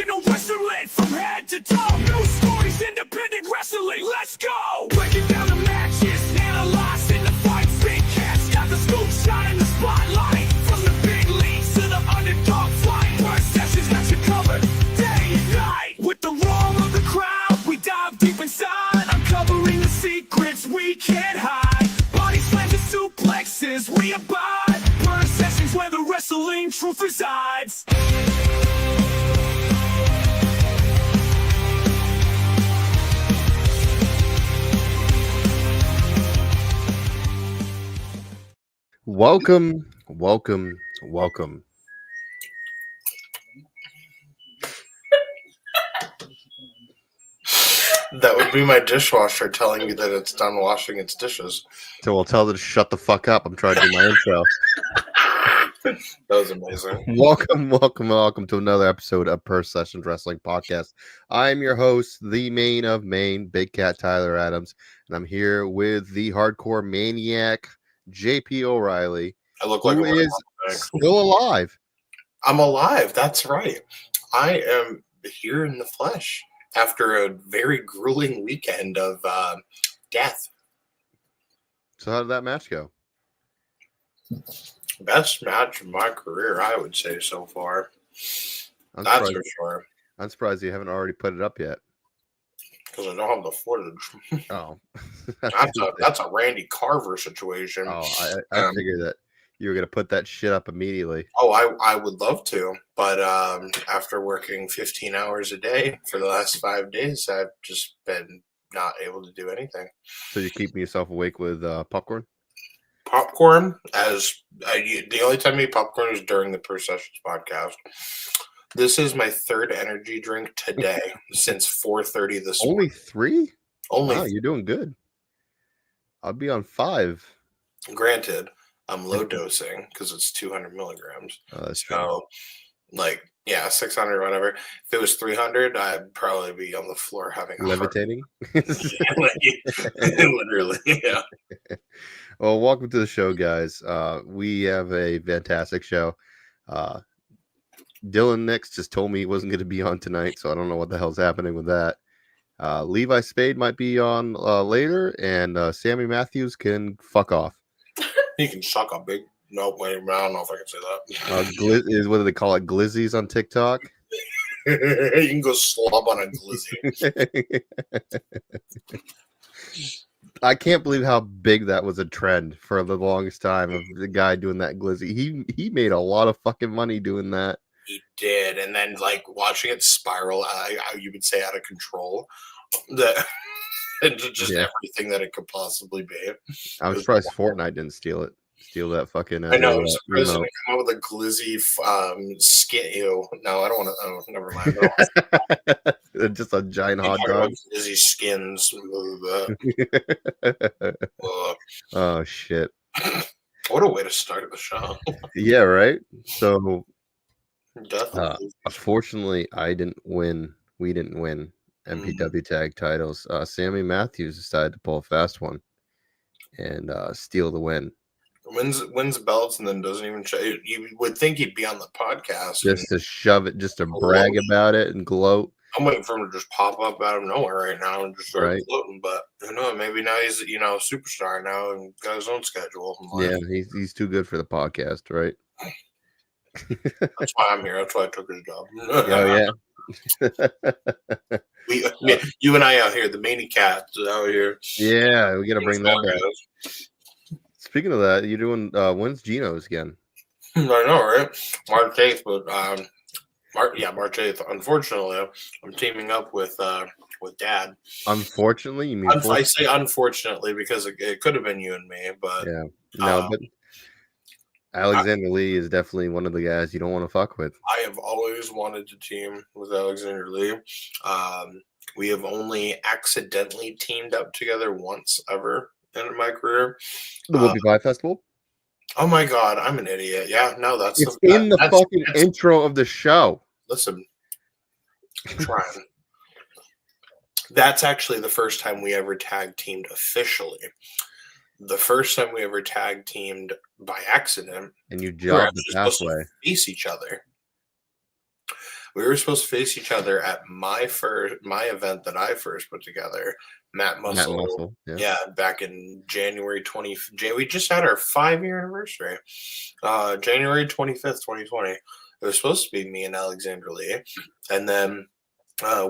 Professional wrestling from head to toe. New stories, independent wrestling. Let's go. Breaking down the matches, analyzing the fights. Big cats got the scoop, shining the spotlight. From the big leagues to the underdog fight. Purr sessions got you covered day and night. With the roar of the crowd, we dive deep inside, uncovering the secrets we can't hide. Body slams and suplexes, we abide. Purr sessions where the wrestling truth resides. Welcome, welcome, welcome. That would be my dishwasher telling me that it's done washing its dishes. So we'll tell them to shut the fuck up. I'm trying to do my intro. That was amazing. Welcome to another episode of Purr Sessions Wrestling Podcast. I'm your host, the Maine of Maine, Big Cat Tyler Adams, and I'm here with the hardcore maniac, JP O'Reilly. I look like who is still alive. I'm alive. That's right. I am here in the flesh after a very grueling weekend of death. So how did that match go? Best match of my career, I would say, so far. That's for sure. I'm surprised you haven't already put it up yet. Because I don't have the footage. Oh. that's a Randy Carver situation. Oh, I figured that you were going to put that shit up immediately. Oh, I would love to. But after working 15 hours a day for the last 5 days, I've just been not able to do anything. So you're keeping yourself awake with popcorn? Popcorn, the only time I eat popcorn is during the Purr Sessions podcast. This is my third energy drink today since 4:30 this morning. Only 3? Only. Wow, you're doing good. I'll be on 5. Granted, I'm low dosing because it's 200 milligrams. Oh, that's so, true. 600 or whatever. If it was 300, I'd probably be on the floor having a levitating. Literally, yeah. Well, welcome to the show, guys. We have a fantastic show. Dylan Nix just told me he wasn't going to be on tonight, so I don't know what the hell's happening with that. Levi Spade might be on later, and Sammy Matthews can fuck off. He can suck a big. No, wait, I don't know if I can say that. Is what do they call it? Glizzies on TikTok. You can go slob on a glizzy. I can't believe how big that was a trend for the longest time of the guy doing that glizzy. He made a lot of fucking money doing that. He did, and then watching it spiral, you would say out of control. That just everything that it could possibly be. I'm surprised Fortnite didn't steal that fucking. I know. I'm surprised they come up with a glizzy skin. Ew. No, I don't want to. Oh, never mind. Just a giant hot dog. Glizzy skins. Oh shit! What a way to start the show. Yeah, right. So, definitely. Unfortunately, I didn't win. We didn't win MPW tag titles. Sammy Matthews decided to pull a fast one and steal the win. Wins belts and then doesn't even show. You would think he'd be on the podcast just to shove it, just to brag about it and gloat. I'm waiting for him to just pop up out of nowhere right now and just start gloating. But who knows? Maybe now he's a superstar now and got his own schedule. Yeah, he's too good for the podcast, right? That's why I'm here. That's why I took his job. Oh yeah. You and I out here, the Maniacs out here. Yeah, we got to bring that back. Speaking of that, you're doing when's Geno's again? I know, right? March 8th, but March 8th. Unfortunately, I'm teaming up with Dad. Unfortunately, you mean? I say unfortunately because it could have been you and me, but yeah, no, but Alexander Lee is definitely one of the guys you don't want to fuck with. I have always wanted to team with Alexander Lee. We have only accidentally teamed up together once ever in my career. The Whoopi Pie Festival? Oh my God, I'm an idiot. Yeah, no, that's in the fucking intro of the show. Listen, I'm trying. That's actually the first time we ever tag teamed officially. The first time we ever tag teamed by accident. And you jogged the pathway. Face each other. We were supposed to face each other at my event that I first put together, Matt Muscle. Yeah, back in January 20. We just had our 5-year anniversary. January 25th, 2020. It was supposed to be me and Alexander Lee, and then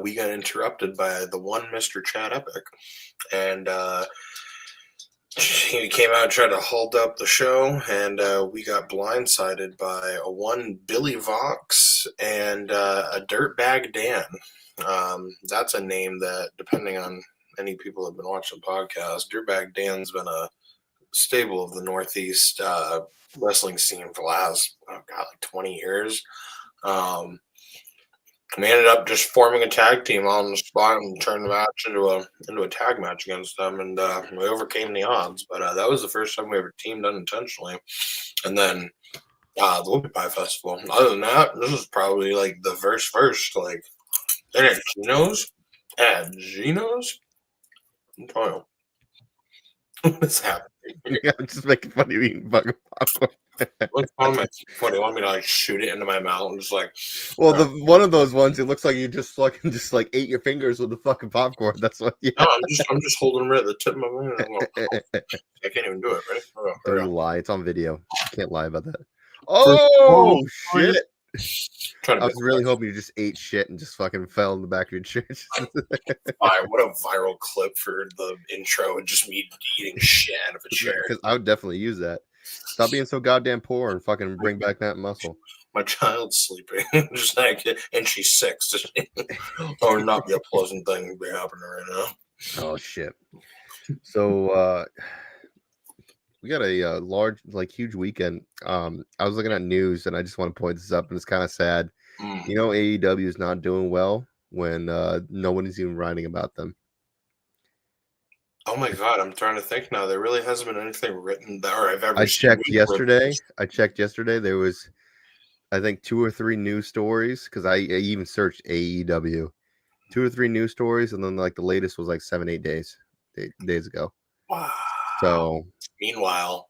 we got interrupted by the one Mr. Chad Epic, and he came out and tried to hold up the show, and we got blindsided by a one Billy Vox and a Dirtbag Dan. That's a name that, depending on any people who have been watching the podcast, Dirtbag Dan's been a staple of the Northeast wrestling scene for the last, like 20 years. We ended up just forming a tag team on the spot and turned the match into a tag match against them, and we overcame the odds. But that was the first time we ever teamed unintentionally. And then the Whoopie Pie Festival. Other than that, this is probably like the first. Like, and at Gino's, I'm telling you, what's happening? Yeah, I'm just making fun of you eating fucking popcorn. What's on my what? Do you want me to like shoot it into my mouth and just like? Well, one of those ones, it looks like you just fucking ate your fingers with the fucking popcorn. That's what. Yeah. No, I'm just holding them right at the tip of my mouth. I can't even do it. Right? Don't lie. It's on video. You can't lie about that. Oh shit! I was really hoping you just ate shit and just fucking fell in the back of your chair. What a viral clip for the intro, and just me eating shit out of a chair. Because I would definitely use that. Stop being so goddamn poor and fucking bring back that muscle. My child's sleeping, just like, and she's 6. Or not be a pleasant thing to be happening right now. Oh shit! So we got a large, like, huge weekend. I was looking at news, and I just want to point this up, and it's kind of sad. You know, AEW is not doing well when no one is even writing about them. Oh my god, I'm trying to think now. There really hasn't been anything written that, or I've ever. I checked yesterday. There was, I think, 2 or 3 news stories, because I even searched AEW. 2 or 3 news stories, and then like the latest was like 7-8 days ago. Wow. So meanwhile,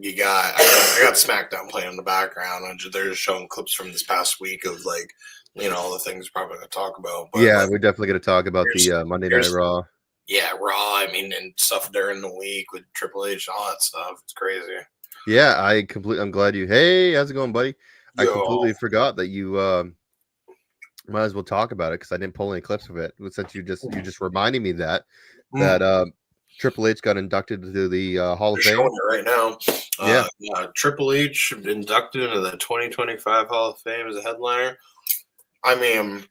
I got SmackDown playing in the background, and they're just showing clips from this past week of, like, you know, all the things we're probably going to talk about. But yeah, we're definitely going to talk about the Monday Night Raw. Yeah, Raw. I mean, and stuff during the week with Triple H and all that stuff. It's crazy. Yeah, I'm glad you. Hey, how's it going, buddy? I completely forgot that you might as well talk about it, because I didn't pull any clips of it. Since you just reminded me that Triple H got inducted to the Hall of Fame. Showing it right now. Yeah, Triple H inducted into the 2025 Hall of Fame as a headliner. I mean,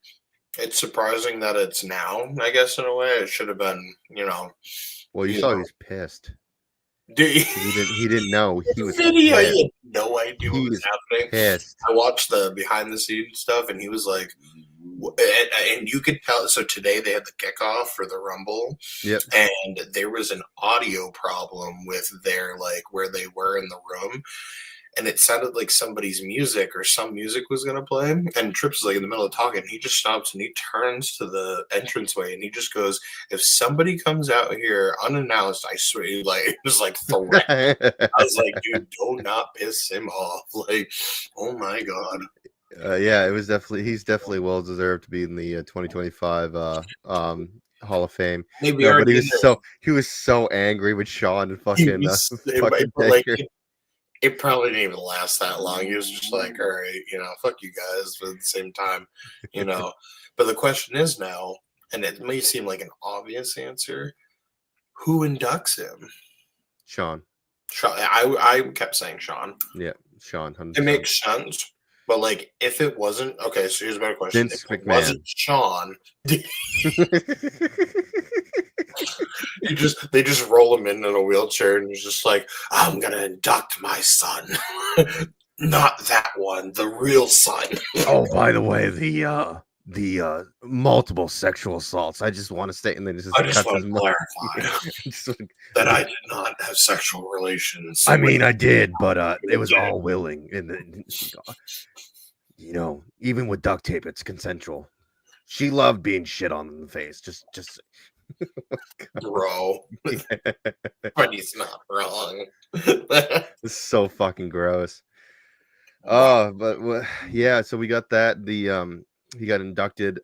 it's surprising that it's now, I guess, in a way. It should have been, you know. Well, you saw he was pissed. Dude, he didn't know. He was video, he had no idea what was happening. Pissed. I watched the behind the scenes stuff, and he was like, and you could tell. So today they had the kickoff for the Rumble. Yep. And there was an audio problem with their, like, where they were in the room. And it sounded like somebody's music, or some music was going to play. And Tripp's like in the middle of talking. He just stops and he turns to the entranceway and he just goes, "If somebody comes out here unannounced, I swear," like, it was like threat. I was like, dude, do not piss him off. Like, oh my God. Yeah, he's definitely well deserved to be in the 2025 Hall of Fame. Maybe but he was so angry with Shawn and fucking Taker. It probably didn't even last that long. He was just like, all right, you know, fuck you guys. But at the same time, you know. But the question is now, and it may seem like an obvious answer, who inducts him? Sean. I kept saying Sean. Yeah, Sean. 100%. It makes sense. But, like, if it wasn't, okay, so here's my question. Vince if it McMahon. Wasn't Sean, they just roll him in a wheelchair, and he's just like, "I'm gonna induct my son." Not that one, the real son. Oh, by the way, the multiple sexual assaults. I just want to state, and then I just want to clarify that I did not have sexual relations. I mean, I did, but it was all willing, and you know, even with duct tape, it's consensual. She loved being shit on in the face. Just. Bro, but he's not wrong. It's so fucking gross. Oh, but yeah. So we got that. The he got inducted.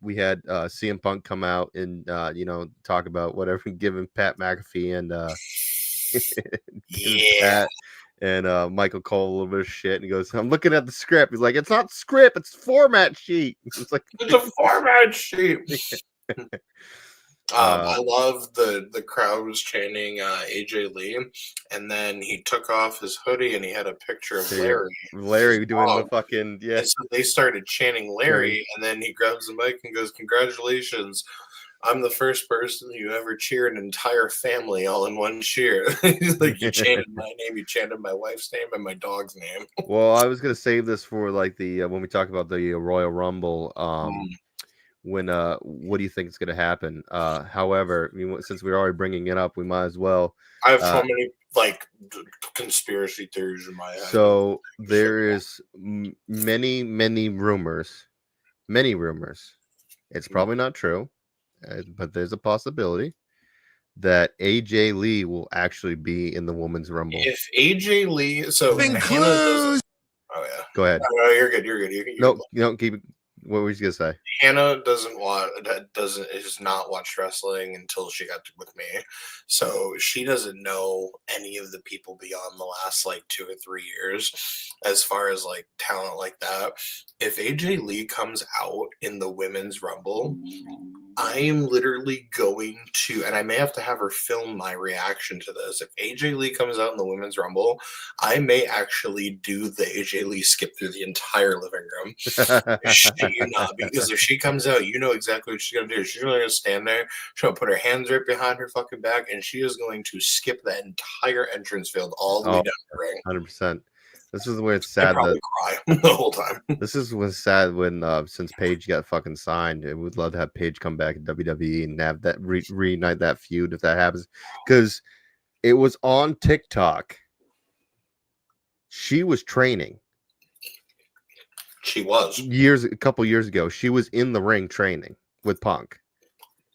We had CM Punk come out and talk about whatever, giving Pat McAfee and giving Yeah. Pat and Michael Cole a little bit of shit, and he goes, "I'm looking at the script." He's like, "It's not script, it's format sheet." It's like It's a format sheet. I love the crowd was chanting AJ Lee, and then he took off his hoodie and he had a picture of Larry doing the fucking And so they started chanting Larry, and then he grabs the mic and goes, "Congratulations. I'm the first person you ever cheer an entire family all in one cheer." He's like, "You chanted my name, you chanted my wife's name, and my dog's name." Well, I was gonna save this for like the when we talk about the Royal Rumble. When what do you think is going to happen? However, I mean, since we're already bringing it up, we might as well. I have so many like conspiracy theories in my head. So there is many rumors. It's probably not true, but there's a possibility that AJ Lee will actually be in the Women's Rumble. If AJ Lee, so Hannah doesn't, oh yeah, Go ahead. No, you're good. You're good. No, you don't keep it. What were you gonna say? Hannah has not watched wrestling until she got with me, so she doesn't know any of the people beyond the last like 2 or 3 years as far as like talent like that. If AJ Lee comes out in the Women's Rumble, I am literally going to, and I may have to have her film my reaction to this. If AJ Lee comes out in the Women's Rumble, I may actually do the AJ Lee skip through the entire living room. Because if she comes out, you know exactly what she's going to do. She's going to stand there, she's going to put her hands right behind her fucking back, and she is going to skip that entire entrance field all the way down the ring. 100%. This is where it's sad. I'd probably cry the whole time. This is what's sad when since Paige got fucking signed. I would love to have Paige come back in WWE and have that reunite that feud if that happens, because it was on TikTok. She was training. She was a couple years ago. She was in the ring training with Punk.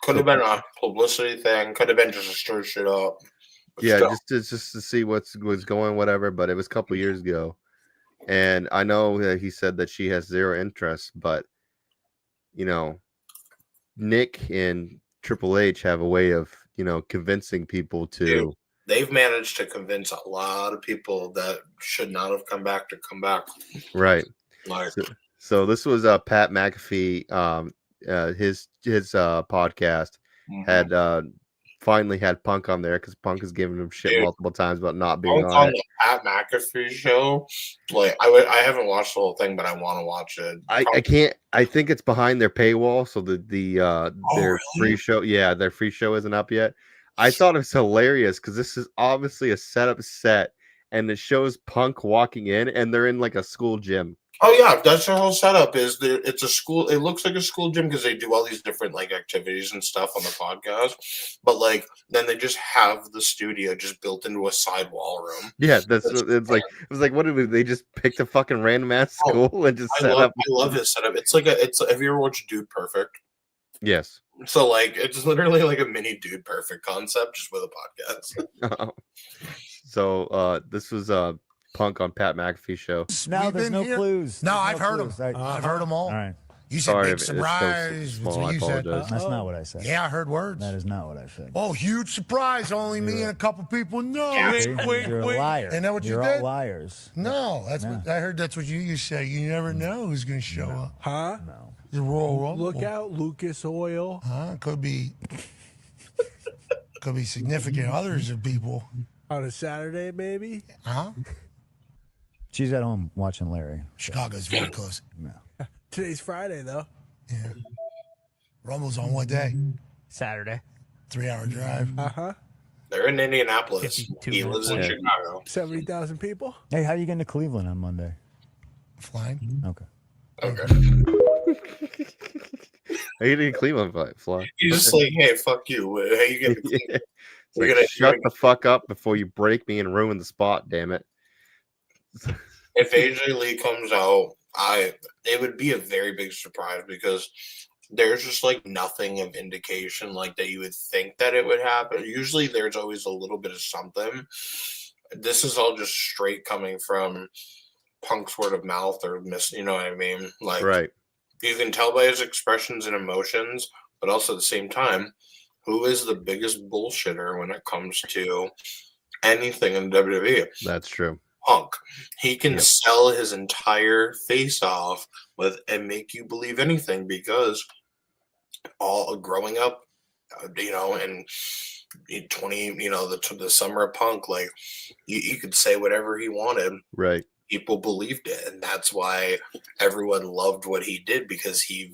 Could have been a publicity thing. Could have been just to stir shit up. But Yeah, still. just to see what's going, whatever. But it was a couple years ago, and I know that he said that she has zero interest. But Nick and Triple H have a way of convincing people to. Dude, they've managed to convince a lot of people that should not have come back to come back. Right. Like, so this was Pat McAfee. His podcast had finally had Punk on there because Punk has given him shit multiple times about not being on it. the Pat McAfee show. Like I haven't watched the whole thing, but I want to watch it. I can't. I think it's behind their paywall, so their free show. Yeah, their free show isn't up yet. I thought it was hilarious because this is obviously a setup set, and it shows Punk walking in, and they're in like a school gym. Oh yeah, that's their whole setup. It's a school. It looks like a school gym because they do all these different like activities and stuff on the podcast. But like then they just have the studio just built into a sidewall room. Yeah, it's like it was like what did they just picked a fucking random ass school and just set up? I love his setup. It's like have you ever watched Dude Perfect? Yes. So like it's literally like a mini Dude Perfect concept just with a podcast. So this was Punk on Pat McAfee show. No, there's no clues. No, I've heard them. I've heard them all. All right. You said Sorry big if it's so surprise. small, That's what I you said. apologize. That's not what I said. Yeah, I heard words. That is not what I said. Oh, huge surprise. Only me and a couple people know. See? You're a liar. Isn't that what You're you all did? liars. No, that's what I heard. That's what you say. You never know who's going to show up. Huh? No. The Royal Rumble. Look out, Lucas Oil. Huh? Could be significant others of people. On a Saturday, maybe? Huh? She's at home watching Larry. Chicago's very close. No. Today's Friday, though. Yeah. Rumble's on what day? Saturday. 3-hour drive. Uh-huh. They're in Indianapolis. 52 He lives in minutes. Chicago. 70,000 people? Hey, how are you getting to Cleveland on Monday? Flying. Okay. Okay. Are you in Cleveland fly? He's just like, hey, fuck you. Hey, you get to Yeah. It's We're like, gonna- shut the fuck up before you break me and ruin the spot, damn it. If AJ Lee comes out, it would be a very big surprise because there's just like nothing of indication like that you would think that it would happen. Usually there's always a little bit of something. This is all just straight coming from Punk's word of mouth or you know what I mean? Like Right. You can tell by his expressions and emotions, but also at the same time, who is the biggest bullshitter when it comes to anything in WWE? That's true. Punk. He can Yep. sell his entire face off with and make you believe anything because all growing up, and 20, the summer of Punk, like you could say whatever he wanted. Right. People believed it, and that's why everyone loved what he did, because he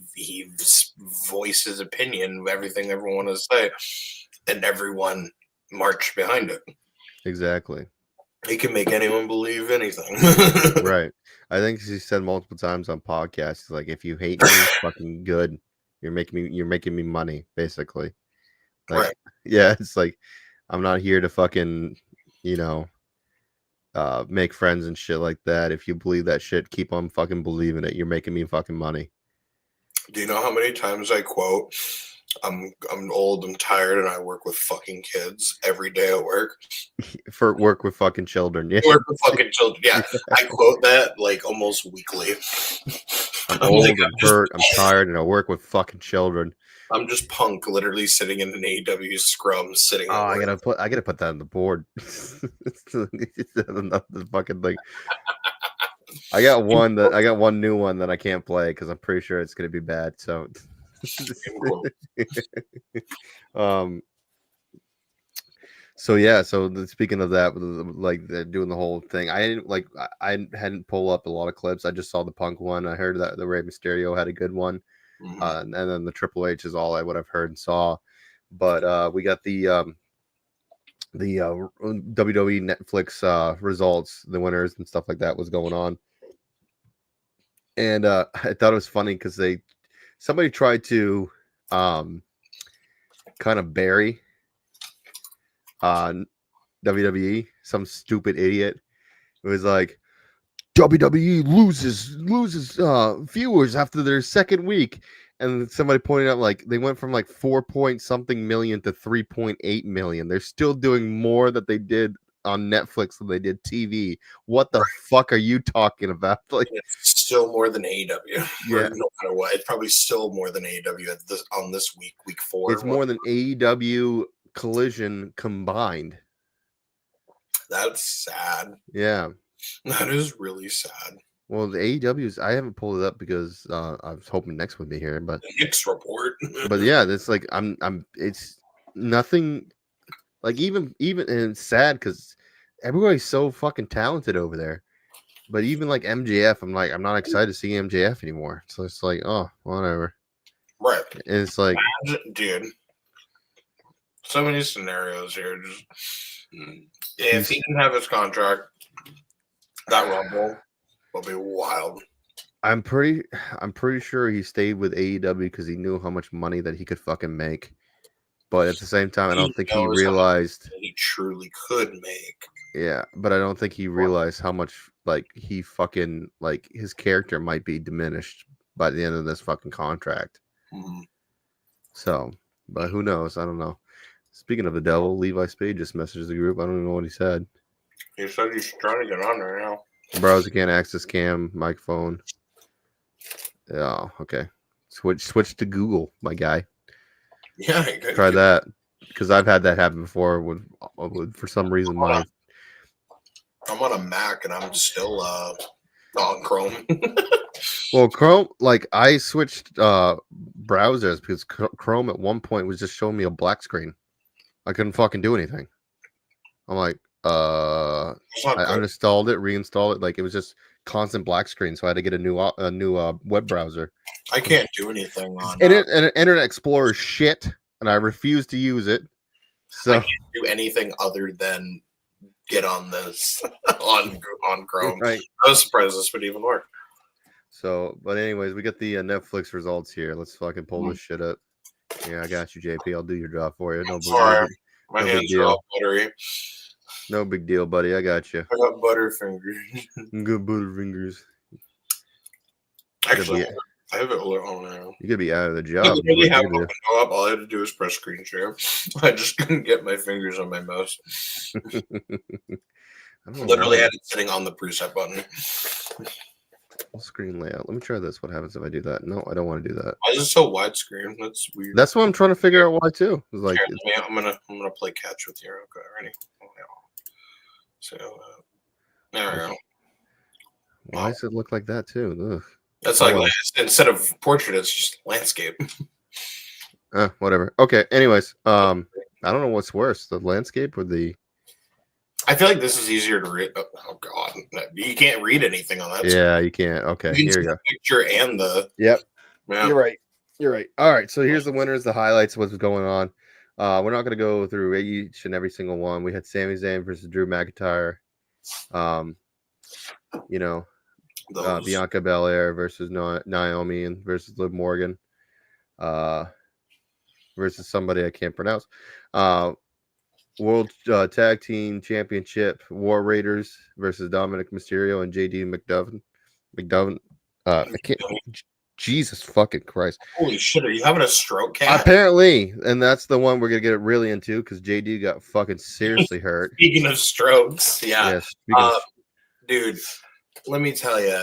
voiced his opinion, everything everyone wanted to say, and everyone marched behind it. Exactly. He can make anyone believe anything. Right. I think he said multiple times on podcasts, like, if you hate me, fucking good. You're making me money, basically. Like, Right. yeah, it's like, I'm not here to fucking, make friends and shit like that. If you believe that shit, keep on fucking believing it. You're making me fucking money. Do you know how many times I quote, I'm old, I'm tired, and I work with fucking kids every day at work? For work with fucking children. Yeah. Work with fucking children. Yeah, I quote that like almost weekly. I'm old, like, I'm hurt, I'm tired, and I work with fucking children. I'm just Punk, literally sitting in an AEW scrum, sitting. Oh, I gotta put that on the board. Another fucking thing. I got one new one that I can't play because I'm pretty sure it's gonna be bad. So, So yeah. So speaking of that, like they're doing the whole thing. I hadn't pulled up a lot of clips. I just saw the Punk one. I heard that the Rey Mysterio had a good one. And then the Triple H is all what I've heard and saw. But we got the WWE Netflix results, the winners and stuff like that was going on. And I thought it was funny because somebody tried to kind of bury WWE, some stupid idiot. It was like, WWE loses viewers after their second week, and somebody pointed out like they went from like 4 point something million to 3.8 million. They're still doing more that they did on Netflix than they did TV. What the fuck are you talking about? Like, it's still more than AEW. Yeah. No matter what, it's probably still more than AEW on this week 4. It's more than AEW Collision combined. That's sad. Yeah. That is really sad. Well, the AEW's, I haven't pulled it up because I was hoping Next would be here, but the Knicks report. But yeah, that's like it's nothing. Like even and it's sad because everybody's so fucking talented over there. But even like MJF, I'm not excited to see MJF anymore. So it's like, oh, whatever. Right. And it's like, dude, so many scenarios here. Just if he can have his contract, that Rumble will be wild. I'm pretty sure he stayed with AEW because he knew how much money that he could fucking make. But at the same time, I don't think he realized he truly could make. Yeah, but I don't think he realized how much like he fucking like his character might be diminished by the end of this fucking contract. Mm-hmm. So, but who knows? I don't know. Speaking of the devil, Levi Spade just messaged the group. I don't even know what he said. He said he's trying to get on there now. Browser can't access cam, microphone. Oh, okay. Switch to Google, my guy. Yeah, try that because I've had that happen before. With for some reason, I'm on a Mac and I'm still on Chrome. Well, Chrome, like I switched browsers because Chrome at one point was just showing me a black screen. I couldn't fucking do anything. I'm like, I uninstalled it, reinstalled it. Like it was just constant black screen, so I had to get a new web browser. I can't do anything on Internet Explorer shit, and I refuse to use it. So I can't do anything other than get on this on Chrome. Right. I was surprised this would even work. So, but anyways, we got the Netflix results here. Let's fucking pull this shit up. Yeah, I got you, JP. I'll do your job for you. My hands are all buttery. No big deal, buddy. I got you. I got butterfingers. Good butterfingers. Actually, I have it on now. You could be out of the job. I literally have it go up. All I had to do was press screen share. I just couldn't get my fingers on my mouse. I Literally had it sitting on the preset button. Full screen layout. Let me try this. What happens if I do that? No, I don't want to do that. Why is it so widescreen? That's weird. That's what I'm trying to figure out why too. It's like Here, I'm gonna play catch with you. Okay, ready? So there we go. why does it look like that too? Ugh. That's like instead of portrait, it's just landscape. Whatever. Okay. Anyways, I don't know what's worse, the landscape or the. I feel like this is easier to read. Oh God, you can't read anything on that. Yeah, you can't. Okay, you can here see we go. the picture and the. Yep. Yeah. You're right. You're right. All right. So here's the winners, the highlights, what's going on. We're not going to go through each and every single one. We had Sami Zayn versus Drew McIntyre. Bianca Belair versus Naomi and versus Liv Morgan. Versus somebody I can't pronounce. World Tag Team Championship War Raiders versus Dominic Mysterio and JD McDonough. I can't. Jesus fucking Christ! Holy shit! Are you having a stroke, Cat? Apparently, and that's the one we're gonna get really into because JD got fucking seriously hurt. Speaking of strokes, yeah, dude. Let me tell you,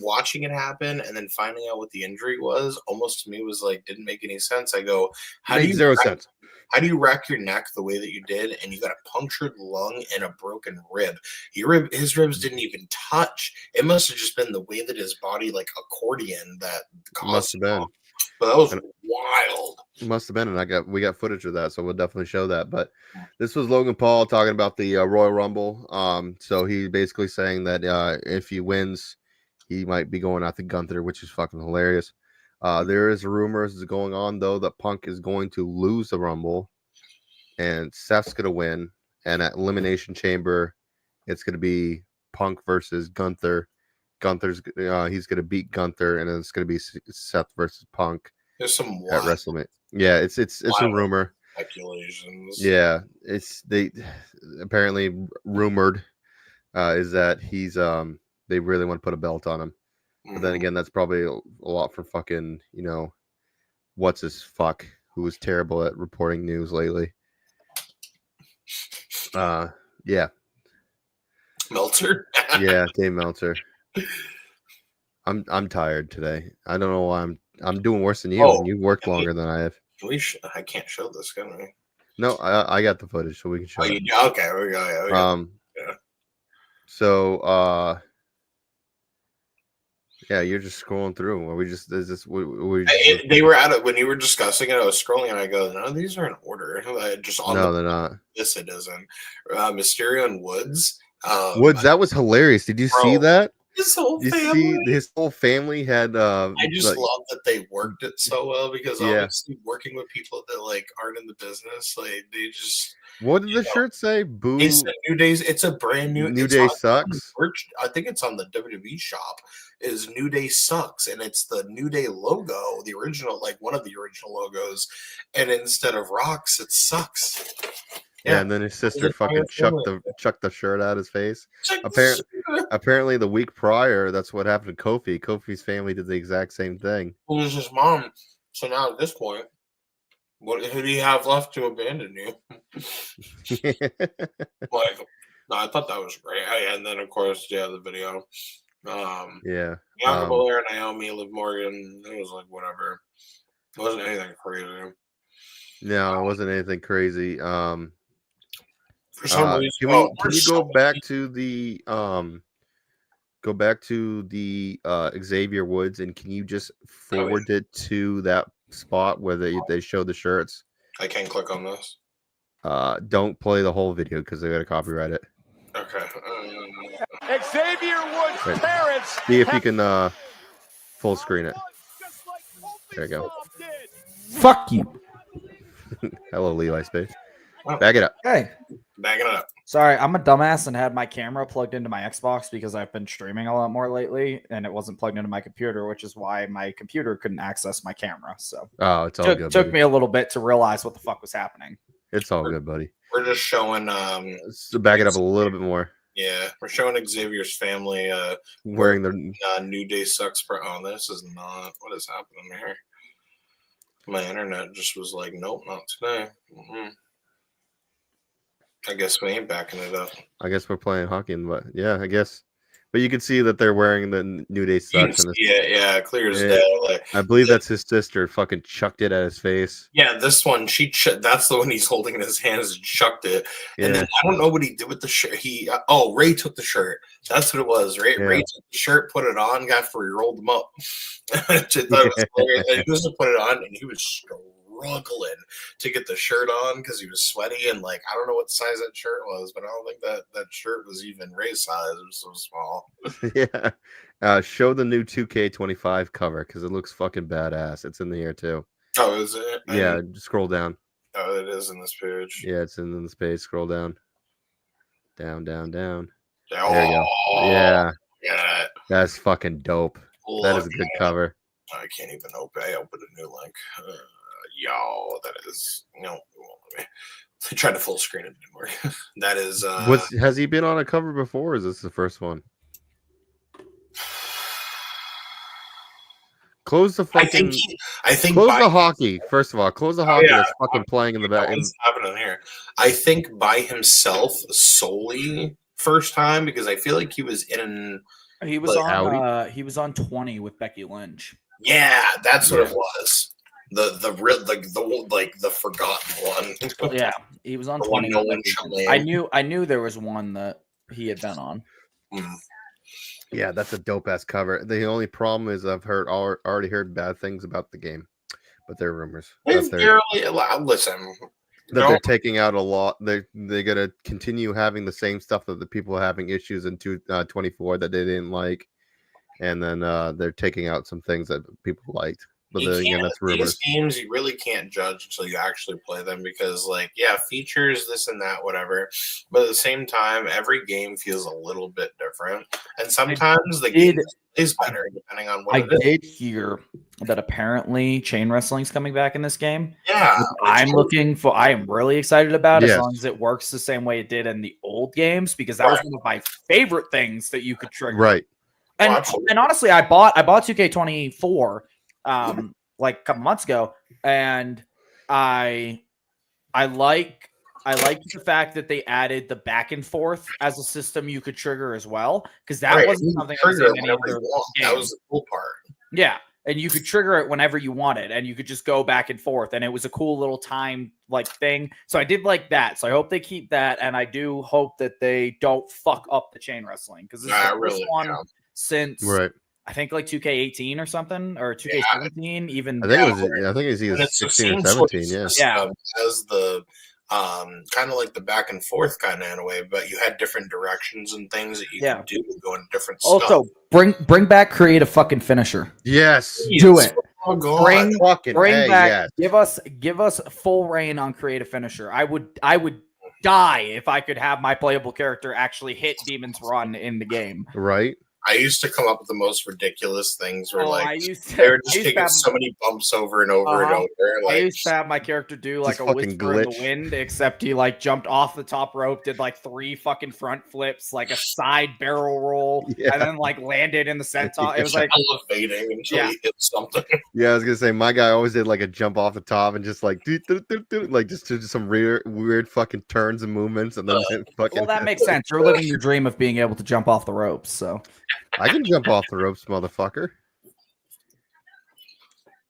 watching it happen and then finding out what the injury was, almost to me was like didn't make any sense. I go, how do you rack your neck the way that you did, and you got a punctured lung and a broken rib? His ribs didn't even touch. It must have just been the way that his body, like accordion, that caused. Must have been. But that was wild. Must have been, and we got footage of that, so we'll definitely show that. But this was Logan Paul talking about the Royal Rumble. So he's basically saying that if he wins, he might be going after Gunther, which is fucking hilarious. There is rumors going on though that Punk is going to lose the Rumble, and Seth's gonna win. And at Elimination Chamber, it's gonna be Punk versus Gunther. Gunther's he's gonna beat Gunther, and then it's gonna be Seth versus Punk. There's some at WrestleMania. Yeah, it's a rumor. Speculations. Yeah, they apparently rumored is that he's they really want to put a belt on him. But then again, that's probably a lot for fucking, what's his fuck, who was terrible at reporting news lately. Yeah. Meltzer? Yeah, Dave Meltzer. I'm tired today. I don't know why I'm doing worse than you, and you worked longer than I have. I can't show this, can I? No, I got the footage, so we can show it. Okay, we go. Yeah. So yeah, you're just scrolling through. They were at it when you were discussing it. I was scrolling and I go, no, these are in order. They're not. Yes, it isn't. Mysterio and Woods. Woods, that was hilarious. Did you see that? His whole family. His whole family had. I just love that they worked it so well because obviously working with people that like aren't in the business, like they just. What did the shirt say? Boo. It's New Days. It's a brand new. New Day sucks. I think it's on the WWE shop. Is New Day sucks, and it's the New Day logo, the original, like one of the original logos, and instead of rocks, it sucks. Yeah, and then his sister fucking chucked the shirt out of his face. Apparently, the week prior, that's what happened to Kofi. Kofi's family did the exact same thing. It was his mom. So now at this point, who do you have left to abandon you? I thought that was great. And then, of course, the video. Bianca Belair, Naomi, Liv Morgan. It was like whatever. It wasn't anything crazy. No, it wasn't anything crazy. For some reason, can we go back to the Xavier Woods, and can you just forward it to that spot where they show the shirts? I can't click on this. Don't play the whole video because they got to copyright it. Okay. Xavier Woods' parents. See if you can full screen it. There you go. Fuck you. Hello, Levi Spade. Back it up. Hey. Back it up. Sorry, I'm a dumbass and had my camera plugged into my Xbox because I've been streaming a lot more lately, and it wasn't plugged into my computer, which is why my computer couldn't access my camera. So it's all good. Took me a little bit to realize what the fuck was happening. It's all good, buddy. We're just showing. To back it up a little bit more. Yeah, we're showing Xavier's family wearing the New Day sucks. Oh, this is not what is happening here. My internet just was like, nope, not today. I guess we ain't backing it up. I guess we're playing hockey, but yeah, I guess But you can see that they're wearing the New Day You can sucks. And see it, yeah, clear as Yeah. day. Like, I believe that's his sister. Fucking chucked it at his face. yeah, this one, that's the one he's holding in his hands and chucked it. And Yeah. then I don't know what he did with the shirt. Ray took the shirt. That's what it was. Ray took the shirt, put it on after he rolled them up. I thought it was hilarious. And he was to put it on, and he was struggling to get the shirt on because he was sweaty. And like, I don't know what size that shirt was, but I don't think that shirt was even Ray's size. It was so small. Yeah. Show the new 2K25 cover because it looks fucking badass. It's in the air too. Oh, is it? Yeah, just scroll down. Oh, it is in this page. Yeah, it's in the space. Scroll down. Down. Oh, There you go. Yeah, yeah. that's fucking dope. That is a good cover. I can't even open. I opened a new link. That is I tried to full screen it anymore. That is. Has he been on a cover before? Or is this the first one? Close the fucking. I think. Close the hockey. First of all, close the hockey that's fucking playing in the back. What's happening here? I think by himself solely first time because I feel like he was in. He was like, on. He was on 20 with Becky Lynch. Yeah, that's what it was. The forgotten one. Yeah, he was on The 20. one no one should name. I knew there was one that he had been on. Yeah, that's a dope ass cover. The only problem is I've already heard bad things about the game, but they're rumors. Listen, They're taking out a lot. They're gonna continue having the same stuff that the people are having issues in 24 that they didn't like, and then they're taking out some things that people liked. But then again, that's rumors. These games you really can't judge until you actually play them because, like, yeah, features this and that, whatever. But at the same time, every game feels a little bit different, and sometimes the game is better depending on what it is. I did hear that apparently chain wrestling's coming back in this game. Yeah, I am really excited about it Yes. as long as it works the same way it did in the old games because that was one of my favorite things that you could trigger. Right. And honestly, I bought 2K24 like a couple months ago, and I like the fact that they added the back and forth as a system you could trigger as well because that wasn't something I was in any other game. That was the cool part. Yeah, and you could trigger it whenever you wanted, and you could just go back and forth, and it was a cool little time like thing. So I did like that. So I hope they keep that, and I do hope that they don't fuck up the chain wrestling because this is the first one since I think like 2K18 or something or 2K17. Even I think it was either 16 or 17. Yeah. As the kind of like the back and forth kind of in a way, but you had different directions and things that you could do go in different stuff. Also, bring back create a fucking finisher. Yes, do it. Oh, God. Bring back. Yes. Give us full reign on create a finisher. I would die if I could have my playable character actually hit Demon's Run in the game. Right. I used to come up with the most ridiculous things where they were just taking so many bumps over and over and over. I used to have my character do like a whisper in the wind, except he like jumped off the top rope, did like 3 fucking front flips, like a side barrel roll, and then like landed in the senton. It was like elevating until he hit something. Yeah, I was gonna say my guy always did like a jump off the top and just like like just do some weird fucking turns and movements, and then fucking. Well, that makes sense. You're living your dream of being able to jump off the ropes, so. I can jump off the ropes, motherfucker.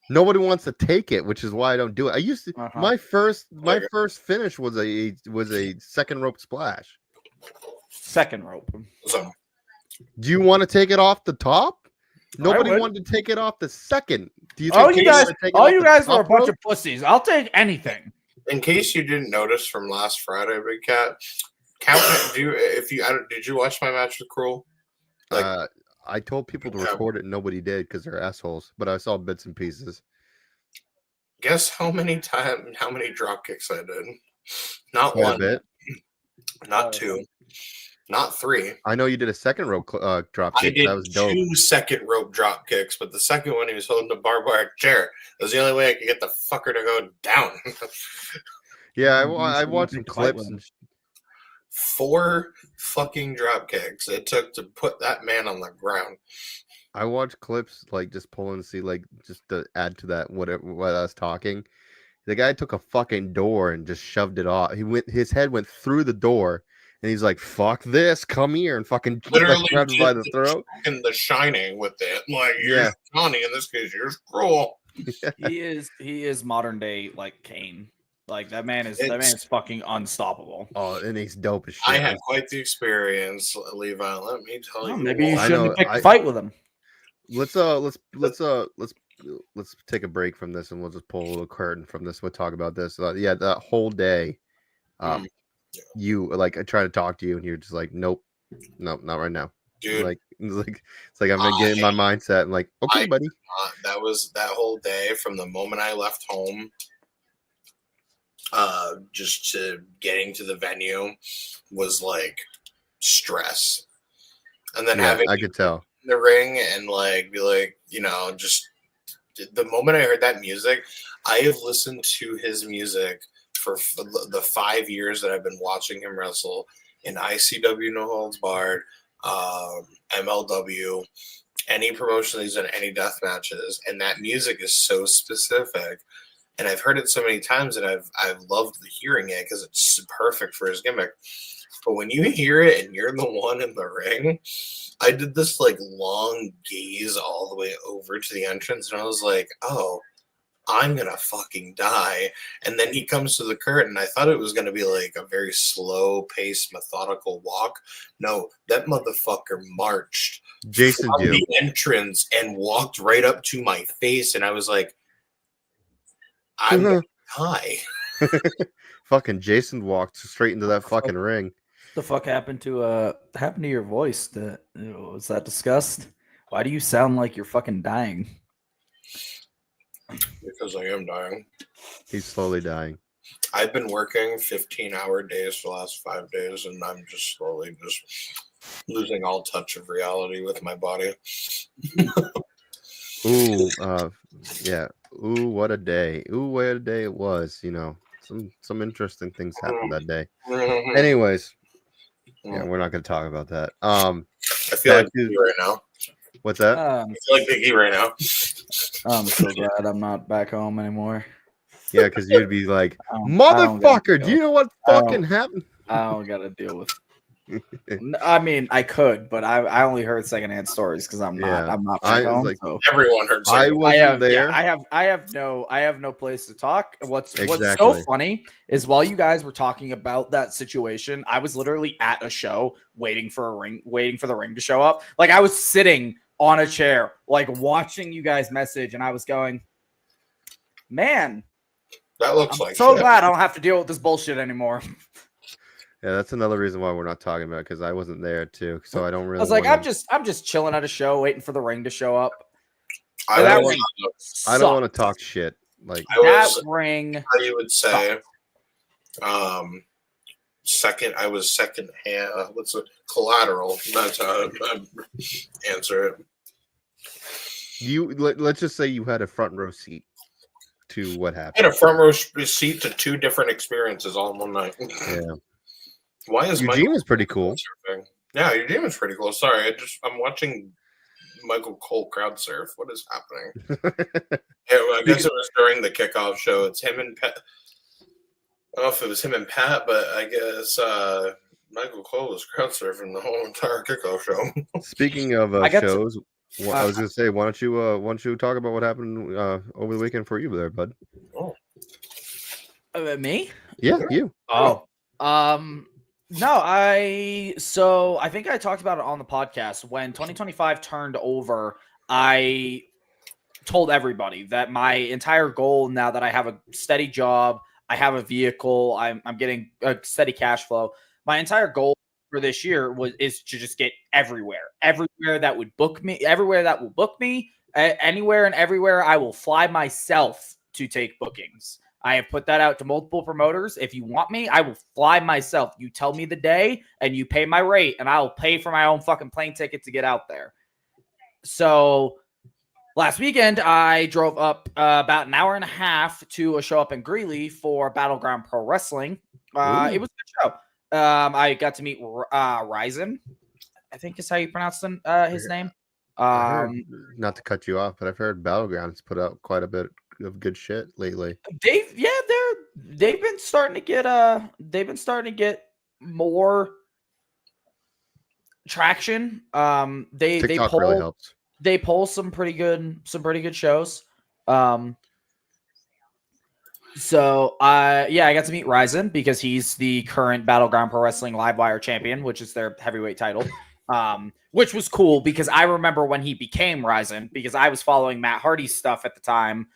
Nobody wants to take it, which is why I don't do it. I used to my first finish was a second rope splash. Second rope. Do you want to take it off the top? Nobody wanted to take it off the second. Do you think you guys are a bunch of pussies. I'll take anything. In case you didn't notice from last Friday, Big Cat, did you watch my match with Cruel? I told people to record it and nobody did because they're assholes, but I saw bits and pieces. Guess how many drop kicks I did? Not Quite one, a bit. Not 2, not 3. I know you did a second rope drop kick. I did that was dope. 2 second rope drop kicks, but the second one he was holding the barbed wire chair. That was the only way I could get the fucker to go down. Yeah, I watched some clips. And 4 fucking drop kicks it took to put that man on the ground. I watched clips like just pulling to see like just to add to that what I was talking. The guy took a fucking door and just shoved it off. His head went through the door and he's like, "Fuck this, come here," and fucking Literally grabs him by the throat. in The Shining with it. Like, Yeah. you're Johnny in this case, you're Scroll. He is modern day like Kane. Like that man is fucking unstoppable. Oh, and he's dope as shit. I had quite the experience, Levi. Let me tell you. Maybe you I shouldn't know, have picked a fight with him. Let's take a break from this, and we'll just pull a little curtain from this. We'll talk about this. Yeah, that whole day, you like I try to talk to you, and you're just like, nope, not right now. Dude, it's like I'm gonna get in my mindset. And like, okay, buddy. That was that whole day from the moment I left home, just to getting to the venue was like stress, and then having I could tell the ring and like be like, just the moment I heard that music, I have listened to his music for the 5 years that I've been watching him wrestle in ICW No Holds Barred, MLW, any promotion he's done, any death matches, and that music is so specific. And I've heard it so many times that I've loved hearing it because it's perfect for his gimmick. But when you hear it and you're the one in the ring, I did this like long gaze all the way over to the entrance, and I was like, oh, I'm gonna fucking die. And then he comes to the curtain. I thought it was gonna be like a very slow paced, methodical walk. No, that motherfucker marched Jason from do. the entrance and walked right up to my face, and I was like, I'm gonna die. Fucking Jason walked straight into that fucking ring. The fuck happened to your voice? Was that discussed? Why do you sound like you're fucking dying? Because I am dying. He's slowly dying. I've been working 15-hour days for the last 5 days, and I'm just slowly just losing all touch of reality with my body. Ooh, yeah. Ooh, what a day. Ooh, what a day it was. Some interesting things happened that day. Anyways, yeah, we're not going to talk about that. I feel like Biggie right now. What's that? I feel like Biggie right now. I'm so glad I'm not back home anymore. Yeah, because you'd be like, I don't motherfucker, gotta do you know what fucking happened? I don't got to deal with. I mean, I could, but I only heard secondhand stories because I'm not back home. Like, so. Everyone heard. I wasn't there. Yeah, I have no place to talk. What's so Exactly. funny is while you guys were talking about that situation, I was literally at a show waiting for the ring to show up. Like I was sitting on a chair, like watching you guys message, and I was going, man, That looks I'm like so shit. glad I don't have to deal with this bullshit anymore. Yeah, that's another reason why we're not talking about it, because I wasn't there too. So I don't really. I was like, wanna... I'm just chilling at a show waiting for the ring to show up. I That don't want to talk shit. Like that ring. How you would say, second. I was second hand. What's it? Collateral. That's how I answer it. Let's just say you had a front row seat to what I happened. had a front row seat to 2 different experiences all in one night. Yeah. Why is Eugene was pretty cool. Yeah, Eugene was pretty cool. Sorry, I'm watching Michael Cole crowd surf. What is happening? Yeah, well, I guess it was during the kickoff show. It's him and Pat. I don't know if it was him and Pat, but I guess Michael Cole was crowd surfing the whole entire kickoff show. Speaking of shows, I was gonna say, why don't you talk about what happened over the weekend for you there, bud? Oh, Me? Yeah, you. Oh, no, I think I talked about it on the podcast. When 2025 turned over, I told everybody that my entire goal, now that I have a steady job, I have a vehicle, I'm getting a steady cash flow. My entire goal for this year is to just get everywhere that would book me, everywhere that will book me, anywhere and everywhere. I will fly myself to take bookings. I have put that out to multiple promoters. If you want me, I will fly myself. You tell me the day and you pay my rate, and I will pay for my own fucking plane ticket to get out there. So last weekend, I drove up about an hour and a half to a show up in Greeley for Battleground Pro Wrestling. It was a good show. I got to meet Ryzen, I think is how you pronounce his name. Not to cut you off, but I've heard Battlegrounds put out quite a bit of good shit lately. They've been starting to get more traction. They TikTok pull really helps. they pull some pretty good shows. So I got to meet Ryzen because he's the current Battleground Pro Wrestling Livewire champion, which is their heavyweight title. Which was cool because I remember when he became Ryzen because I was following Matt Hardy's stuff at the time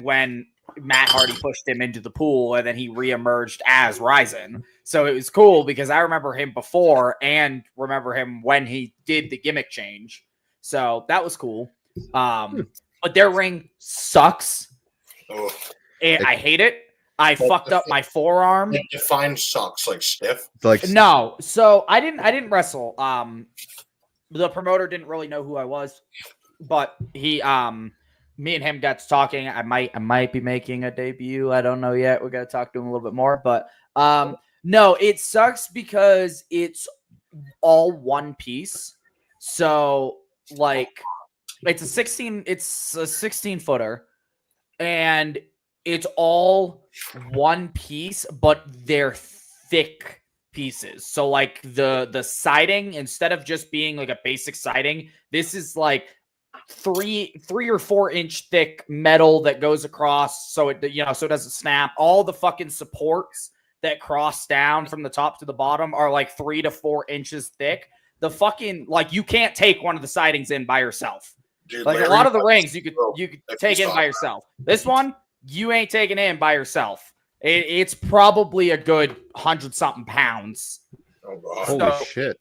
when Matt Hardy pushed him into the pool and then he reemerged as Ryzen. So it was cool because I remember him before and remember him when he did the gimmick change. So that was cool. But their ring sucks. Oh. I hate it. I fucked up my forearm. Like, define sucks, like stiff. Like No, so I didn't wrestle. The promoter didn't really know who I was, but me and him got to talking. I might be making a debut. I don't know yet. We got to talk to him a little bit more, but no, it sucks because it's all one piece. So like it's a 16 footer and it's all one piece, but they're thick pieces. So like the siding, instead of just being like a basic siding, this is like 3 or 4 inch thick metal that goes across. So it, so it doesn't snap. All the fucking supports that cross down from the top to the bottom are like 3 to 4 inches thick. The fucking, like, you can't take one of the sidings in by yourself. Dude, Like Larry a lot of the Hutz- rings you could take in by that. yourself. This one, you ain't taking in by yourself. It's probably a good 100-something pounds. Oh, God. holy So shit.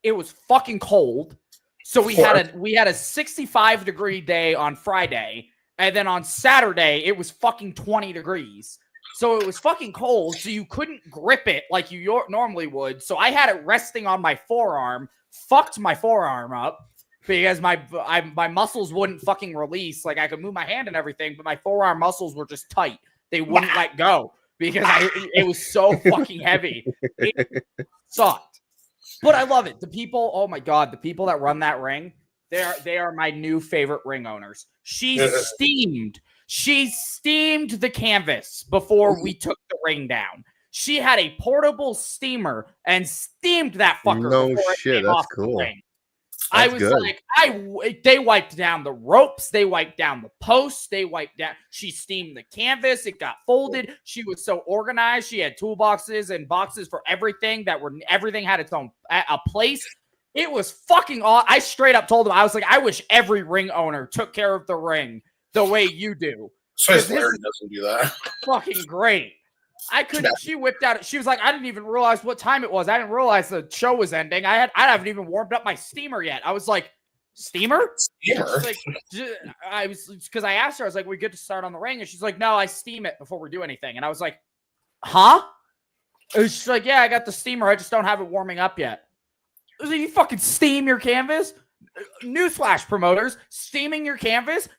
It was fucking cold. So we had a 65 degree day on Friday, and then on Saturday it was fucking 20 degrees. So it was fucking cold, so you couldn't grip it like you normally would. So I had it resting on my forearm, fucked my forearm up because my muscles wouldn't fucking release. Like I could move my hand and everything, but my forearm muscles were just tight. They wouldn't let go because it was so fucking heavy. It sucked. But I love it. The people, oh my God, the people that run that ring, they are my new favorite ring owners. She steamed the canvas before we took the ring down. She had a portable steamer and steamed that fucker. No before it shit, came that's off the cool. ring. That's I was good. like, they wiped down the ropes, they wiped down the posts, they wiped down. She steamed the canvas, it got folded. She was so organized. She had toolboxes and boxes for everything everything had its own a place. It was fucking awesome. I straight up told him, I was like, I wish every ring owner took care of the ring the way you do. So This Larry is doesn't do that. fucking great. I couldn't. She whipped out. She was like, I didn't even realize what time it was. I didn't realize the show was ending. I haven't even warmed up my steamer yet. I was like, steamer? Steamer? She's like, I was, because I asked her, I was like, we good to start on the ring? And she's like, no, I steam it before we do anything. And I was like, huh? And she's like, yeah, I got the steamer. I just don't have it warming up yet. I was like, you fucking steam your canvas? Newsflash, promoters, steaming your canvas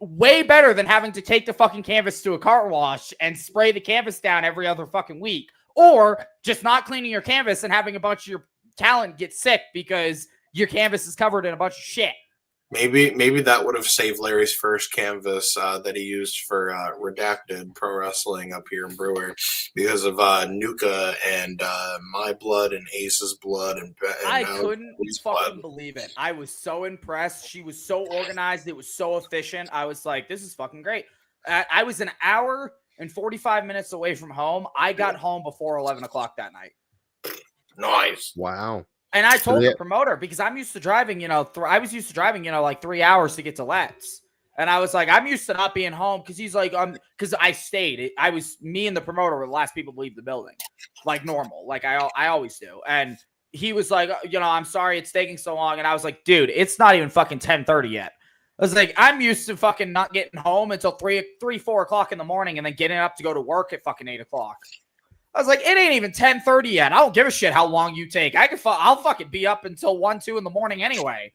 way better than having to take the fucking canvas to a car wash and spray the canvas down every other fucking week, or just not cleaning your canvas and having a bunch of your talent get sick because your canvas is covered in a bunch of shit. Maybe that would have saved Larry's first canvas that he used for Redacted Pro Wrestling up here in Brewer because of Nuka and my blood and Ace's blood and I now couldn't Lee's fucking blood. believe it. I was so impressed. She was so organized. It was so efficient. I was like, this is fucking great. I was an hour and 45 minutes away from home. I got home before 11 o'clock that night. Nice. Wow. And I told Yeah. the promoter, because I'm used to driving, I was used to driving, like 3 hours to get to Let's. And I was like, I'm used to not being home because he's like, because I stayed. Me and the promoter were the last people to leave the building, like normal, like I always do. And he was like, I'm sorry it's taking so long. And I was like, dude, it's not even fucking 10:30 yet. I was like, I'm used to fucking not getting home until 4 o'clock in the morning and then getting up to go to work at fucking 8 o'clock. I was like, it ain't even 10:30 yet. I don't give a shit how long you take. I'll fucking be up until 1, 2 in the morning anyway.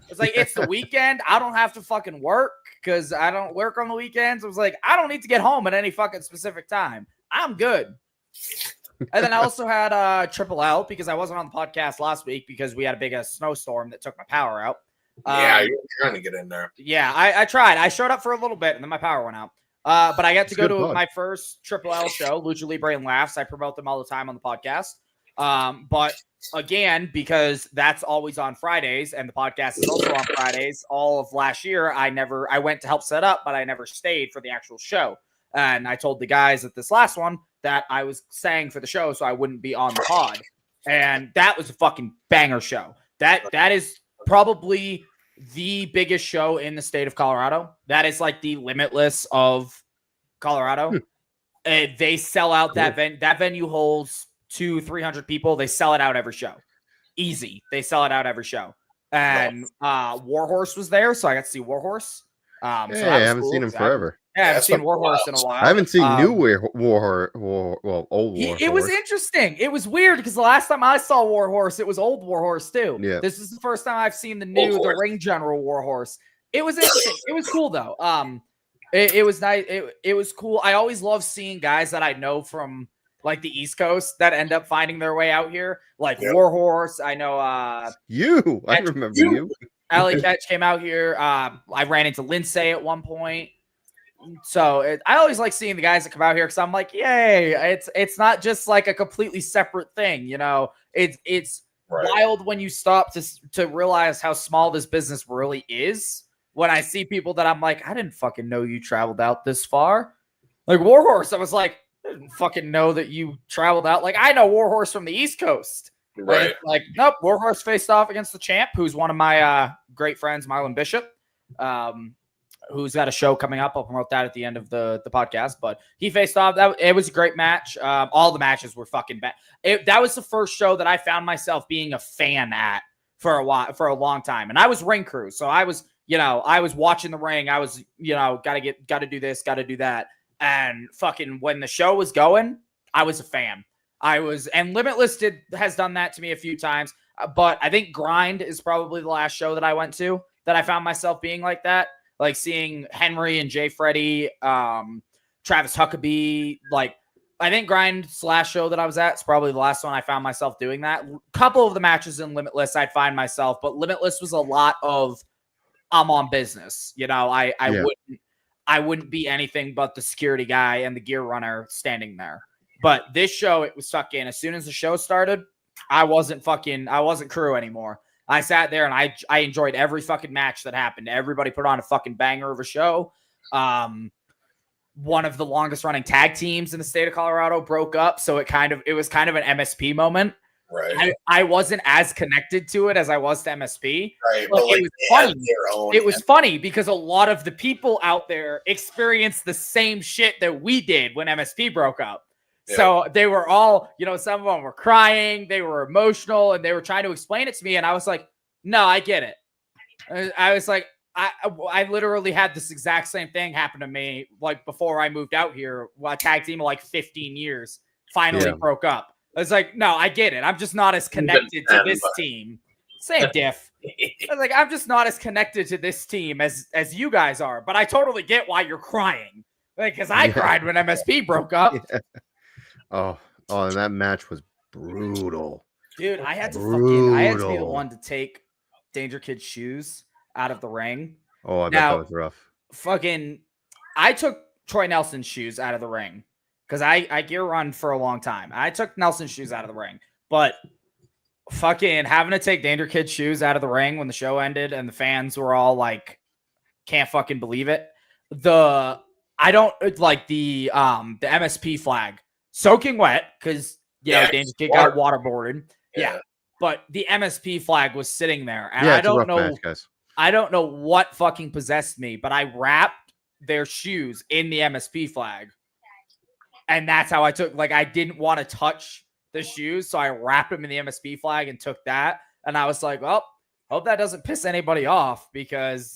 It's like, it's the weekend. I don't have to fucking work because I don't work on the weekends. I was like, I don't need to get home at any fucking specific time. I'm good. And then I also had Triple L because I wasn't on the podcast last week because we had a big snowstorm that took my power out. Yeah, you're trying to get in there. Yeah, I tried. I showed up for a little bit and then my power went out. But I got to go to good my first Triple L show, Lucha Libre and Laughs. I promote them all the time on the podcast. But again, because that's always on Fridays and the podcast is also on Fridays, all of last year, I went to help set up, but I never stayed for the actual show. And I told the guys at this last one that I was staying for the show so I wouldn't be on the pod. And that was a fucking banger show. That is probably the biggest show in the state of Colorado. That is like the Limitless of Colorado. They sell out that venue. That venue holds 200-300 people. They sell it out every show. Easy. They sell it out every show. And Warhorse was there, so I got to see Warhorse. So I haven't seen him forever. I haven't seen Warhorse in a while. I haven't seen new old Warhorse. It was interesting. It was weird because the last time I saw Warhorse, it was old Warhorse too. Yeah. This is the first time I've seen the Ring General Warhorse. It was interesting. It was cool though. It was nice. It was cool. I always love seeing guys that I know from like the East Coast that end up finding their way out here, like Warhorse. I know. I remember you. Alley Catch came out here. I ran into Lindsay at one point. So I always like seeing the guys that come out here because I'm like, yay! It's not just like a completely separate thing, you know. It's wild when you stop to realize how small this business really is. When I see people that I'm like, I didn't fucking know you traveled out this far. Like Warhorse, I was like, I didn't fucking know that you traveled out. Like I know Warhorse from the East Coast. Right. Like nope. Warhorse faced off against the champ, who's one of my great friends, Marlon Bishop. Who's got a show coming up. I'll promote that at the end of the podcast, but he faced off. It was a great match. All the matches were fucking bad. That was the first show that I found myself being a fan at for a long time. And I was ring crew. So I was watching the ring. I was, got to do this, got to do that. And fucking when the show was going, I was a fan. And Limitless has done that to me a few times. But I think Grind is probably the last show that I went to that I found myself being like that. Like seeing Henry and Jay Freddy, Travis Huckabee. Like, I think Grind's last show that I was at is probably the last one I found myself doing that. A couple of the matches in Limitless, I'd find myself, but Limitless was a lot of I'm on business. I wouldn't be anything but the security guy and the gear runner standing there. But this show, it was fucking, as soon as the show started, I wasn't crew anymore. I sat there and I enjoyed every fucking match that happened. Everybody put on a fucking banger of a show. One of the longest running tag teams in the state of Colorado broke up. So it was kind of an MSP moment. Right. I wasn't as connected to it as I was to MSP. Right. But it was funny. It was funny because a lot of the people out there experienced the same shit that we did when MSP broke up. Yeah. So they were all, some of them were crying, they were emotional, and they were trying to explain it to me. And I was like, no, I get it. I was like, I literally had this exact same thing happen to me, like before I moved out here. A tag team of like 15 years finally broke up. I was like, no, I get it. I'm just not as connected to this team. Same diff. I was like, I'm just not as connected to this team as you guys are. But I totally get why you're crying. Because I cried when MSP broke up. Yeah. Oh, and that match was brutal. Dude, I had to be the one to take Danger Kid's shoes out of the ring. Oh, I bet that was rough. I took Troy Nelson's shoes out of the ring because I gear run for a long time. I took Nelson's shoes out of the ring, but fucking having to take Danger Kid's shoes out of the ring when the show ended and the fans were all like, can't fucking believe it. I don't like the MSP flag. Soaking wet because Danger Kid got waterboarded. Yeah. But the MSP flag was sitting there. And I don't know. Match, guys. I don't know what fucking possessed me, but I wrapped their shoes in the MSP flag. And that's how I took, I didn't want to touch the shoes. So I wrapped them in the MSP flag and took that. And I was like, well, hope that doesn't piss anybody off because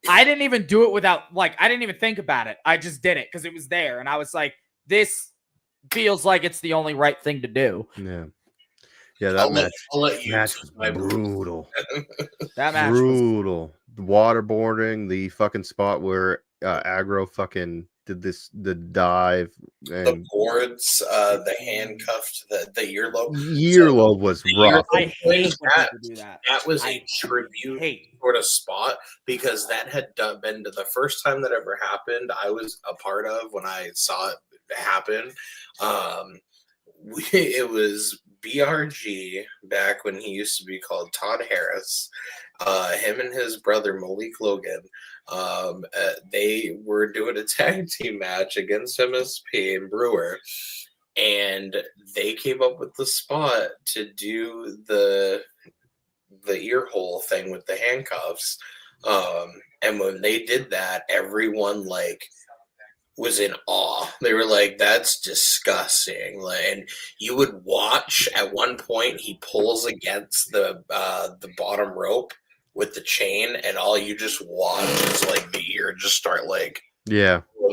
I didn't even do it without, I didn't even think about it. I just did it because it was there. And I was like, this feels like it's the only right thing to do. Yeah, that match was brutal. That match brutal. The waterboarding, the fucking spot where Aggro fucking did the dive, and the boards, the handcuffed, the earlobe. Earlobe was rough. I hate when people do that. That was a tribute sort of spot because that had been the first time that ever happened. I was a part of when I saw it happen. It was BRG, back when he used to be called Todd Harris, him and his brother Malik Logan, they were doing a tag team match against MSP and Brewer, and they came up with the spot to do the ear hole thing with the handcuffs. And when they did that, everyone like was in awe. They were like, "That's disgusting!" And you would watch at one point he pulls against the bottom rope with the chain, and all you just watch is like the ear just start like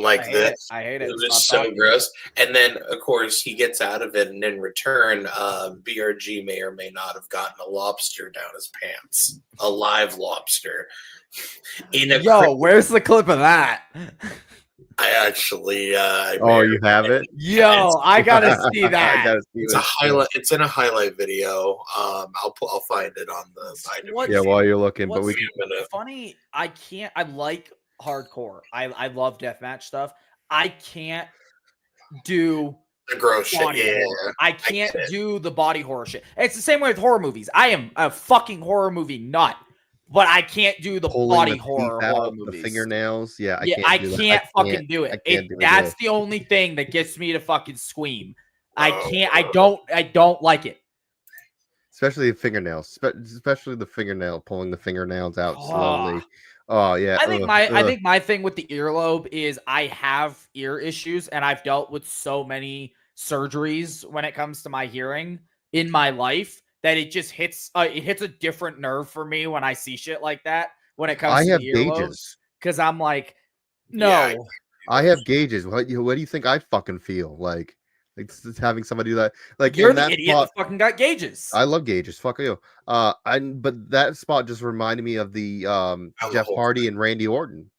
like this. I hate it. It was so gross. And then of course he gets out of it, and in return, BRG may or may not have gotten a lobster down his pants, a live lobster. Where's the clip of that? I actually, you have it? Yo, I gotta see that. It's a highlight. It's in a highlight video. I'll find it on the. While you're looking, but we can. Funny, I like hardcore. I love deathmatch stuff. I can't do the gross shit. Horror. I can't do the body horror shit. It's the same way with horror movies. I am a fucking horror movie nut. But I can't do the body horror movies. The fingernails. I can't fucking do it. That's the only thing that gets me to fucking scream. I can't. I don't like it. Especially the fingernails. Especially the fingernail, pulling the fingernails out slowly. Oh yeah. I think my thing with the earlobe is I have ear issues, and I've dealt with so many surgeries when it comes to my hearing in my life, that it just hits a different nerve for me when I see shit like that. When it comes to gauges, because I'm like, no. Yeah, I have gauges. What do you think I fucking feel like just having somebody that like you're the idiot that fucking got gauges. I love gauges. Fuck you. But that spot just reminded me of the Jeff Hardy and Randy Orton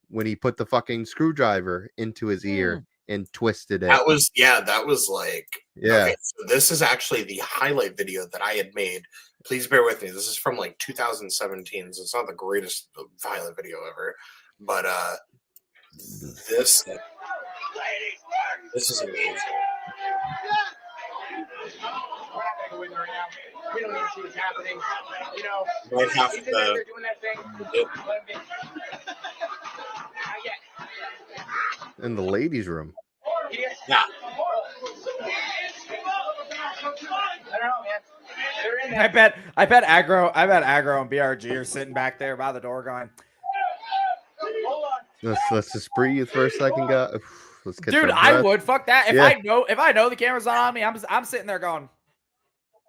when he put the fucking screwdriver into his ear and twisted it. That was like, okay, so this is actually the highlight video that I had made. Please bear with me. This is from like 2017, so it's not the greatest highlight video ever, but this is amazing. We don't need to see what's happening. You know, might have to. They're doing that thing. In the ladies' room. Yeah. I bet Aggro and BRG are sitting back there by the door going, let's just breathe for a second, guys. Let's get dude, I would fuck that. If I know the camera's not on me, I'm sitting there going,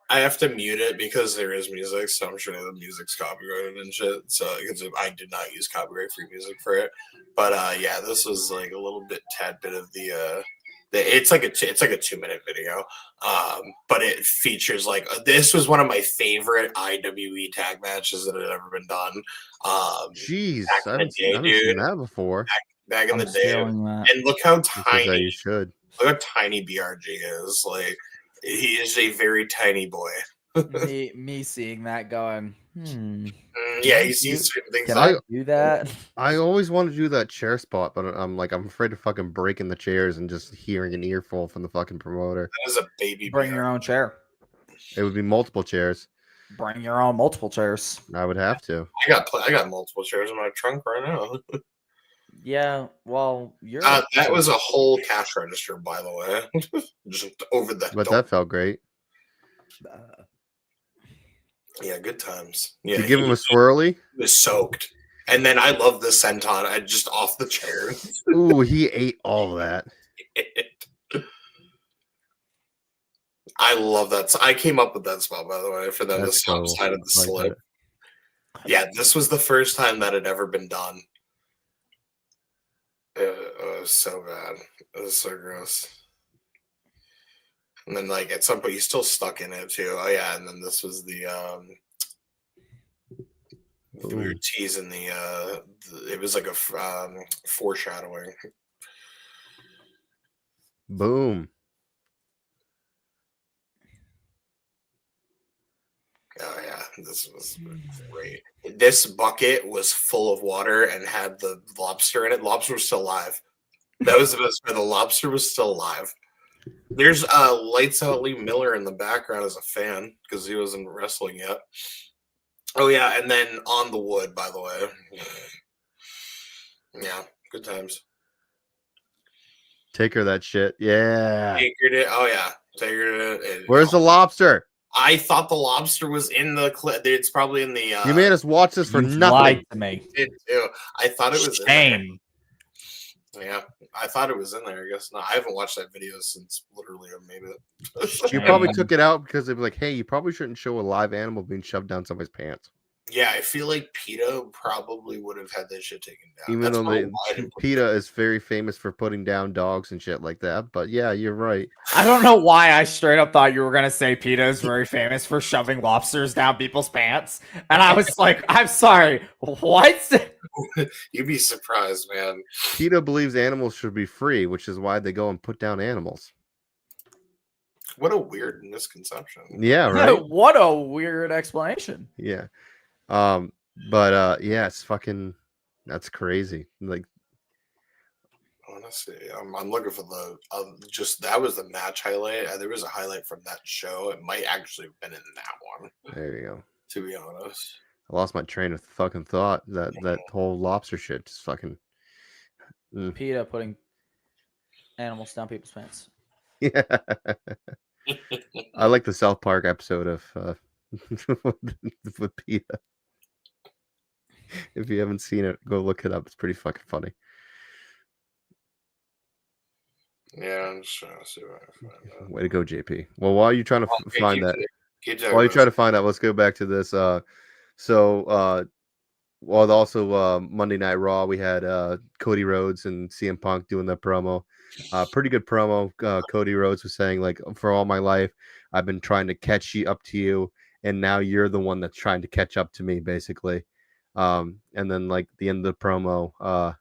I have to mute it because there is music, so I'm sure the music's copyrighted and shit. So because I did not use copyright-free music for it, but yeah, this was like a little tad bit of the it's like a 2-minute video, but it features like this was one of my favorite IWE tag matches that had ever been done. Jeez, I haven't seen that before. Back in the day, and look how tiny. You should look how tiny BRG is. Like, he is a very tiny boy. me seeing that going, yeah, he sees certain things. Can I do that? I always want to do that chair spot, but I'm afraid of fucking breaking the chairs and just hearing an earful from the fucking promoter. That is a baby. Bring your own chair. It would be multiple chairs. Bring your own multiple chairs. I would have to. I got multiple chairs in my trunk right now. Yeah, well, that was a whole cash register, by the way. Just over that. But that felt great. Yeah, good times. Yeah, you give him a swirly? He was soaked. And then I love the senton. I just off the chair. Ooh, he ate all that. I love that. I came up with that spot, by the way, for them to stop side of the slip. Yeah, this was the first time that had ever been done. It was so bad. It was so gross. And then, like, at some point, he's still stuck in it, too. Oh, yeah, and then this was the, we were teasing it was like a foreshadowing. Boom. Oh, yeah, this was great. This bucket was full of water and had the lobster in it. Lobster was still alive. That was the best part. The lobster was still alive. There's Lights Out Lee Miller in the background as a fan because he wasn't wrestling yet. Oh yeah, and then On the Wood, by the way. Yeah, good times. Take her that shit. Yeah. Taker did. Oh yeah, Taker did. Where's the lobster? I thought the lobster was in the clip. It's probably in the. You made us watch this for You nothing. lied to me. I thought it was Shame. in there. Yeah, I thought it was in there. I guess not. I haven't watched that video since literally I made it. You probably took it out because they were like, hey, you probably shouldn't show a live animal being shoved down somebody's pants. Yeah, I feel like PETA probably would have had that shit taken down. Even That's though probably why I didn't put PETA is very famous for putting down dogs and shit like that. But yeah, you're right. I don't know why I straight up thought you were gonna say PETA is very famous for shoving lobsters down people's pants, and I was like, I'm sorry, what? You'd be surprised, man. PETA believes animals should be free, which is why they go and put down animals. What a weird misconception. Yeah, right. What a weird explanation. Yeah. But yeah, it's fucking that's crazy. Like Honestly, I'm looking for the just that was the match highlight. There was a highlight from that show. It might actually have been in that one. there you go. To be honest, I lost my train of fucking thought. That whole lobster shit just fucking PETA putting animals down people's pants. yeah. I like the South Park episode of with PETA. If you haven't seen it, go look it up. It's pretty fucking funny. yeah, I'm just trying to see what I can find. Way to go, JP. Well, while you're trying to Okay, find keep that, it- keep talking while you about try to find out, let's go back to this. Well, also Monday Night Raw, we had Cody Rhodes and CM Punk doing the promo. Pretty good promo. Cody Rhodes was saying, like, for all my life, I've been trying to catch you up to you, and now you're the one that's trying to catch up to me, basically. And then, like, the end of the promo,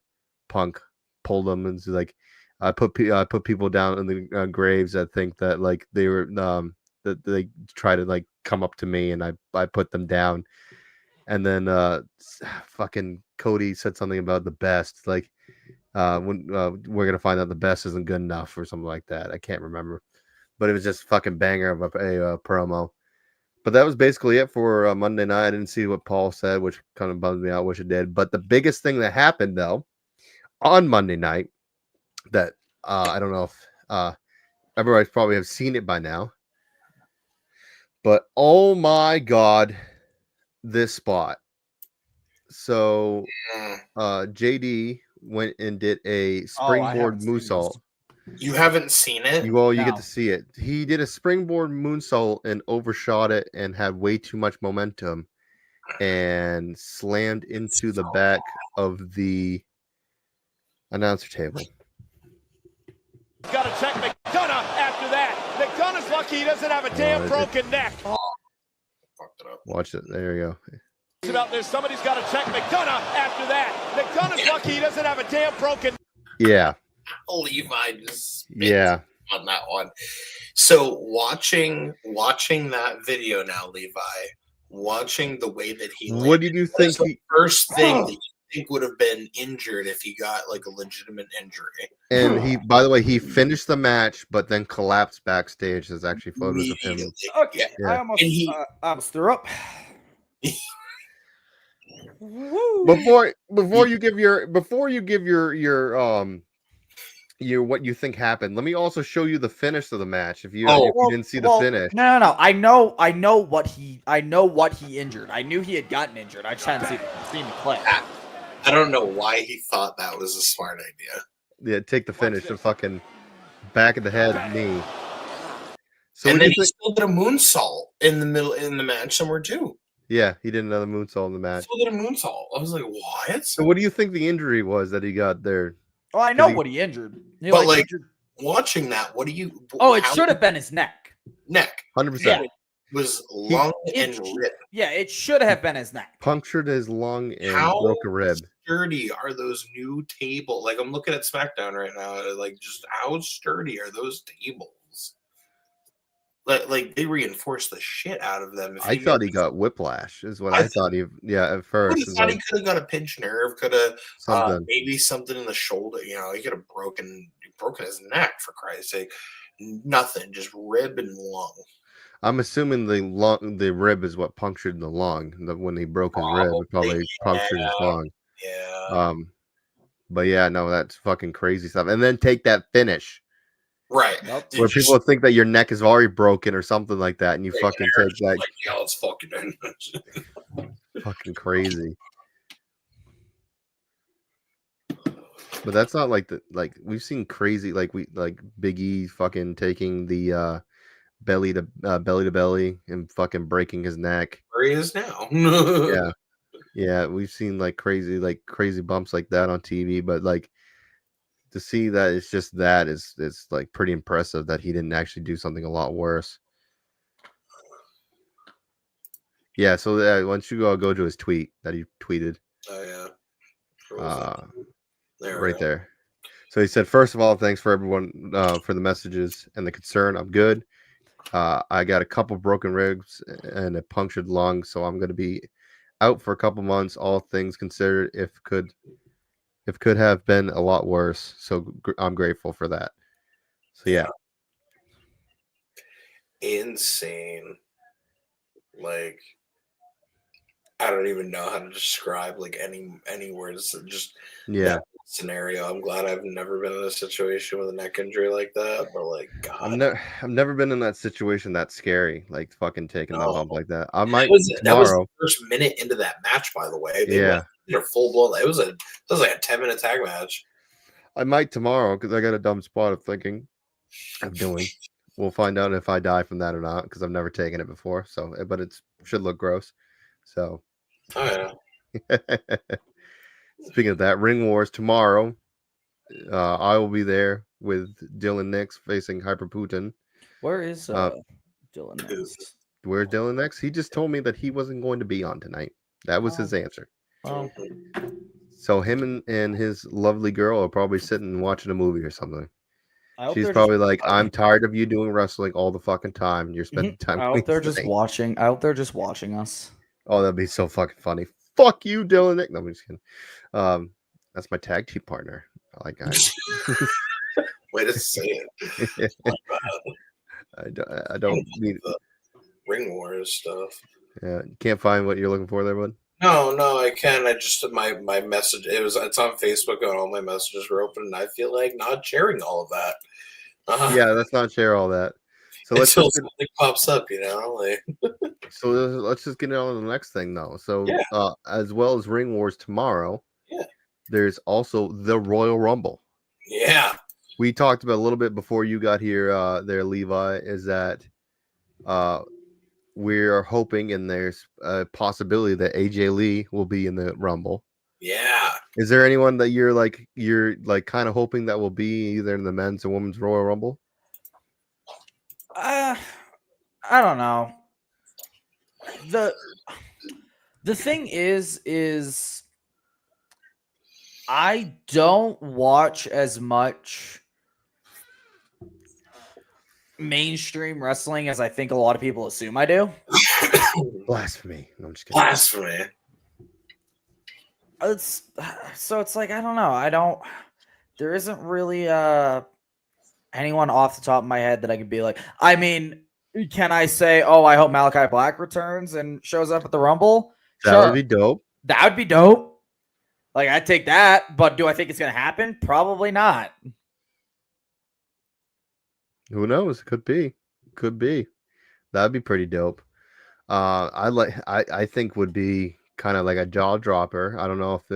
Punk pulled him and was like, I put people down in the graves that think that, like, they were that they try to, like, come up to me, and I put them down. And then fucking Cody said something about the best, like when we're gonna find out the best isn't good enough or something like that. I can't remember, but it was just fucking banger of a promo. But that was basically it for Monday night. I didn't see what Paul said, which kind of bummed me out. Wish it did. But the biggest thing that happened though on Monday night that I don't know if everybody's probably have seen it by now, but oh my god. This spot. So JD went and did a springboard moonsault. You haven't seen it? You get to see it. He did a springboard moonsault and overshot it and had way too much momentum and slammed into the back of the announcer table. Got to check McDonough after that. McDonough's lucky he doesn't have a damn broken neck. Fucked it up. Watch it. There you go. It's about this. Somebody's got to check McDonough after that. McDonough's lucky he doesn't have a damn broken. Yeah. Levi just Yeah. on that one. So watching that video now, Levi, watching the way that he What did you think? the first thing that you think would have been injured if he got like a legitimate injury. And he, by the way, he finished the match, but then collapsed backstage. There's actually photos of him. Immediately. Okay, Yeah. I almost threw up. Woo. Before you give your what you think happened, let me also show you the finish of the match. If you didn't see the finish, No. I know what he injured. I knew he had gotten injured. I just hadn't seen the clip. I don't know why he thought that was a smart idea. yeah, take the finish, the fucking back of the head knee. So And what do then you he think? still did a moonsault in the middle in the match somewhere too. Yeah, he did another moonsault in the match. Still did a moonsault. I was like, what? So what do you think the injury was that he got there? Oh, I know what he injured. He, But like injured. watching that, what do you? Oh, it how- should have been his neck. neck 100%. was lung and rib. Yeah, it should have been his neck. Punctured his lung and How broke a rib. sturdy are those new tables? Like I'm looking at SmackDown right now. Like just how sturdy are those tables? Like they reinforce the shit out of them. If I thought he got whiplash. Is what I I thought he. Yeah, at first. I thought he could have got a pinched nerve. Could have Something. maybe something in the shoulder. You know, he could have broken his neck for Christ's sake. Nothing, just rib and lung. I'm assuming the rib is what punctured the lung. When he broke his rib, it probably punctured his lung. Yeah. But yeah, no, that's fucking crazy stuff. And then take that finish. Right. Nope. Where people think that your neck is already broken or something like that, and you fucking take that. Like, yeah, it's fucking in. Fucking crazy. But that's not like we've seen crazy like Big E fucking taking the belly to belly and fucking breaking his neck. Where he is now. Yeah, we've seen like crazy bumps like that on TV, but like to see that it's just that is like pretty impressive that he didn't actually do something a lot worse. Yeah, so why don't you go to his tweet that he tweeted? Oh yeah. Right there. So he said, first of all, thanks for everyone for the messages and the concern. I'm good. I got a couple broken ribs and a punctured lung, so I'm going to be out for a couple months. All things considered, if could have been a lot worse. So I'm grateful for that. So yeah. Insane. Like, I don't even know how to describe like any words. Just that scenario. I'm glad I've never been in a situation with a neck injury like that. But like, God, I've never been in that situation that's scary. Like fucking taking that bump like that. I might that was tomorrow. the first minute into that match, by the way. They're full blown. It was like a 10-minute tag match. I might tomorrow because I got a dumb spot of thinking of doing. We'll find out if I die from that or not because I've never taken it before. So, but it should look gross. So. Oh yeah. Speaking of that, Ring Wars tomorrow. I will be there with Dylan Nix facing Hyper Putin. Where is Dylan Nix? Where's Dylan Nix? He just told me that he wasn't going to be on tonight. That was his answer. So him and his lovely girl are probably sitting and watching a movie or something. She's probably like, I'm tired of you doing wrestling all the fucking time. And you're spending time. I hope they're just watching. I hope they're just watching us. Oh, that'd be so fucking funny. Fuck you, Dylan Nick. No, I'm just kidding. That's my tag team partner. I like guys. Way to say it. I don't need the Ring Wars stuff. Yeah, you can't find what you're looking for there, bud. No, I can. I just my message. It's on Facebook and all my messages were open, and I feel like not sharing all of that. Yeah, let's not share all that. So let's until something pops up, like. So let's just get on to the next thing, though. So as well as Ring Wars tomorrow, there's also the Royal Rumble. Yeah, we talked about a little bit before you got here. There, Levi, is that we are hoping, and there's a possibility that AJ Lee will be in the Rumble. Yeah. Is there anyone that you're kind of hoping that will be either in the men's or women's Royal Rumble? I don't know. The thing is I don't watch as much mainstream wrestling as I think a lot of people assume I do. Blasphemy. No, I'm just kidding. Blasphemy. It's like, I don't know. There isn't really anyone off the top of my head that I could be like, I mean, can I say, oh, I hope Malachi Black returns and shows up at the Rumble? That would be dope. That would be dope. Like, I'd take that, but do I think it's going to happen? Probably not. Who knows? Could be. That'd be pretty dope. I think would be kind of like a jaw dropper. I don't know if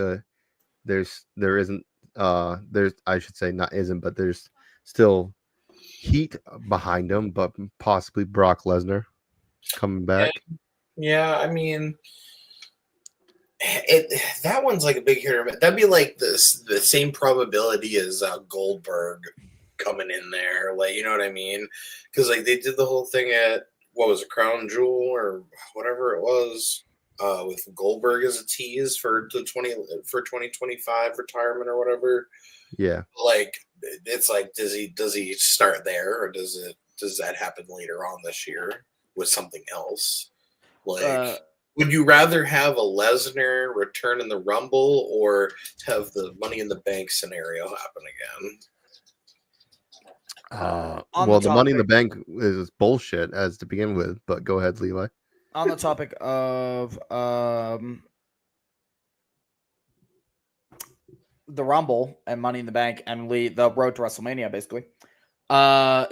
there isn't I should say not isn't, but there's still heat behind him, but possibly Brock Lesnar coming back. Yeah, I mean, that one's like a big hitter. That'd be like the same probability as Goldberg coming in there, like, you know what I mean? Because like they did the whole thing at what was it, Crown Jewel or whatever it was, with Goldberg as a tease for 2025 retirement or whatever. Yeah, like it's like does he start there, or does that happen later on this year with something else? Like, would you rather have a Lesnar return in the Rumble or have the Money in the Bank scenario happen again? Well, the Money in the Bank is bullshit as to begin with, but go ahead, Levi. On the topic of the Rumble and Money in the Bank and the road to WrestleMania, basically. Have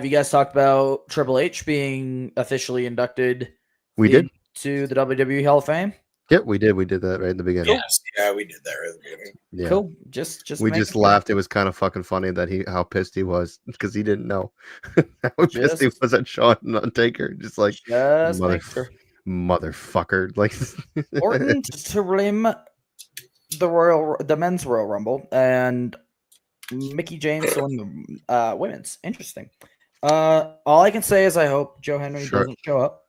you guys talked about Triple H being officially inducted? We did to the WWE Hall of Fame. Yep, we did. We did that right in the beginning. Yes, yeah, we did that right at the beginning. Yeah. Cool. Just we just laughed. It was kind of fucking funny that how pissed he was because he didn't know how pissed he was at Shawn Undertaker. Just like motherfucker. Like Orton to win the men's Royal Rumble and Mickey James on the women's. Interesting. All I can say is I hope Joe Henry doesn't show up.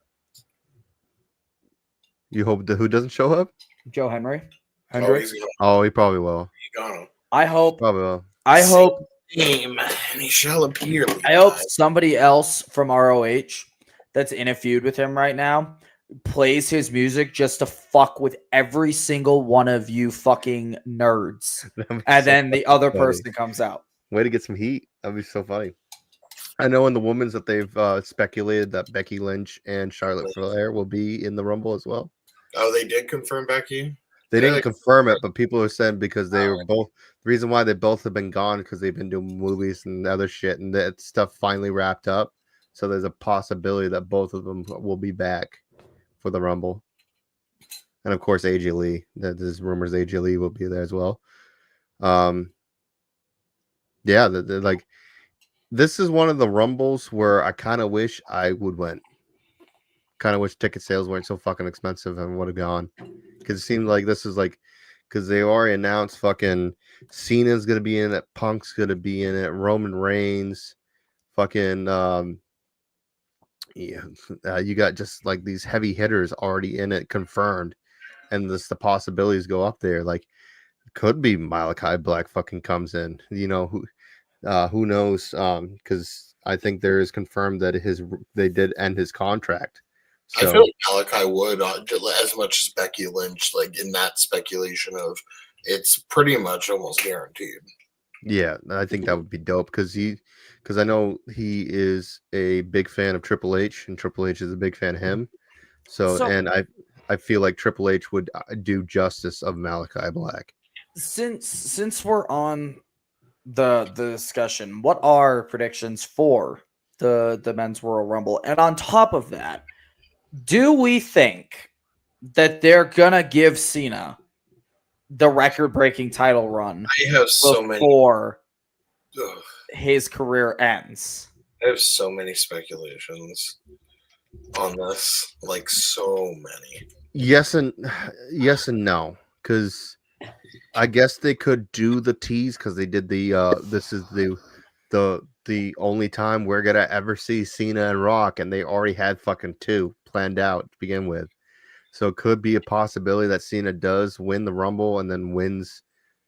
You hope who doesn't show up? Joe Henry. Oh, he probably will. I hope. Probably will. I hope. And he shall appear. I hope somebody else from ROH that's in a feud with him right now plays his music just to fuck with every single one of you fucking nerds. And then the other person comes out. Way to get some heat. That'd be so funny. I know in the women's that they've speculated that Becky Lynch and Charlotte Flair will be in the Rumble as well. Oh, they did confirm Becky? They didn't confirm it, but people are saying because they were both the reason why they both have been gone because they've been doing movies and other shit, and that stuff finally wrapped up. So there's a possibility that both of them will be back for the Rumble. And of course, AJ Lee. There's rumors AJ Lee will be there as well. Yeah, they're like this is one of the Rumbles where I kind of wish I would win. Kind of wish ticket sales weren't so fucking expensive and would have gone. Because it seemed like this is like, because they already announced fucking Cena's going to be in it, Punk's going to be in it, Roman Reigns, fucking, you got just like these heavy hitters already in it, confirmed. And the possibilities go up there. Like, could be Malachi Black fucking comes in. You know, who knows? Because I think there is confirmed that they did end his contract. So, I feel like Malachi would, as much as Becky Lynch, like in that speculation of it's pretty much almost guaranteed. Yeah, I think that would be dope because I know he is a big fan of Triple H and Triple H is a big fan of him. So and I feel like Triple H would do justice of Malachi Black. Since we're on the discussion, what are predictions for the men's Royal Rumble? And on top of that, do we think that they're gonna give Cena the record-breaking title run before his career ends? I have so many speculations on this, like so many. Yes and no, because I guess they could do the tease because they did this is the only time we're gonna ever see Cena and Rock, and they already had fucking 2 planned out to begin with. So it could be a possibility that Cena does win the Rumble and then wins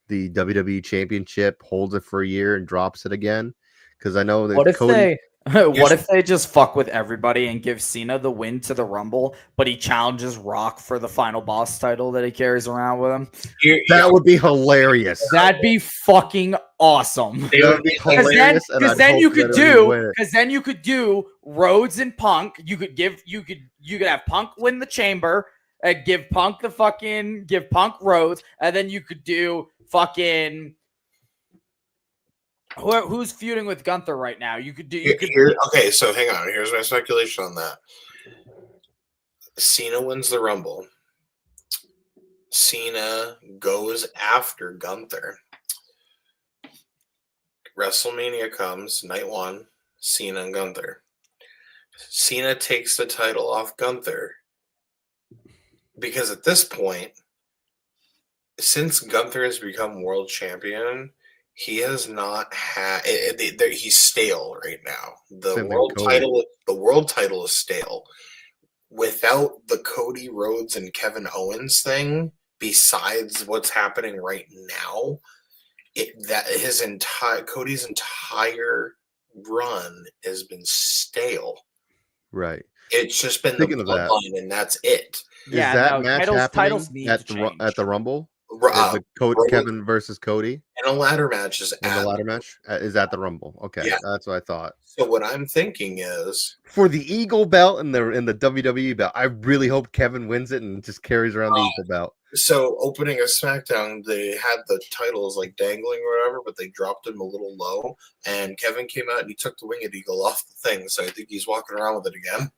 the WWE Championship, holds it for a year, and drops it again. Because I know that what if they just fuck with everybody and give Cena the win to the Rumble, but he challenges Rock for the final boss title that he carries around with him? That would be hilarious. That'd be fucking awesome. That would be hilarious. Because then you could do Rhodes and Punk. You could have Punk win the Chamber, give Punk Rhodes, and then you could do fucking. Who's feuding with Gunther right now? Okay, so hang on. Here's my speculation on that. Cena wins the Rumble. Cena goes after Gunther. WrestleMania comes, night 1, Cena and Gunther. Cena takes the title off Gunther. Because at this point, since Gunther has become world champion, he has not had. He's stale right now. The world title is stale. Without the Cody Rhodes and Kevin Owens thing, besides what's happening right now, Cody's entire run has been stale. Right. It's just been the bloodline, and that's it. Is that match happening at the Rumble? Kevin versus Cody in a ladder match is in the ladder match is at the Rumble. Okay, Yeah. that's what I thought. So what I'm thinking is For the Eagle belt and the WWE belt, I really hope Kevin wins it and just carries around the Eagle belt. so opening a SmackDown, they had the titles like dangling or whatever, but they dropped them a little low. And Kevin came out and he took the winged eagle off the thing. So I think he's walking around with it again.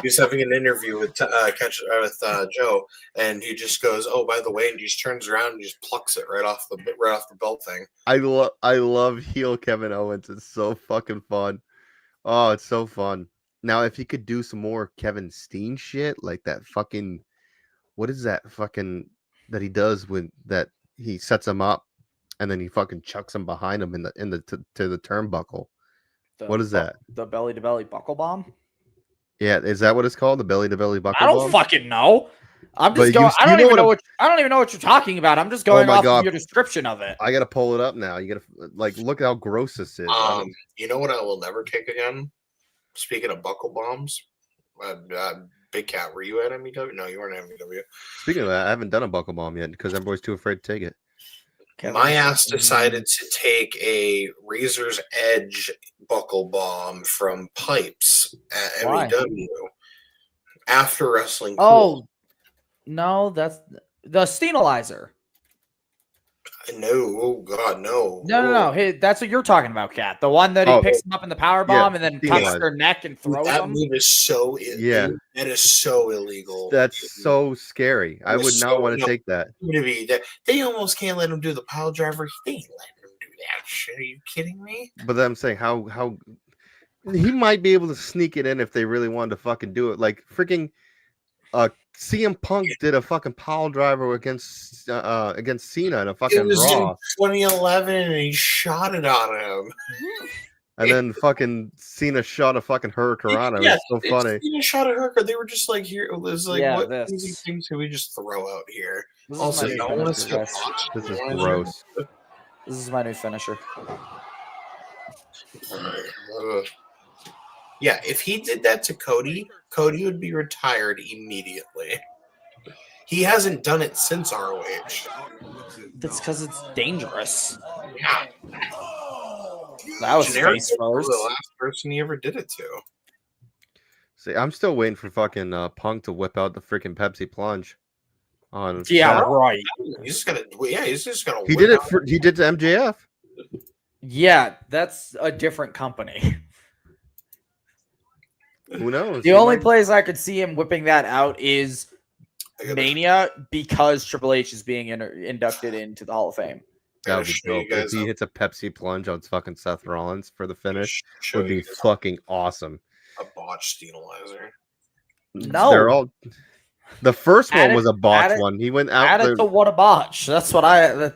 He's having an interview with Joe, and he just goes, "Oh, by the way," and he just turns around and just plucks it right off the belt thing. I love heel Kevin Owens. It's so fucking fun. Oh, it's so fun. Now, if he could do some more Kevin Steen shit, like that fucking, what is that fucking that he does with that? He sets him up, and then he fucking chucks him behind him to the turnbuckle. What is that? The belly to belly buckle bomb. Yeah, is that what it's called? The belly to belly buckle I don't bomb? fucking know. I'm But just going. you I don't know even what know I don't even know what you're talking about. I'm just going my off God. of your description of it. I gotta pull it up now. You gotta look how gross this is. You know what I will never kick again? Speaking of buckle bombs, Big Cat, were you at MEW? No, you weren't at MEW. Speaking of that, I haven't done a buckle bomb yet because everybody's too afraid to take it. My ass decided to take a Razor's Edge buckle bomb from Pipes at Why? MEW after wrestling. Oh, no, that's the Steenalizer. No, oh God, no. No. Hey, that's what you're talking about, Kat. The one that he picks him up in the power bomb and then touches Steenalizer. their neck and throws That them. move is so Yeah. that is so illegal. That's so scary. I would not want to take that. They almost can't let him do the pile driver. They ain't letting him do that shit. Are you kidding me? But I'm saying how he might be able to sneak it in if they really wanted to fucking do it. Like freaking CM Punk did a fucking pile driver against Cena in a It fucking was in Raw. 2011 and he shot it on him. And then fucking Cena shot a fucking Hurricanrana. Yeah, It was so funny. Cena shot at Hurricane. They were just like, here. It was like, Yeah, what this. easy things can we just throw out here? This is Also, my new don't want to finisher, see a guys. botch. This is gross. This is my new finisher. Yeah, if he did that to Cody, Cody would be retired immediately. He hasn't done it since ROH. That's because it's dangerous. Yeah. That was Generic face was first. the last person he ever did it to. See, I'm still waiting for fucking Punk to whip out the freaking Pepsi plunge. On Yeah, Seth. right. He's just gonna. Yeah, he's just gonna. He whip did it. out- He did to MJF. Yeah, that's a different company. Who knows? The only place I could see him whipping that out is I gotta- Mania because Triple H is being inducted into the Hall of Fame. That would gotta be show you dope. If guys he a- hits a Pepsi plunge on fucking Seth Rollins for the finish, show would be you guys fucking awesome. a botched Steenalizer. No. They're all. The first Add one it- was a botch add it- one. He went out Add there. it to what a botch. That's what I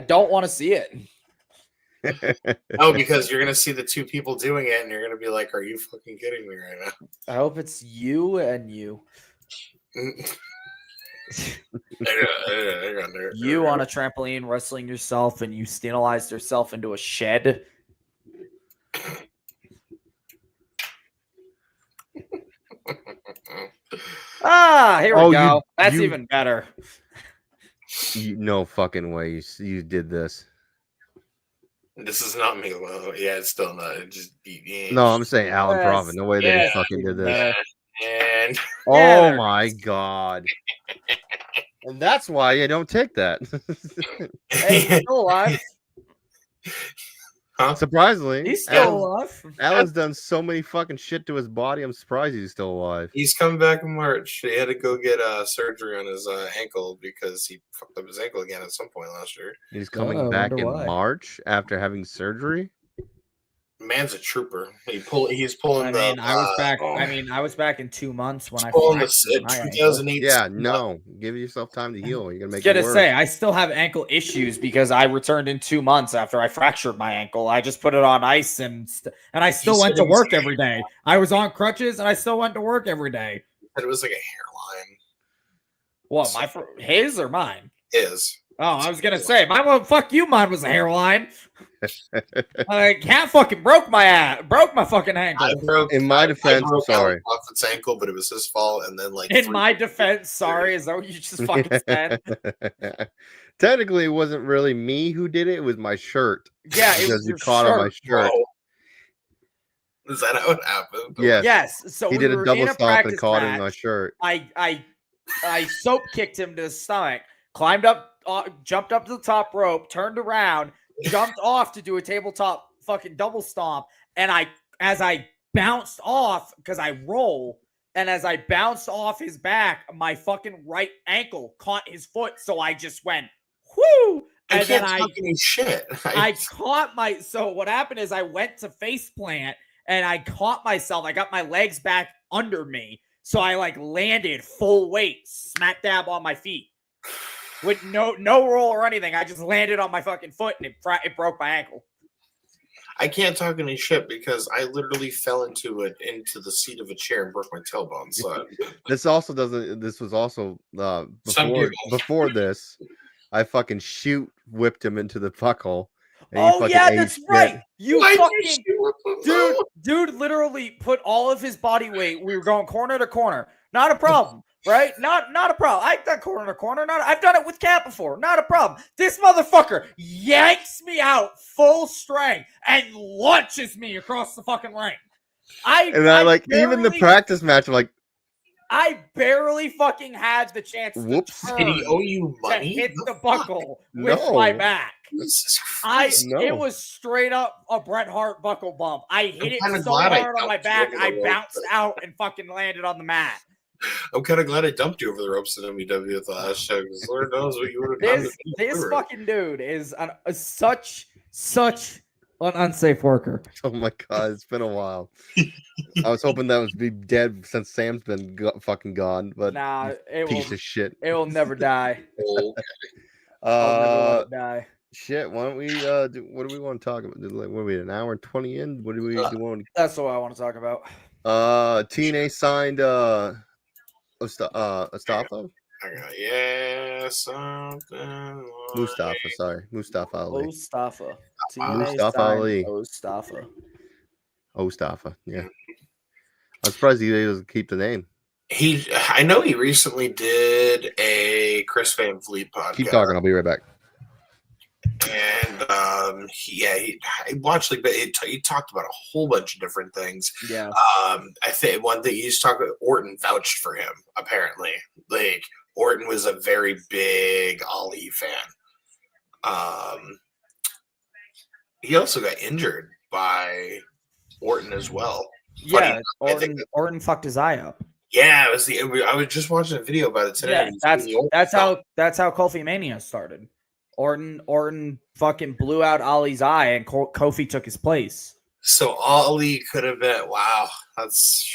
don't want to see it. Oh, because you're gonna see the two people doing it, and you're gonna be like, "Are you fucking kidding me right now?" I hope it's you and you. You on a trampoline wrestling yourself and you Steenalized yourself into a shed. Here we Oh, go. That's you- even better. No fucking way you did this. This is not me. Well, yeah, it's still not. It just No, I'm saying Alan Yes, Prophet. No way that yes, he fucking did this. better. And Oh Yeah. my god. And that's why I don't take that. Hey, he's still alive. Surprisingly, He's still alive. Alan's done so many fucking shit to his body. I'm surprised he's still alive. he's coming back in March. He had to go get surgery on his ankle because he fucked up his ankle again at some point last year. He's coming Oh, I back wonder in why. March after having surgery. Man's a trooper. He's pulling I mean, the. I was back in 2 months when I pulling fractured the my ankle. 2008. Yeah, no. Give yourself time to heal. You're gonna make Gonna it worse. say I still have ankle issues because I returned in 2 months after I fractured my ankle. I just put it on ice and I still You went said to it was work every day. I was on crutches and I still went to work every day. It was like a hairline. What his or mine? Is Oh, I was gonna say, fuck you, mine was a hairline. Cat fucking broke my fucking ankle. In my defense, I'm sorry. Off its ankle, but it was his fault. And then like In my defense, sorry, is that what you just fucking said? Technically, it wasn't really me who did it. It was my shirt. Yeah, it Because was you your caught on my shirt. Whoa. Is that how it happened? Yes. Yes. So He we did a were double in a stomp and practice caught match. in my shirt. I soap kicked him to the stomach, climbed up, jumped up to the top rope, turned around, jumped off to do a tabletop fucking double stomp, and as I bounced off, because I roll, and as I bounced off his back, my fucking right ankle caught his foot, so I just went, whoo! And then shit. I caught so what happened is I went to face plant, and I caught myself. I got my legs back under me. So I like landed full weight, smack dab on my feet. With no roll or anything. I just landed on my fucking foot and it broke my ankle. I can't talk any shit because I literally fell into the seat of a chair and broke my tailbone. So This was also before this. I fucking whipped him into the fuckhole. Oh yeah, that's right. Dude literally put all of his body weight. We were going corner to corner. Not a problem, right? Not a problem. I've done corner to corner. I've done it with Cat before. Not a problem. This motherfucker yanks me out full strength and launches me across the fucking ring. Even the practice match, I'm like, I barely fucking had the chance whoops. to turn Did he owe you money? to hit the buckle with No. my back. No. It was straight up a Bret Hart buckle bump. I hit I'm it kinda so glad I hard on my dumped you back, over the I rope. bounced out and fucking landed on the mat. I'm kind of glad I dumped you over the ropes in WWE at the last show because Lord knows what you would have done. This fucking dude is such an unsafe worker. Oh my god, it's been a while. I was hoping that would be dead since Sam's been fucking gone, but Nah, piece of shit. It will never die. Okay. I'll never let it die. Shit. Why don't we do? What do we want to talk about? What are we, an hour and 20 in? What do we want? That's what I want to talk about. TNA signed Mustafa. Yeah, something. Mustafa, sorry, Mustafa Ali. Mustafa. Mustafa Ali. Mustafa. Yeah. I'm surprised he doesn't keep the name. I know he recently did a Chris Van Vliet podcast. Keep talking. I'll be right back. And I watched he talked about a whole bunch of different things. Yeah. I think one thing he's talking about, Orton vouched for him. Apparently, like Orton was a very big Ali fan. He also got injured by Orton as well. Yeah, Orton fucked his eye up. Yeah, I was just watching a video about it today. Yeah, that's how Kofi Mania started. Orton fucking blew out Ali's eye, and Kofi took his place. So Ali could have been. Wow, that's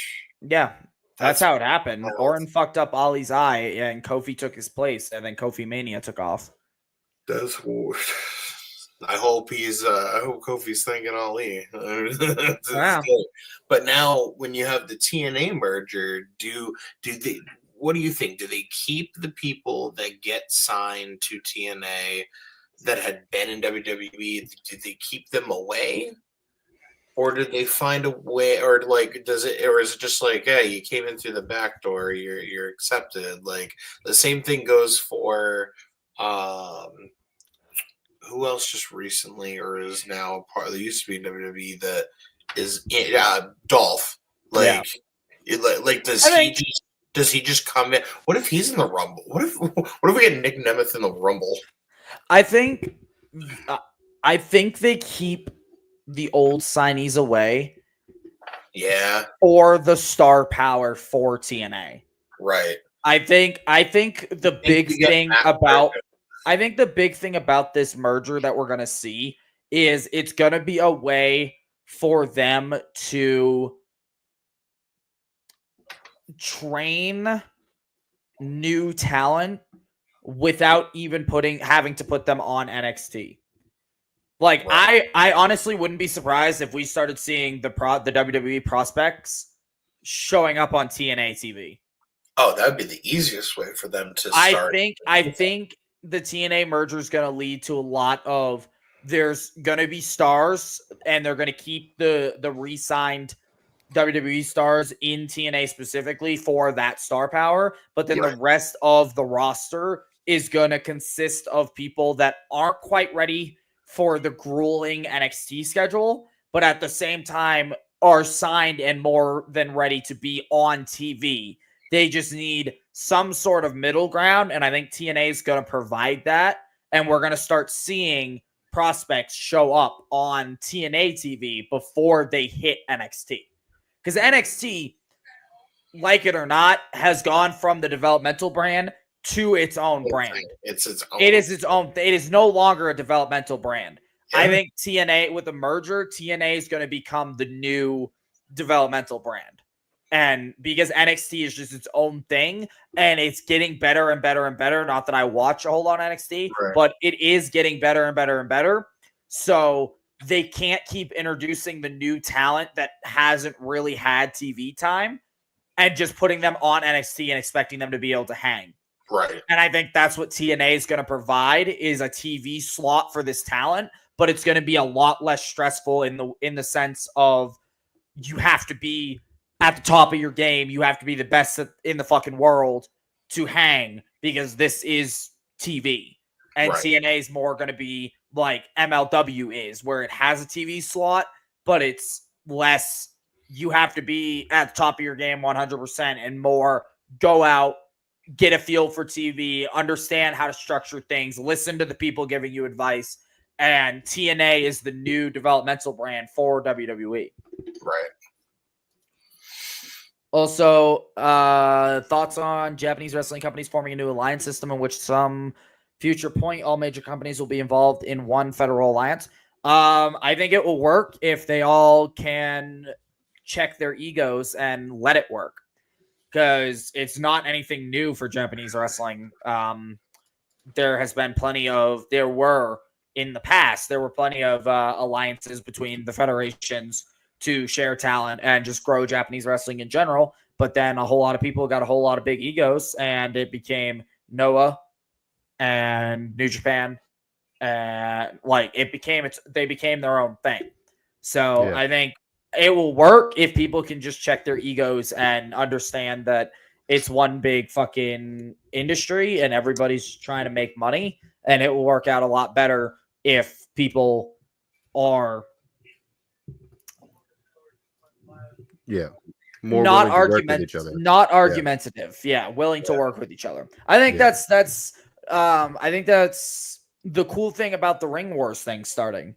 how it happened. wild. Orton fucked up Ali's eye, and Kofi took his place, and then Kofi Mania took off. That's weird. I hope Kofi's thanking Ali. Wow. But now, when you have the TNA merger, do they? What do you think? Do they keep the people that get signed to TNA that had been in WWE? Do they keep them away, or did they find a way? Or is it just like, hey, you came in through the back door, you're accepted? Like the same thing goes for who else just recently or is now a part of the used to be in WWE that is Dolph. Does he just come in? What if he's in the Rumble? What if we get Nick Nemeth in the Rumble? I think they keep the old signees away. Yeah. Or the star power for TNA. Right. I think the big thing about this merger that we're gonna see is it's gonna be a way for them to train new talent without even having to put them on NXT. Like, right. I honestly wouldn't be surprised if we started seeing the WWE prospects showing up on TNA TV. Oh, that would be the easiest way for them to start. I think the TNA merger is going to lead to a lot of, there's going to be stars, and they're going to keep the re-signed WWE stars in TNA specifically for that star power, but then the rest of the roster is going to consist of people that aren't quite ready for the grueling NXT schedule, but at the same time are signed and more than ready to be on TV. They just need some sort of middle ground, and I think TNA is going to provide that, and we're going to start seeing prospects show up on TNA TV before they hit NXT. Because NXT, like it or not, has gone from the developmental brand to its own brand. It's its own. It is its own. It is no longer a developmental brand. Yeah. I think TNA, with the merger, TNA is going to become the new developmental brand. And because NXT is just its own thing, and it's getting better and better and better. Not that I watch a whole lot of NXT, but it is getting better and better and better. So they can't keep introducing the new talent that hasn't really had TV time and just putting them on NXT and expecting them to be able to hang. Right. And I think that's what TNA is going to provide, is a TV slot for this talent, but it's going to be a lot less stressful in the sense of you have to be at the top of your game. You have to be the best in the fucking world to hang, because this is TV. And TNA is more going to be like MLW is, where it has a TV slot, but it's less. You have to be at the top of your game 100% and more go out, get a feel for TV, understand how to structure things, listen to the people giving you advice. And TNA is the new developmental brand for WWE. Right. Also, thoughts on Japanese wrestling companies forming a new alliance system in which some future point all major companies will be involved in one federal alliance. I think it will work if they all can check their egos and let it work, because it's not anything new for Japanese wrestling. There were in the past, there were plenty of alliances between the federations to share talent and just grow Japanese wrestling in general. But then a whole lot of people got a whole lot of big egos, and it became Noah and New Japan. And they became their own thing. So I think it will work if people can just check their egos and understand that it's one big fucking industry and everybody's trying to make money. And it will work out a lot better if people are more not argumentative. Willing to work with each other. I think that's the cool thing about the Ring Wars thing starting.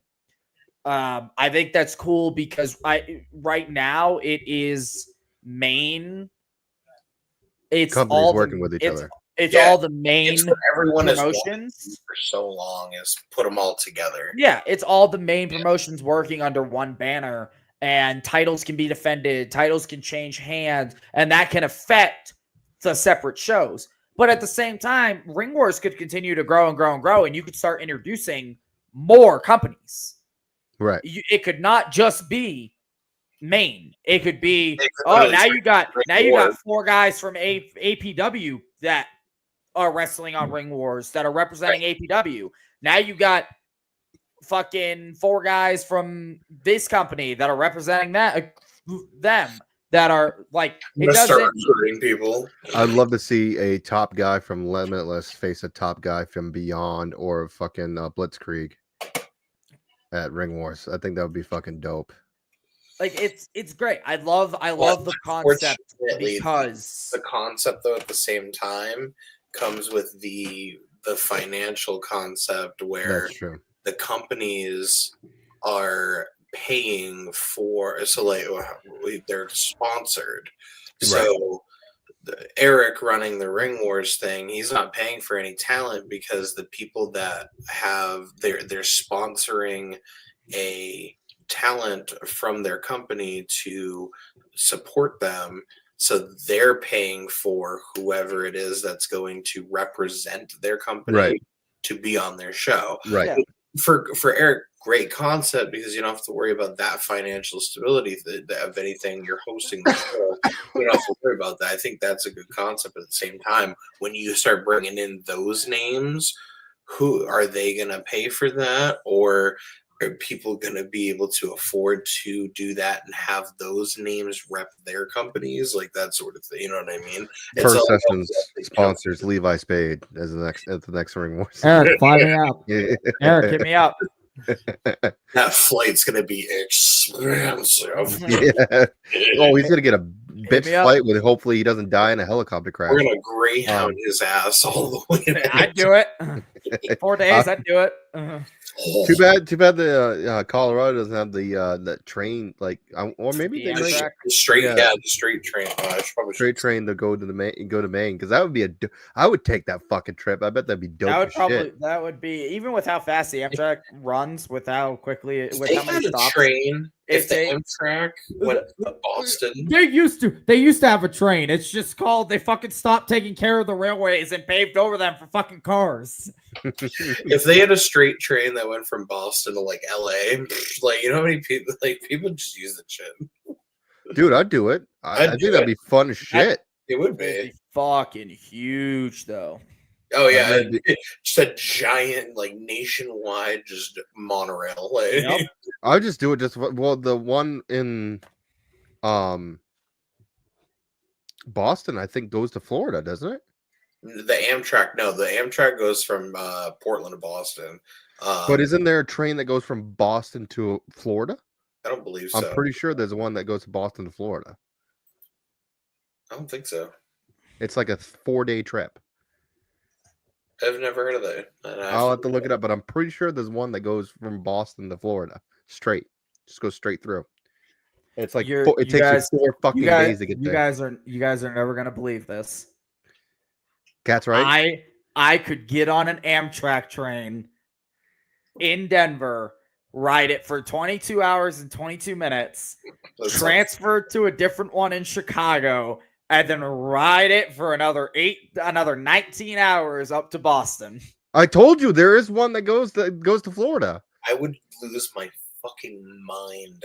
I think that's cool because right now it is Maine. It's companies all working with each other. It's all the main everyone promotions for so long is put them all together. Yeah, it's all the main promotions working under one banner, and titles can be defended, titles can change hands, and that can affect the separate shows. But at the same time, Ring Wars could continue to grow and grow and grow, and you could start introducing more companies. Right. It could not just be Maine. It could be now you got 4 guys from APW that are wrestling on Ring Wars that are representing APW. Now you got fucking 4 guys from this company that are representing them that are like, it doesn't people. I'd love to see a top guy from Limitless face a top guy from Beyond or fucking Blitzkrieg at Ring Wars. I think that would be fucking dope. Like it's great. I love the concept, because the concept though at the same time comes with the financial concept where the companies are paying for, they're sponsored. So Eric running the Ring Wars thing, he's not paying for any talent because the people that they're sponsoring a talent from their company to support them. So they're paying for whoever it is that's going to represent their company to be on their show. Right. Yeah. For Eric, great concept, because you don't have to worry about that financial stability. If anything, you're hosting the show, you don't have to worry about that. I think that's a good concept. At the same time, when you start bringing in those names, who are they going to pay for that, or are people going to be able to afford to do that and have those names rep their companies, like that sort of thing? You know what I mean? Purr all Sessions about, sponsors Levi Spade as the next ring wars. Eric, fly me up. Yeah. Eric, hit me up. that flight's going to be expensive. Yeah. Oh, he's gonna get a bitch me up. flight with. Hopefully, he doesn't die in a helicopter crash. We're going to Greyhound his ass all the way. I'd do it. 4 days, I'd do it. Too bad the Colorado doesn't have the train, like, or maybe they The might Amtrak. The straight, Yeah. the straight train. I should probably straight train to go to Maine, because that would be I would take that fucking trip. I bet that'd be dope. That would as probably shit. that would be, even with how fast the Amtrak runs, with how quickly If with they how many had a stops. train, if If the they- Amtrak went to Boston, They used to have a train. It's just called, they fucking stopped taking care of the railways and paved over them for fucking cars. if they had a straight train that went from Boston to like LA, like, you know how many people, like, people just use the shit. Dude, I'd do it. I I'd think do that'd it. be fun as shit. It would It'd be. be fucking huge though. Oh yeah, That'd be- just a giant, like, nationwide, just monorail. Like, Yep. I would just do it. The one in Boston, I think, goes to Florida, doesn't it? the Amtrak. No, the Amtrak goes from Portland to Boston. But isn't there a train that goes from Boston to Florida? I don't believe so. I'm pretty sure there's one that goes to Boston to Florida. I don't think so. It's like a 4-day trip. I've never heard of that. I'll have to look it up, but I'm pretty sure there's one that goes from Boston to Florida straight. Just goes straight through. It's like You're- it you takes guys- you 4 fucking days to get you there. guys are never gonna believe this. Cat's right. I could get on an Amtrak train in Denver, ride it for 22 hours and 22 minutes, transfer to a different one in Chicago, and then ride it for another 19 hours up to Boston. I told you there is one that goes to Florida. I would lose my fucking mind.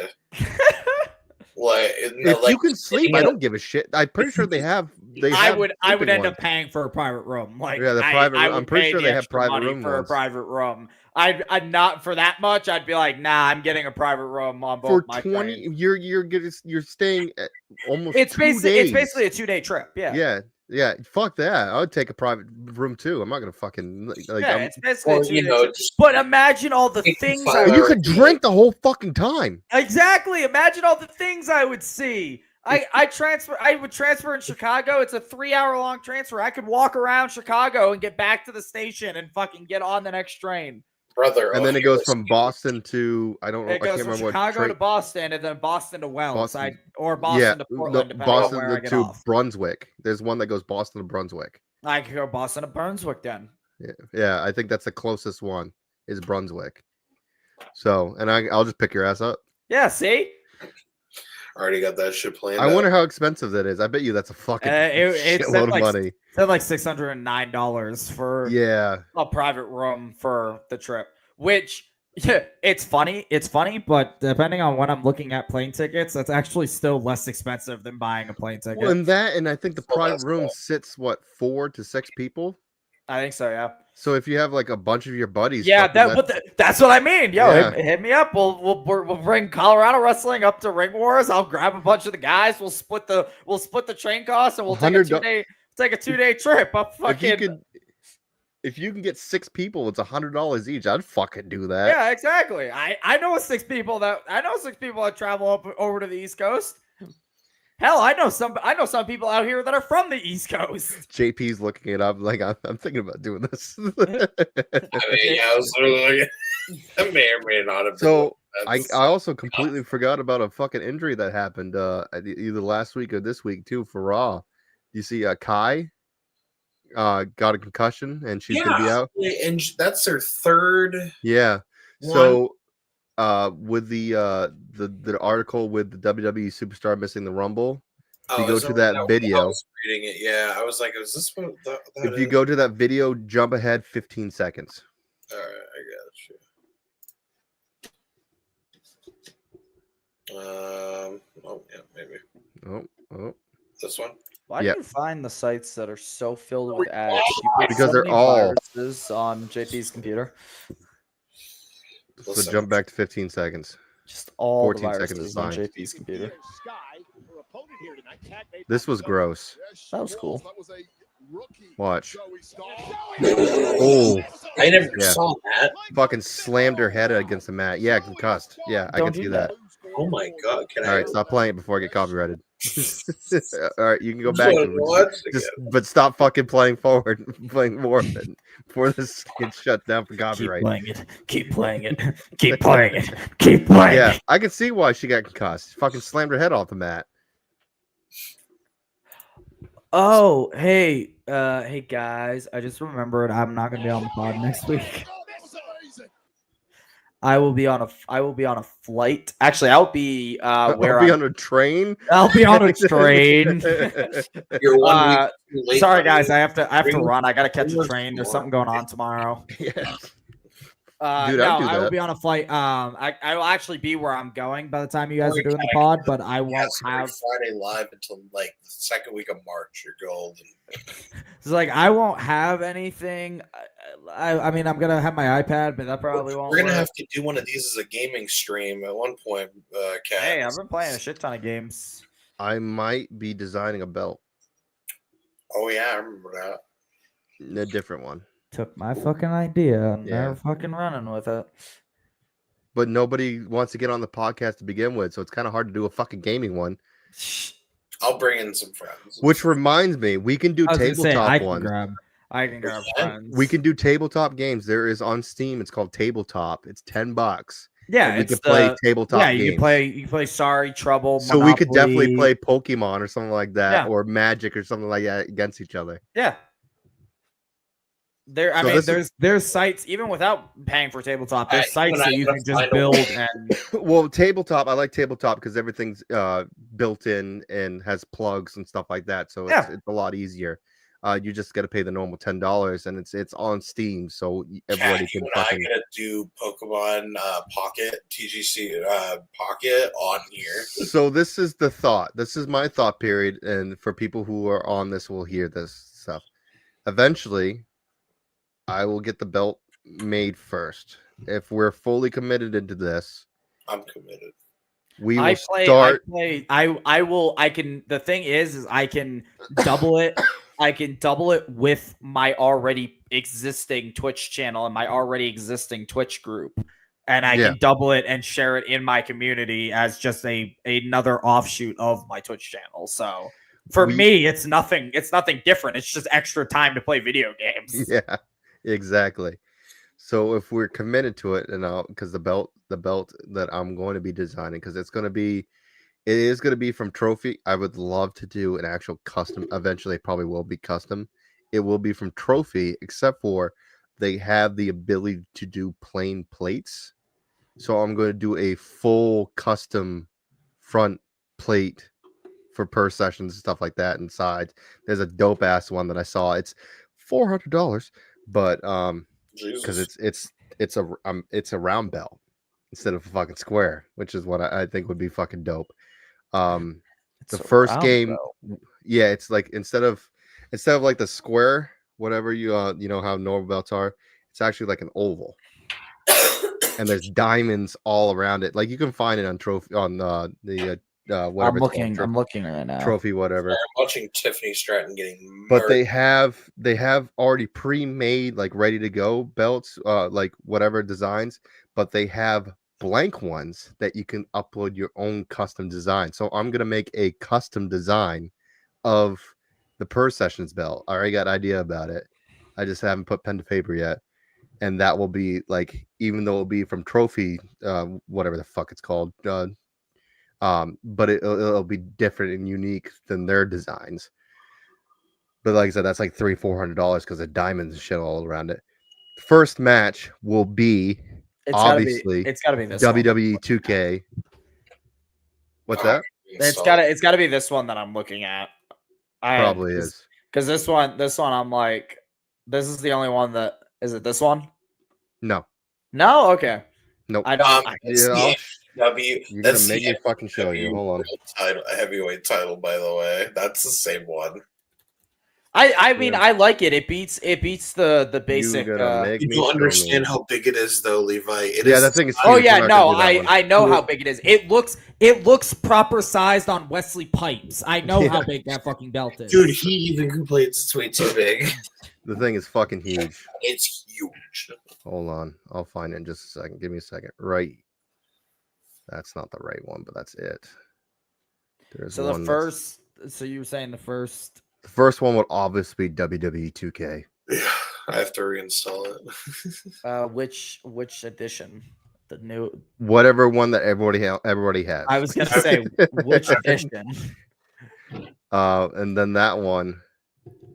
Like, If you can sleep, I don't give a shit. I'm pretty sure they have. I would sleeping end ones. up paying for a private room. Like, Yeah, the I- private I room. would I'm pretty pay sure the they have extra private money room for ones. a private room. I'd not for that much. I'd be like, nah, I'm getting a private room on both For my 20, trains. you're staying at almost It's 2 basically days. it's basically a 2-day trip. Yeah. Yeah. Fuck that. I would take a private room too. I'm not gonna fucking like. Yeah, I'm- it's basically a Or, 2-day you know, trip. just But imagine all the take things 5 you hours. could drink the whole fucking time. Exactly. Imagine all the things I would see. I would transfer in Chicago. It's a 3-hour-long transfer. I could walk around Chicago and get back to the station and fucking get on the next train. brother. And oh, then it here goes this from is- Boston to I don't know. It I goes can't from remember Chicago what to Boston and then Boston to Wells. Boston. Or Boston to Portland, depending Boston on where I get to off. Brunswick. There's one that goes Boston to Brunswick. I could go Boston to Brunswick then. Yeah. I think that's the closest one is Brunswick. So, and I'll just pick your ass up. Yeah, see? Already got that shit planned. I out. wonder how expensive that is. I bet you that's a fucking It's shitload of like money. It's like $609 for Yeah. a private room for the trip. Which, yeah, it's funny, but depending on when I'm looking at plane tickets, that's actually still less expensive than buying a plane ticket. Well, and I think the Well, private that's room cool. sits 4 to 6 people. I think so, yeah. So if you have like a bunch of your buddies, Yeah, fucking that's what I mean. Yo, Yeah. hit me up. We'll bring Colorado wrestling up to Ring Wars. I'll grab a bunch of the guys. We'll split the train costs and we'll take a $100 2-day trip up fucking. if you can get 6 people, it's $100 each. I'd fucking do that. Yeah, exactly. I know 6 people that travel up over to the East Coast. Hell, I know some people out here that are from the East Coast. JP's looking it up. Like I'm thinking about doing this. I mean, yeah, I was literally. I may or may not have. So I That's- also completely forgot about a fucking injury that happened either last week or this week too for Raw. You see, Kai got a concussion and she's gonna be out. and that's their third. Yeah. one. So with the article with the WWE superstar missing the Rumble, if you go is to what that I video, was reading it. Yeah, I was like, is this what that if you is? go to that video, jump ahead 15 seconds. All right, I got you. Oh yeah, maybe Oh, this one. Why Yeah. do you find the sites that are so filled with ads? You put Because so they're many all- viruses on JP's computer. So Listen. jump back to 15 seconds. Just all the 14 seconds viruses is on fine. JP's computer. This was gross. That was cool. Watch. Oh, I never Yeah. saw that. fucking slammed her head against the mat. Yeah, concussed. Yeah, I Don't can do see that. that. Oh my god! Can All I? right, stop playing it before I get copyrighted. All right, you can go back to it. What? But stop fucking playing forward, playing more of it before this gets shut down for Keep copyright. playing it. Keep playing it. Keep playing it. Keep playing Yeah, it. I can see why she got concussed. Fucking slammed her head off the mat. Oh, hey, hey guys! I just remembered I'm not gonna be on the pod next week. I will be on a flight. Actually, I'll be where I'll be I'm- on a train. I'll be on a train. You're 1 week too late. Sorry guys, I have to Bring- run. I gotta catch a bring train. There's more. something going on tomorrow. Yeah. No, Dude, I'd do I will that. be on a flight. I will actually be where I'm going by the time you guys are doing the pod, but I won't Yes, have. Friday live until like the second week of March. You're golden. It's like I won't have anything. I mean, I'm gonna have my iPad, but that probably won't. We're gonna work. have to do one of these as a gaming stream at one point, Kat. Hey, I've been playing a shit ton of games. I might be designing a belt, Oh yeah, I remember that. a different one. Took my fucking idea and Yeah. they're fucking running with it. But nobody wants to get on the podcast to begin with, so it's kind of hard to do a fucking gaming one. I'll bring in some friends. Which reminds me, we can do I was gonna say, tabletop I can ones. grab Yeah. friends. We can do tabletop games. There is on Steam. It's called Tabletop. It's $10. Yeah, And we it's can play the- tabletop yeah, games. you can play Sorry, Trouble, So we could definitely Monopoly. play Pokemon or something like that, Yeah. or Magic or something like that against each other. Yeah. I So mean, this there's sites even without paying for tabletop. There's Alright, sites when I that you gotta can just find a build way. and Well, tabletop. I like tabletop because everything's built in and has plugs and stuff like that. So Yeah. it's a lot easier. You just got to pay the normal $10, and it's on Steam, so Kat, everybody you can and I fucking. gonna do Pokemon Pocket TGC Pocket on here. So this is the thought. This is my thought period, and for people who are on this will hear this stuff. Eventually, I will get the belt made first. If we're fully committed into this, I'm committed. we will I start. can the thing is I can double it. I can double it with my already existing Twitch channel and my already existing Twitch group. And I Yeah. can double it and share it in my community as just another offshoot of my Twitch channel. So for me, it's nothing different. It's just extra time to play video games. Yeah, exactly. So if we're committed to it, and because the belt that I'm going to be designing, because it is going to be from Trophy. I would love to do an actual custom. Eventually, it probably will be custom. It will be from Trophy, except for they have the ability to do plain plates. So I'm going to do a full custom front plate for Purr sessions and stuff like that inside. There's a dope ass one that I saw. It's $400, but because Jesus. it's a round belt instead of a fucking square, which is what I think would be fucking dope. The first game, yeah, it's like instead of like the square, whatever you know how normal belts are, it's actually like an oval, and there's diamonds all around it. Like you can find it on trophy on the whatever. I'm looking right now. Trophy whatever. I'm watching Tiffany Stratton getting But they murdered. have already pre-made, like ready to go belts, like whatever designs, but they have blank ones that you can upload your own custom design. So I'm gonna make a custom design of the Purr Sessions belt. I already got an idea about it. I just haven't put pen to paper yet. And that will be like, even though it'll be from Trophy, whatever the fuck it's called, but it'll be different and unique than their designs. But like I said, that's like $300-$400 because of diamonds and shit all around it. First match will be It's obviously gotta be this WWE one. 2K. What's that? It's gotta be this one that I'm looking at. Probably is. Because this one I'm like, this is the only one is it this one? No. No? Okay. Nope. I don't. It's Yeah, the You're gonna make me fucking show you. Hold on. Heavyweight title, by the way. That's the same one. I mean, I like it. It beats the basic. You're gonna make me You show understand me. how big it is, though, Levi. That thing is huge. Oh yeah, We're not no, gonna do that one. I know how big it is. It looks proper sized on Wesley Pipes. I know how big that fucking belt is. Dude, he even complains it's way too big. The thing is fucking huge. It's huge. Hold on, I'll find it in just a second. Give me a second. Right, that's not the right one, but that's it. There's So one the first. So you were saying the first. The first one would obviously be WWE 2K. Yeah, I have to reinstall it. Which edition? The new. Whatever one that everybody has. I was gonna say which edition. And then that one.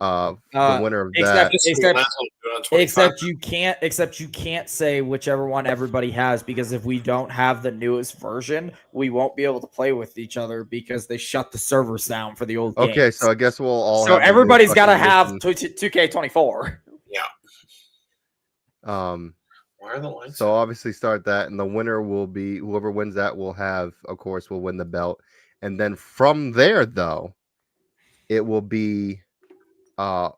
The winner of that. Except you can't say whichever one everybody has, because if we don't have the newest version, we won't be able to play with each other because they shut the servers down for the old games. Okay, so I guess we'll all. So have everybody's got to fucking have 2K24. Yeah. Why are the lines? So obviously start that, and the winner will be whoever wins that will have, of course, will win the belt, and then from there, though, it will be like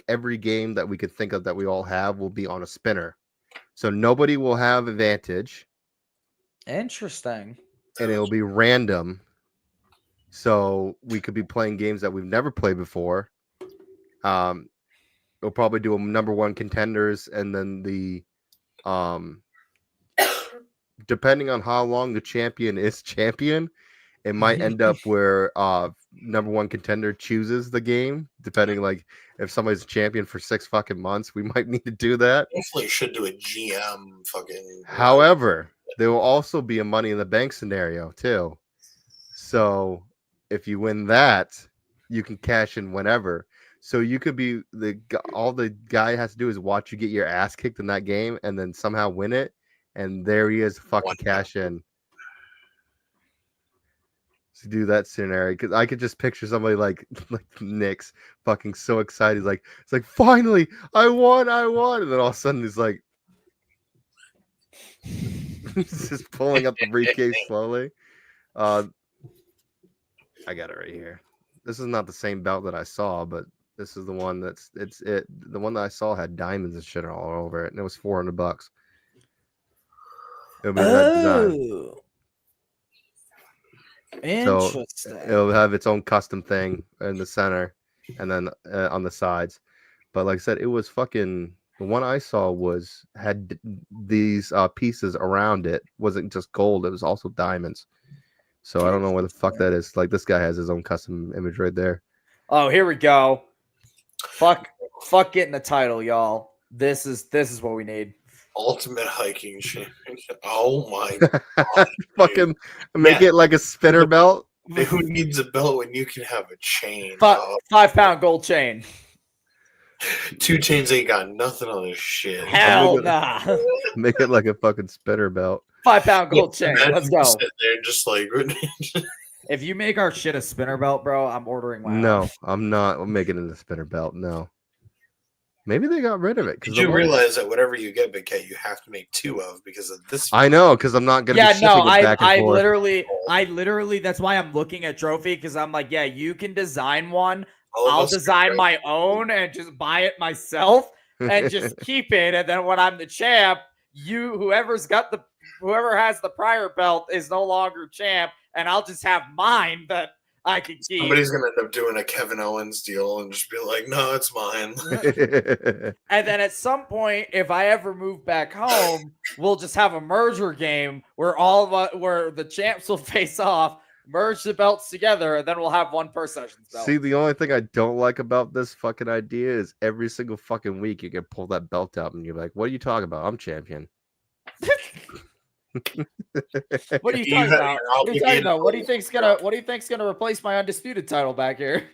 every game that we could think of that we all have will be on a spinner, so nobody will have advantage. Interesting. And it'll be random, so we could be playing games that we've never played before. We'll probably do a number one contenders, and then the depending on how long the champion is champion, it might end up where number one contender chooses the game, depending, like if somebody's champion for 6 fucking months, we might need to do that. Hopefully should do a GM fucking. However, there will also be a money in the bank scenario too. So if you win that, you can cash in whenever. So you could be all the guy has to do is watch you get your ass kicked in that game and then somehow win it. And there he is, fucking cash in. To do that scenario, because I could just picture somebody like Nick's fucking so excited. He's like, it's like, finally, I won. And then all of a sudden he's like, he's just pulling up the briefcase slowly. I got it right here. This is not the same belt that I saw, but this is the one the one that I saw had diamonds and shit all over it, and it was $400. It'll be that design. Interesting. So it'll have its own custom thing in the center, and then on the sides. But like I said, it was fucking. The one I saw had these pieces around it. Wasn't just gold; it was also diamonds. So I don't know where the fuck that is. Like this guy has his own custom image right there. Oh, here we go. Fuck getting the title, y'all. This is what we need. Ultimate hiking championship. Oh my god. Fucking make it like a spinner belt. Who needs a belt when you can have a chain? 5-pound gold chain. 2 chains ain't got nothing on this shit. Hell nah. Make it like a fucking spinner belt. 5-pound gold chain. Let's go. Sit there just like. If you make our shit a spinner belt, bro, I'm ordering one. No, I'm not. I'm making it a spinner belt. No. Maybe they got rid of it. Did you realize that whatever you get, Big Cat, you have to make 2 of because of this? I know, because I'm not gonna. Yeah, be no, it back and forth. I literally. That's why I'm looking at Trophy, because I'm like, yeah, you can design one. I'll design my own and just buy it myself and just keep it. And then when I'm the champ, whoever has the prior belt is no longer champ, and I'll just have mine that I can keep. Somebody's gonna end up doing a Kevin Owens deal and just be like, "No, it's mine." And then at some point, if I ever move back home, we'll just have a merger game where where the champs will face off, merge the belts together, and then we'll have one per session belt. See, the only thing I don't like about this fucking idea is every single fucking week you can pull that belt out and you're like, "What are you talking about? I'm champion." What are you talking about? What do you think's gonna replace my undisputed title back here?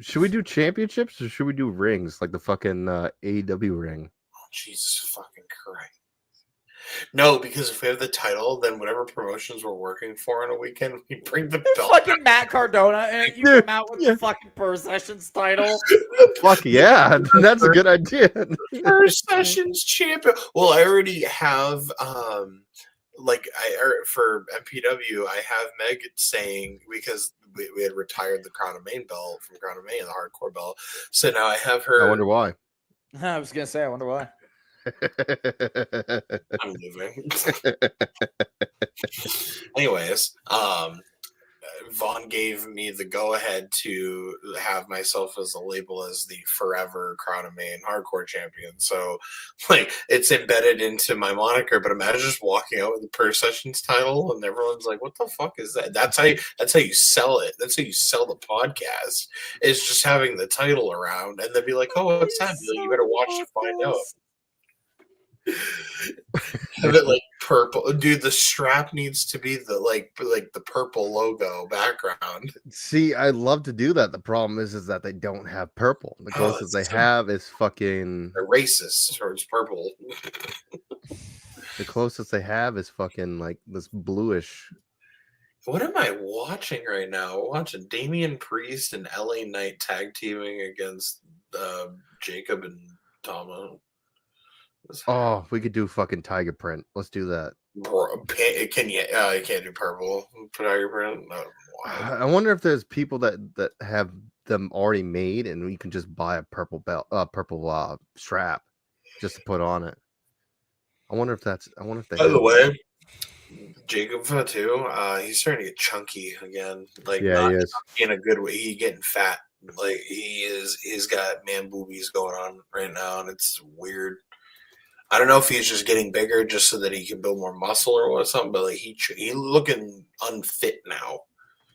Should we do championships or should we do rings like the fucking AEW ring? Oh, Jesus fucking Christ! No, because if we have the title, then whatever promotions we're working for on a weekend, we bring the belt. Fucking Matt Cardona, and you come out with the fucking Per Sessions title. Fuck yeah, that's a good idea. Per Sessions champion. Well, I already have for MPW, I have Meg saying, because we had retired the Crown of Maine belt from Crown of Maine, the hardcore belt. So now I have her. I wonder why. I was gonna say, I wonder why. I'm moving. Anyways, Vaughn gave me the go-ahead to have myself as a label as the forever Crown of Maine hardcore champion. So, like, it's embedded into my moniker. But imagine just walking out with the Purr Sessions title, and everyone's like, "What the fuck is that?" That's how you sell it. That's how you sell the podcast. Is just having the title around, and they'd be like, "Oh, what's that? You better watch to find out." Have it like purple, dude. The strap needs to be the like the purple logo background. See, I'd love to do that. The problem is that they don't have purple. The closest they have is fucking. They're racist towards purple. The closest they have is fucking like this bluish. What am I watching right now? I'm watching Damian Priest and LA Knight tag teaming against Jacob and Tama. Oh, we could do fucking tiger print. Let's do that. Bro, can you? You can't do purple tiger print. No, I wonder if there's people that have them already made, and we can just buy a purple belt, purple strap, just to put on it. I wonder if they. By the way, Jacob too. He's starting to get chunky again. Like, yeah, he is in a good way. He's getting fat. Like he's got man boobies going on right now, and it's weird. I don't know if he's just getting bigger just so that he can build more muscle or something, but like he looking unfit now.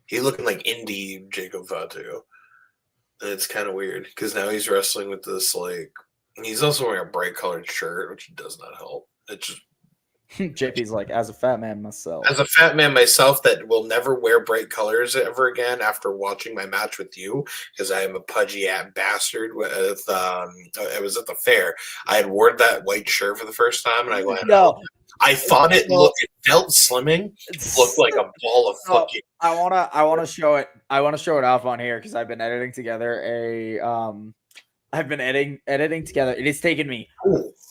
He looking like indie Jacob Fatu. And it's kind of weird because now he's wrestling with this, like, he's also wearing a bright colored shirt, which does not help. It just JP's like, as a fat man myself. As a fat man myself that will never wear bright colors ever again after watching my match with you, because I am a pudgy bastard. With I was at the fair. I had worn that white shirt for the first time, and I went, I thought it felt slimming. It looked like a ball of fucking. I wanna show it. I want to show it off on here because I've been editing together editing together. It has taken me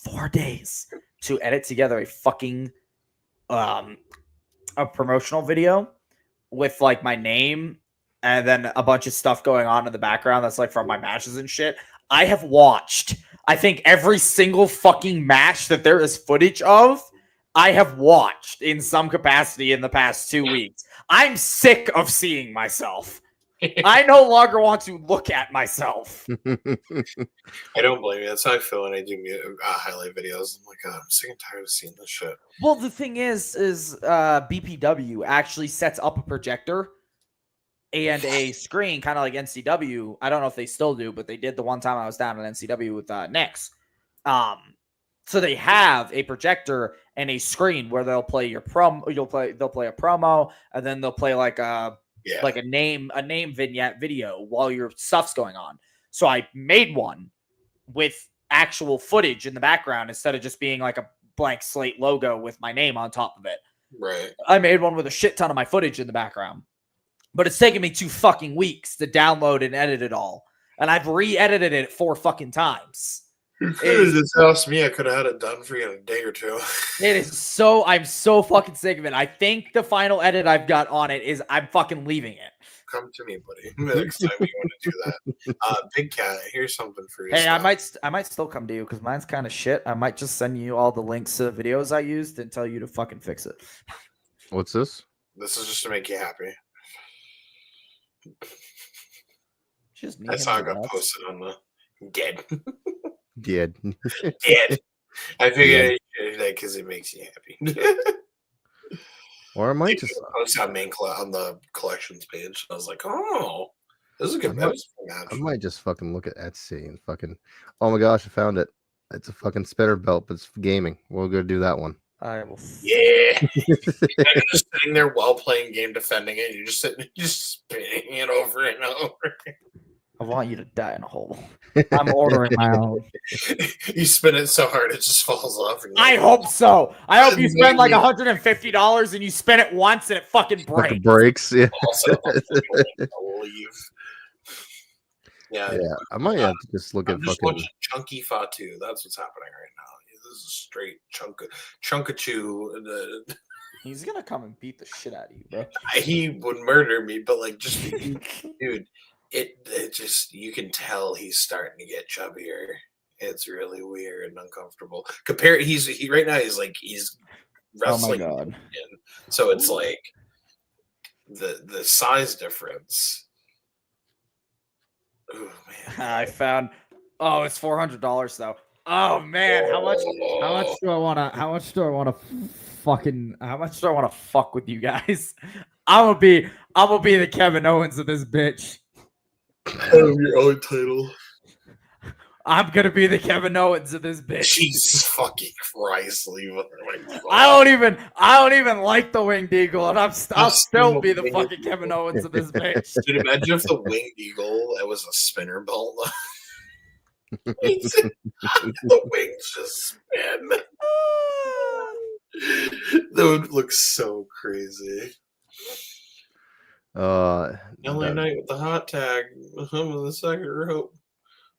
4 days to edit together a fucking a promotional video with like my name and then a bunch of stuff going on in the background that's like from my matches and shit. I have watched, I think, every single fucking match that there is footage of. I have watched in some capacity in the past 2 weeks. I'm sick of seeing myself. I no longer want to look at myself. I don't blame you. That's how I feel when I do highlight videos. I'm like, I'm sick and tired of seeing this shit. Well, the thing is BPW actually sets up a projector and a screen, kind of like NCW. I don't know if they still do, but they did the one time I was down at NCW with Nex. So they have a projector and a screen where they'll play your promo. They'll play a promo, and then they'll play like a name vignette video while your stuff's going on. So I made one with actual footage in the background instead of just being like a blank slate logo with my name on top of it. Right. I made one with a shit ton of my footage in the background. But it's taken me 2 fucking weeks to download and edit it all. And I've re-edited it 4 fucking times. You could have just asked me. I could have had it done for you in a day or two. It is so, I'm so fucking sick of it. I think the final edit I've got on it is I'm fucking leaving it. Come to me, buddy. Next time you want to do that. Big Cat, here's something for you. Hey, I might still come to you because mine's kind of shit. I might just send you all the links to the videos I used and tell you to fucking fix it. What's this? This is just to make you happy. Just me. I saw it got posted on the dead. Dead. Dead. I figured because it makes you happy. Or I might just post on on the collections page. I was like, oh, this is a good match. I might just fucking look at Etsy and fucking, oh my gosh, I found it. It's a fucking spinner belt, but it's gaming. We'll go do that one. I will. Yeah. You're just sitting there while playing game, defending it. You're just sitting, just spinning it over and over. I want you to die in a hole. I'm ordering my own. You spin it so hard it just falls off. I hope so. I hope you spend like $150 and you spin it once and it fucking breaks. Fucking breaks. Yeah. Also, leave. Yeah. I might have to just look at just fucking watching Chunky Fatu. That's what's happening right now. is a straight chunk of chew. He's gonna come and beat the shit out of you, bro. He would murder me, but like just dude, it just you can tell he's starting to get chubbier. It's really weird and uncomfortable. He right now he's wrestling. Oh my god! So it's like the size difference. Oh man! I found. Oh, it's $400 though. Oh man, how much do I wanna? How much do I wanna fuck with you guys? I'm gonna be the Kevin Owens of this bitch. Your own title. I'm gonna be the Kevin Owens of this bitch. Jesus fucking Christ, Levi. I don't even like the Winged Eagle, and I'll still be the fucking Kevin Owens of this bitch. Dude, imagine if the Winged Eagle it was a spinner belt. The wings just spin. That would look so crazy. LA Knight with the hot tag. I'm in the second rope.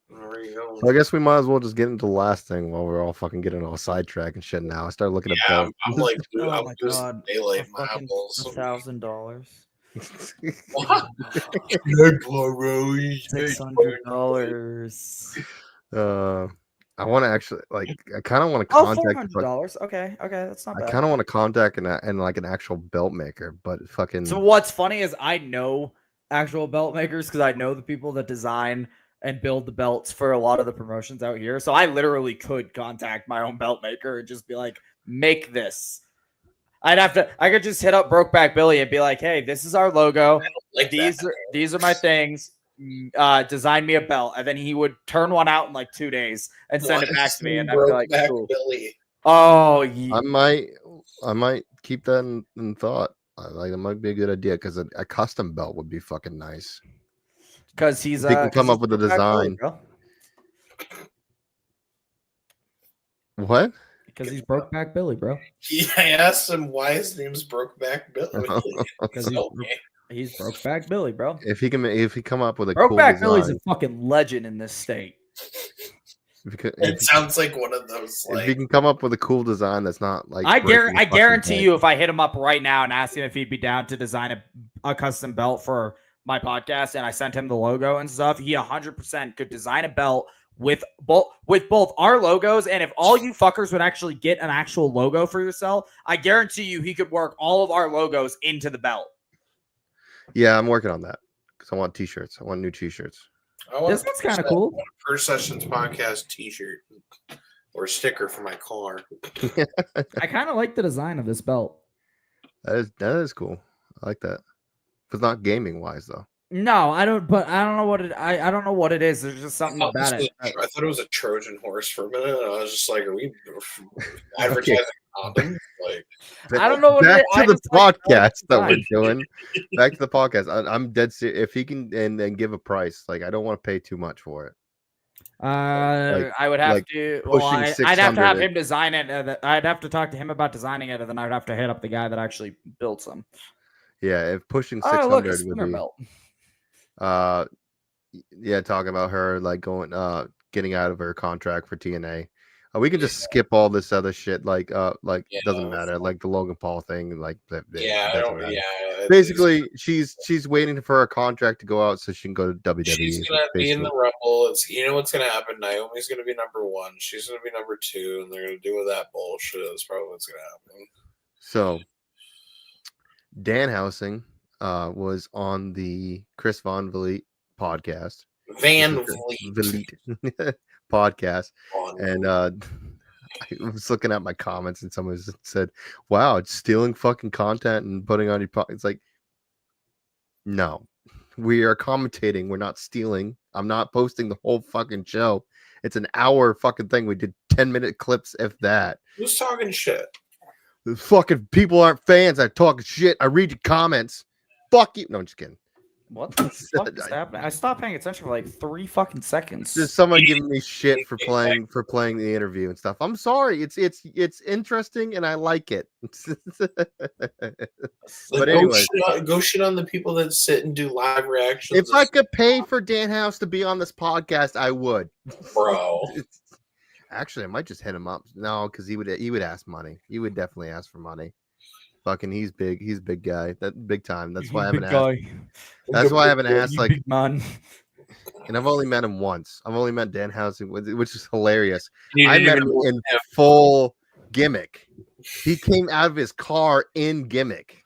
Where are you going? So I guess we might as well just get into the last thing while we're all fucking getting all sidetracked and shit. Now I started looking at Yeah, belts. I'm like, dude, Oh I'm my just God. daylight my eyeballs. $1,000. What? $600. I want to actually I kind of want to Oh, contact. $400. Okay, that's not I bad. kind of want to contact and like an actual belt maker, but fucking. So what's funny is I know actual belt makers because I know the people that design and build the belts for a lot of the promotions out here. So I literally could contact my own belt maker and just be like, make this. I could just hit up Brokeback Billy and be like, hey, this is our logo. Like These are my things. Design me a belt. And then he would turn one out in like 2 days and send it back to me. And I'd be like, cool. Billy. Oh, yeah. I might keep that in thought. Like that might be a good idea because a custom belt would be fucking nice. Because he's he can come up with a Brokeback design. Billy, What? because he's Brokeback Billy, bro. I asked him why his name's Brokeback Billy. Because he's Brokeback Billy, bro. If he come up with a Brokeback cool Billy's design, a fucking legend in this state. It sounds like one of those. if he can come up with a cool design that's not like I breaking the fucking guarantee bank. you, if I hit him up right now and asked him if he'd be down to design a custom belt for my podcast, and I sent him the logo and stuff, he 100% could design a belt with both our logos. And if all you fuckers would actually get an actual logo for yourself, I guarantee you he could work all of our logos into the belt. Yeah, I'm working on that because I want t-shirts. I want new t-shirts. This one's kind of cool. I want a Per Sessions Podcast T-shirt or sticker for my car. I kind of like the design of this belt. That is cool. I like that. If it's not gaming wise though. No, I don't. But I don't know what it. I don't know what it is. There's just something about it. I thought it was a Trojan horse for a minute. And I was just like, "Are we advertising condoms?" Like, I don't know what Back it is. to the podcast that we're design. doing. Back to the podcast. I'm dead serious. If he can and give a price, like I don't want to pay too much for it. I would have like to. Well, pushing I'd have to 600 have him design it. I'd have to talk to him about designing it, and then I'd have to hit up the guy that actually built some. Yeah, if pushing Oh, look, a 600 spinner would be. belt. Yeah, talking about her like going getting out of her contract for TNA. We can just skip all this other shit like doesn't matter, like the Logan Paul thing, like that. Basically, she's waiting for her contract to go out so she can go to WWE. She's gonna be in the Rumble. It's what's gonna happen. Naomi's gonna be number 1. She's gonna be number 2, and they're gonna do with that bullshit. That's probably what's gonna happen. So Danhausen was on the Chris Von Vliet podcast. Vliet podcast. And I was looking at my comments and someone said, wow, it's stealing fucking content and putting on your podcast. It's like, no, we are commentating. We're not stealing. I'm not posting the whole fucking show. It's an hour fucking thing. We did 10-minute clips, if that. Who's talking shit? The fucking people aren't fans. I talk shit. I read your comments. Fuck you. No, I'm just kidding. What the fuck is happening? I stopped paying attention for like 3 fucking seconds. Just someone giving me shit for playing the interview and stuff. I'm sorry. It's interesting and I like it. But anyway, go shit on the people that sit and do live reactions. If I could pay for Dan House to be on this podcast, I would, bro. Actually, I might just hit him up. No, because he would ask money. He would definitely ask for money. Fucking, he's big. He's a big guy. That big time. That's why I haven't asked. That's why I haven't asked. Like, big man. and I've only met him once. I've only met Danhausen, which is hilarious. You I didn't met even him know in him. full gimmick. He came out of his car in gimmick,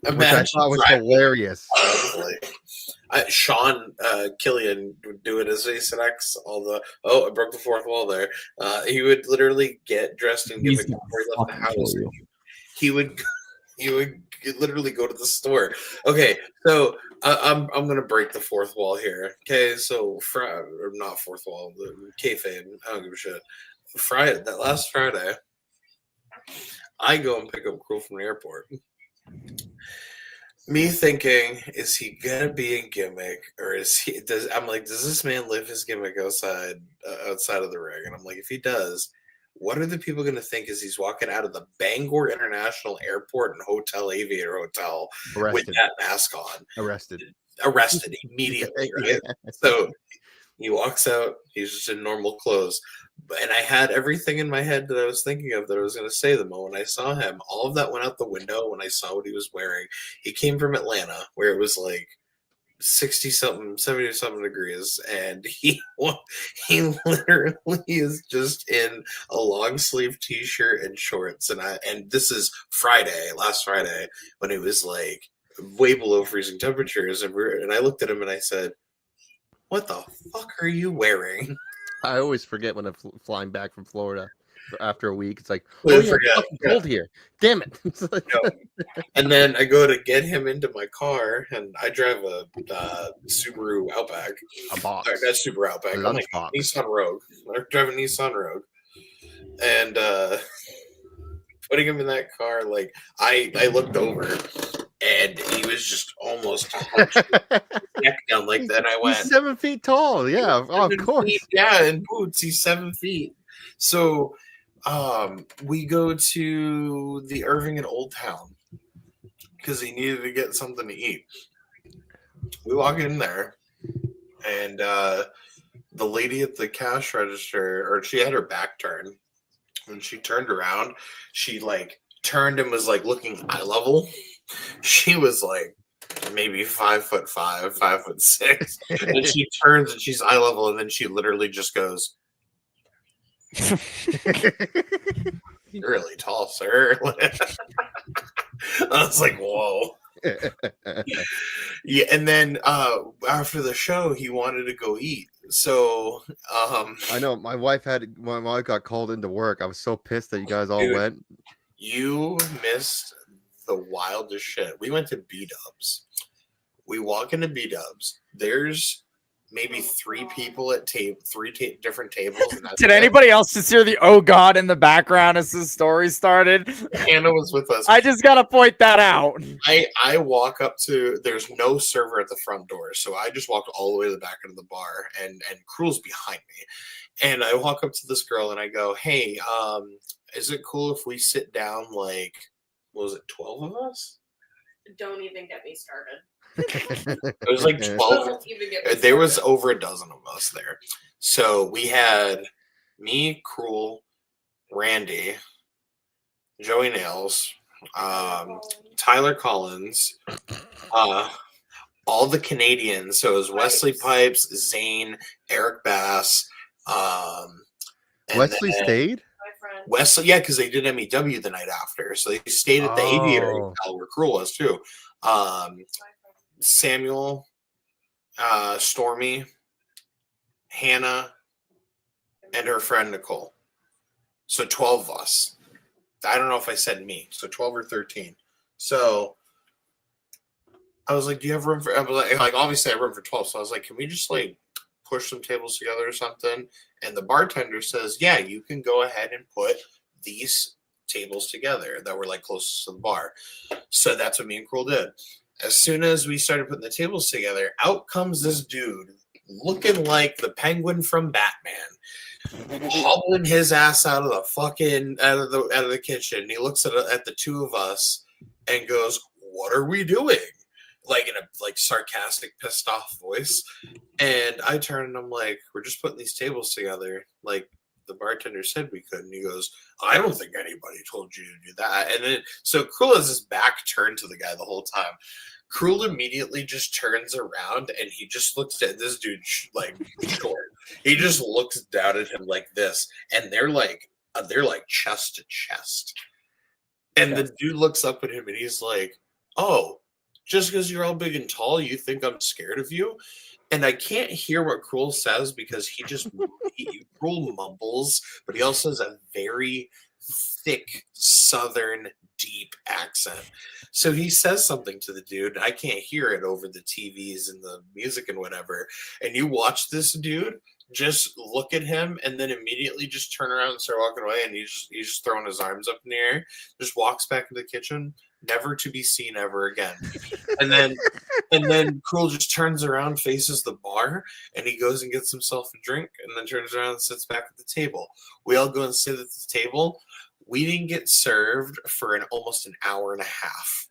which I thought was hilarious. Sean Killian would do it as Jason X. I broke the fourth wall there. He would literally get dressed in gimmick before he left the house. He would literally go to the store. Okay, so I'm gonna break the fourth wall here. Okay, so or not fourth wall, the kayfabe. I don't give a shit. That last Friday, I go and pick up Cruel from the airport. Me thinking, is he gonna be in gimmick, or I'm like, does this man live his gimmick outside of the ring? And I'm like, if he does, what are the people gonna think as he's walking out of the Bangor International Airport and Hotel Aviator Hotel with that mask on? Arrested immediately, right? So he walks out, he's just in normal clothes. And I had everything in my head that I was thinking of that I was going to say the moment I saw him. All of that went out the window when I saw what he was wearing. He came from Atlanta, where it was like 60-something, 70-something degrees, and he literally is just in a long sleeve t-shirt and shorts. And this is last Friday, when it was like way below freezing temperatures, and I looked at him and I said, "What the fuck are you wearing?" I always forget when I'm flying back from Florida after a week. It's like, It's fucking cold here. Damn it. And then I go to get him into my car, and I drive a Subaru Outback. A box. Or, not Subaru Outback. I'm like Nissan Rogue. I drive a Nissan Rogue. And putting him in that car, like, I looked over, and he was just almost neck down like that. I went, he's 7 feet tall. Yeah, of course. Yeah, in boots, he's 7 feet. So we go to the Irving and Oldtown because he needed to get something to eat. We walk in there, and the lady at the cash register, or she had her back turned. When she turned around, she like turned and was like looking eye level. She was like maybe 5'5", 5'6", and she turns and she's eye level, and then she literally just goes, "You're really tall, sir." I was like, "Whoa." Yeah, and then after the show, he wanted to go eat. So I know my wife got called into work. I was so pissed that you guys all went. You missed the wildest shit. We went to B-Dubs. We walk into B-Dubs. There's maybe three people at different tables. And Did anybody else just hear the "oh god" in the background as the story started? Hannah was with us. I just gotta point that out. I walk up to, there's no server at the front door, so I just walked all the way to the back of the bar, and Cruel's behind me, and I walk up to this girl and I go, "Hey, is it cool if we sit down, like, what was it, 12 of us?" Don't even get me started. It was like 12. There was over a dozen of us there. So we had me, Cruel, Randy, Joey Nails, Tyler Collins, all the Canadians. So it was Wesley Pipes, Zane, Eric Bass. Wesley stayed? Wesley, yeah, because they did MEW the night after. So they stayed at the Aviator Hotel where Cruel was too. Samuel, Stormy, Hannah, and her friend Nicole. So 12 of us. I don't know if I said me. So 12 or 13. So I was like, "Do you have room for?" I was like, obviously I have room for 12. So I was like, "Can we just like push some tables together or something?" And the bartender says, "Yeah, you can go ahead and put these tables together that were like closest to the bar." So that's what me and Cruel did. As soon as we started putting the tables together, out comes this dude looking like the Penguin from Batman, hobbling his ass out of the kitchen. He looks at the two of us and goes, "What are we doing?" Like in a like sarcastic, pissed off voice. And I turn and I'm like, "We're just putting these tables together. Like, the bartender said we could. And he goes, I don't think anybody told you to do that. And then, so Cruel has his back turned to the guy the whole time. Cruel immediately just turns around and he just looks at this dude like short. He just looks down at him like this, and they're like chest to chest. And the dude looks up at him and he's like, "Oh, just because you're all big and tall, you think I'm scared of you?" And I can't hear what Cruel says because Cruel mumbles, but he also has a very thick Southern deep accent. So he says something to the dude. I can't hear it over the TVs and the music and whatever. And you watch this dude just look at him and then immediately just turn around and start walking away. And he's just throwing his arms up in the air, just walks back into the kitchen, never to be seen ever again. And then Cruel just turns around, faces the bar, and he goes and gets himself a drink and then turns around and sits back at the table. We all go and sit at the table. We didn't get served for almost an hour and a half.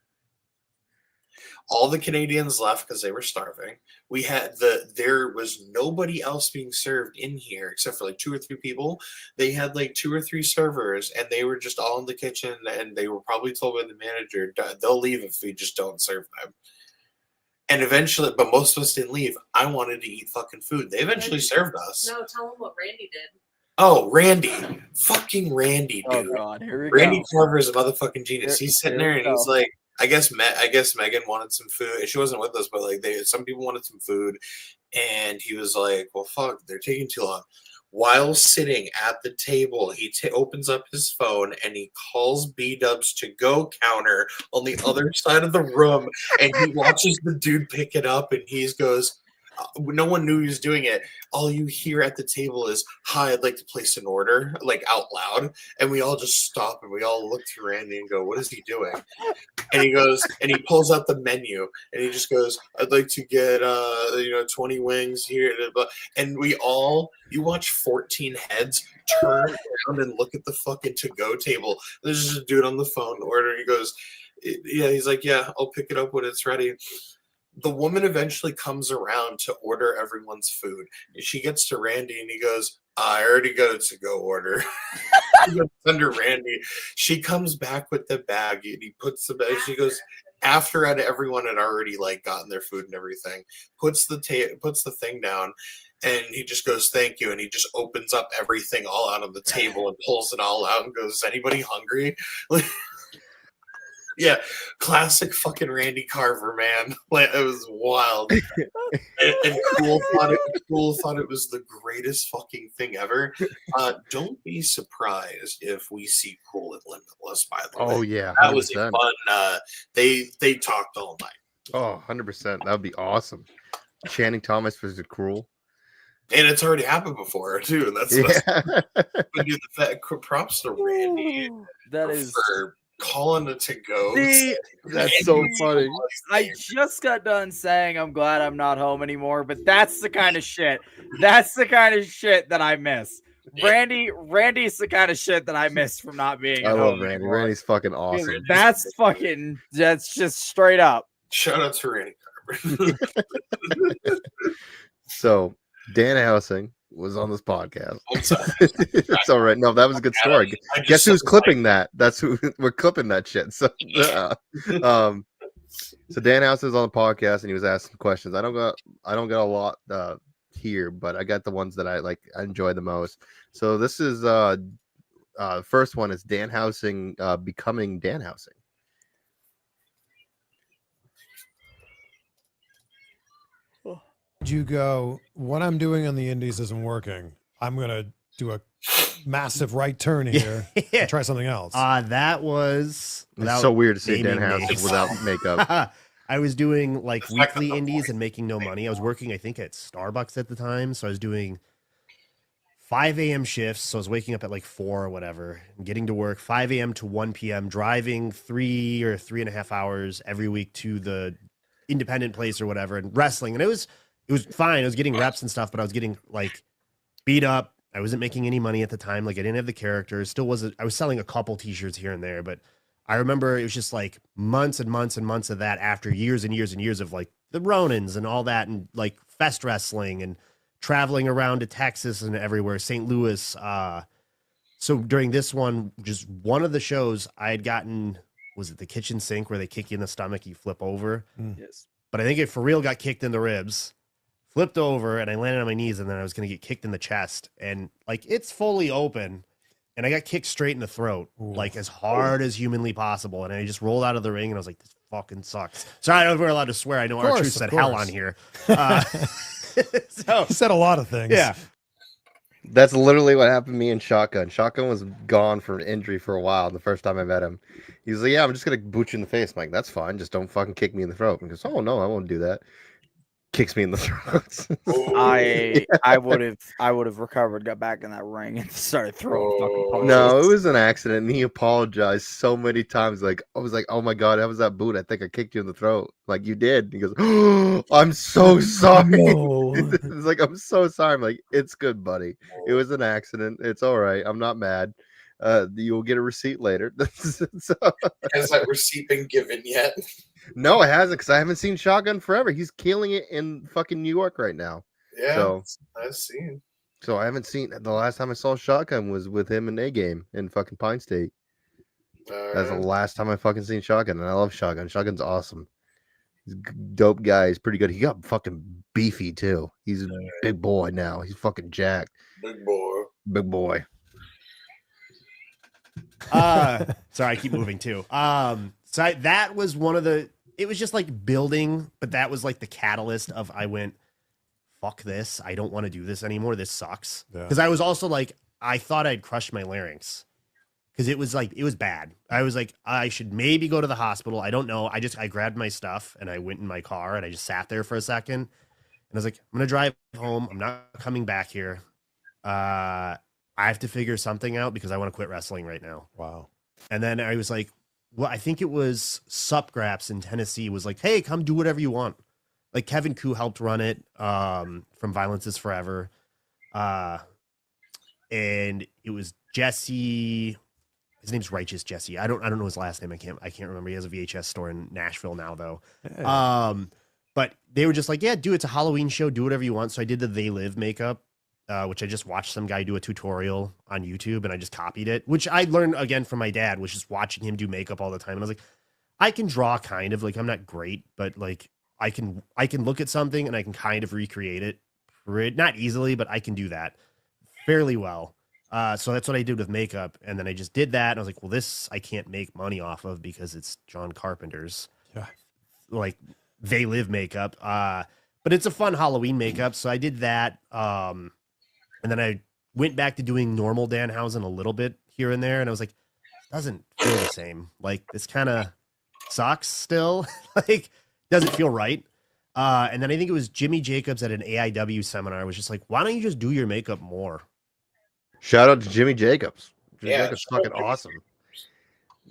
All the Canadians left because they were starving. There was nobody else being served in here except for like 2 or 3 people. They had like 2 or 3 servers, and they were just all in the kitchen, and they were probably told by the manager, they'll leave if we just don't serve them. And eventually, but most of us didn't leave. I wanted to eat fucking food. They eventually served us. No, tell them what Randy did. Oh, Randy. Fucking Randy, dude. Oh, God. Here we Randy go. Carver is a motherfucking genius. He's sitting there and he's like, I guess Megan wanted some food. She wasn't with us, but like some people wanted some food. And he was like, well, fuck, they're taking too long. While sitting at the table, he opens up his phone and he calls B-Dub's to-go counter on the other side of the room. And he watches the dude pick it up and he goes, no one knew he was doing it. All you hear at the table is, "Hi, I'd like to place an order," like out loud. And we all just stop and we all look to Randy and go, "What is he doing?" And he goes and he pulls out the menu and he just goes, "I'd like to get 20 wings here." And you watch 14 heads turn around and look at the fucking to-go table. There's just a dude on the phone ordering. He goes, "Yeah," he's like, "Yeah, I'll pick it up when it's ready." The woman eventually comes around to order everyone's food. She gets to Randy and he goes, "I already got a to-go order." He goes under Randy. She comes back with the bag and he puts the bag. She goes, after everyone had already like gotten their food and everything, puts the thing down, and he just goes, "Thank you." And he just opens up everything all out on the table and pulls it all out and goes, "Is anybody hungry?" Yeah, classic fucking Randy Carver, man. Like, it was wild. and Cruel thought it was the greatest fucking thing ever. Don't be surprised if we see Cruel at Limitless, by the way. Oh yeah, 100%. That was a fun. They talked all night. Oh, 100%. That would be awesome. Channing Thomas versus Cruel. And it's already happened before too. That's props to Randy. For calling it to go. See, that's so funny. I just got done saying I'm glad I'm not home anymore, but that's the kind of shit. That's the kind of shit that I miss. Randy's the kind of shit that I miss from not being I at love home Randy. anymore. Randy's fucking awesome. That's just straight up. Shout out to Randy Carver. So Danhausen was on this podcast. It's all right. No, that was a good story. Guess who's clipping that? That's who we're clipping that shit. So, so Danhausen is on the podcast and he was asking questions. I don't get a lot here, but I got the ones that I enjoy the most. So this is first one is Danhausen becoming Danhausen. You go, what I'm doing on the indies isn't working. I'm going to do a massive right turn here and try something else. That was It's so weird to see Danhausen without makeup. I was doing like weekly indies and making no money. I was working, I think, at Starbucks at the time. So I was doing 5 a.m. shifts. So I was waking up at like 4 or whatever and getting to work 5 a.m. to 1 p.m., driving 3 or 3.5 hours every week to the independent place or whatever and wrestling. And it was fine. I was getting reps and stuff, but I was getting like beat up. I wasn't making any money at the time. Like I didn't have the characters. I was selling a couple t-shirts here and there, but I remember it was just like months and months and months of that after years and years and years of like the Ronins and all that and like fest wrestling and traveling around to Texas and everywhere, St. Louis, So during this one, just one of the shows I had gotten, was it the kitchen sink where they kick you in the stomach, you flip over? Yes. But I think it for real got kicked in the ribs, flipped over, and I landed on my knees, and then I was going to get kicked in the chest. And like, it's fully open, and I got kicked straight in the throat, like as hard as humanly possible. And I just rolled out of the ring, and I was like, this fucking sucks. Sorry, I don't know if we're allowed to swear. I know our truth said hell on here. So He said a lot of things. yeah. That's literally what happened to me in Shotgun. Shotgun was gone from injury for a while. The first time I met him, he was like, "Yeah, I'm just gonna boot you in the face." I'm like, "That's fine. Just don't fucking kick me in the throat." He goes, "Oh no, I won't do that." Kicks me in the throat. I would have recovered, got back in that ring, and started throwing fucking punches. No, it was an accident. And he apologized so many times. Like, I was like, "Oh my god, how was that boot? I think I kicked you in the throat." Like, you did. He goes, "Oh, I'm so sorry." No. It's like, "I'm so sorry." I'm like, "It's good, buddy. It was an accident. It's all right. I'm not mad. You'll get a receipt later." So, Has that receipt been given yet? no, it hasn't, because I haven't seen Shotgun forever. He's killing it in fucking New York right now. Yeah, So, I've seen. so I haven't seen. The last time I saw Shotgun was with him in A Game in fucking Pine State. That's the last time I fucking seen Shotgun, and I love Shotgun. Shotgun's awesome. He's a dope guy. He's pretty good. He got fucking beefy too. He's a big boy now. He's fucking jacked. Big boy. Big boy. Sorry, I keep moving too. So that was one of the, it was just like building, but that was like the catalyst of, I went, fuck this. I don't want to do this anymore. This sucks. Because I was also like, I thought I'd crushed my larynx. Because it was like, it was bad. I was like, I should maybe go to the hospital. I don't know. I grabbed my stuff and I went in my car and I just sat there for a second. And I was like, I'm going to drive home. I'm not coming back here. I have to figure something out because I want to quit wrestling right now. Wow. And then I was like, well, I think it was Supgraps in Tennessee was like, hey, come do whatever you want. Like Kevin Koo helped run it from Violence is Forever. And it was Jesse. His name's Righteous Jesse. I don't know his last name. I can't remember. He has a VHS store in Nashville now though. Hey. But they were just like, yeah, it's a Halloween show. Do whatever you want. So I did the They Live makeup. Which I just watched some guy do a tutorial on YouTube and I just copied it, which I learned again from my dad, was just watching him do makeup all the time. And I was like, I can draw kind of, like, I'm not great, but like I can look at something and I can kind of recreate it. Not easily, but I can do that fairly well. So that's what I did with makeup. And then I just did that. And I was like, well, this I can't make money off of because it's John Carpenter's like They Live makeup. But it's a fun Halloween makeup. So I did that. And then I went back to doing normal Danhausen a little bit here and there. And I was like, it doesn't feel the same. Like, this kind of sucks still. Like, doesn't feel right. And then I think it was Jimmy Jacobs at an AIW seminar was just like, why don't you just do your makeup more? Shout out to Jimmy Jacobs. Jimmy Yeah, Jacobs fucking awesome.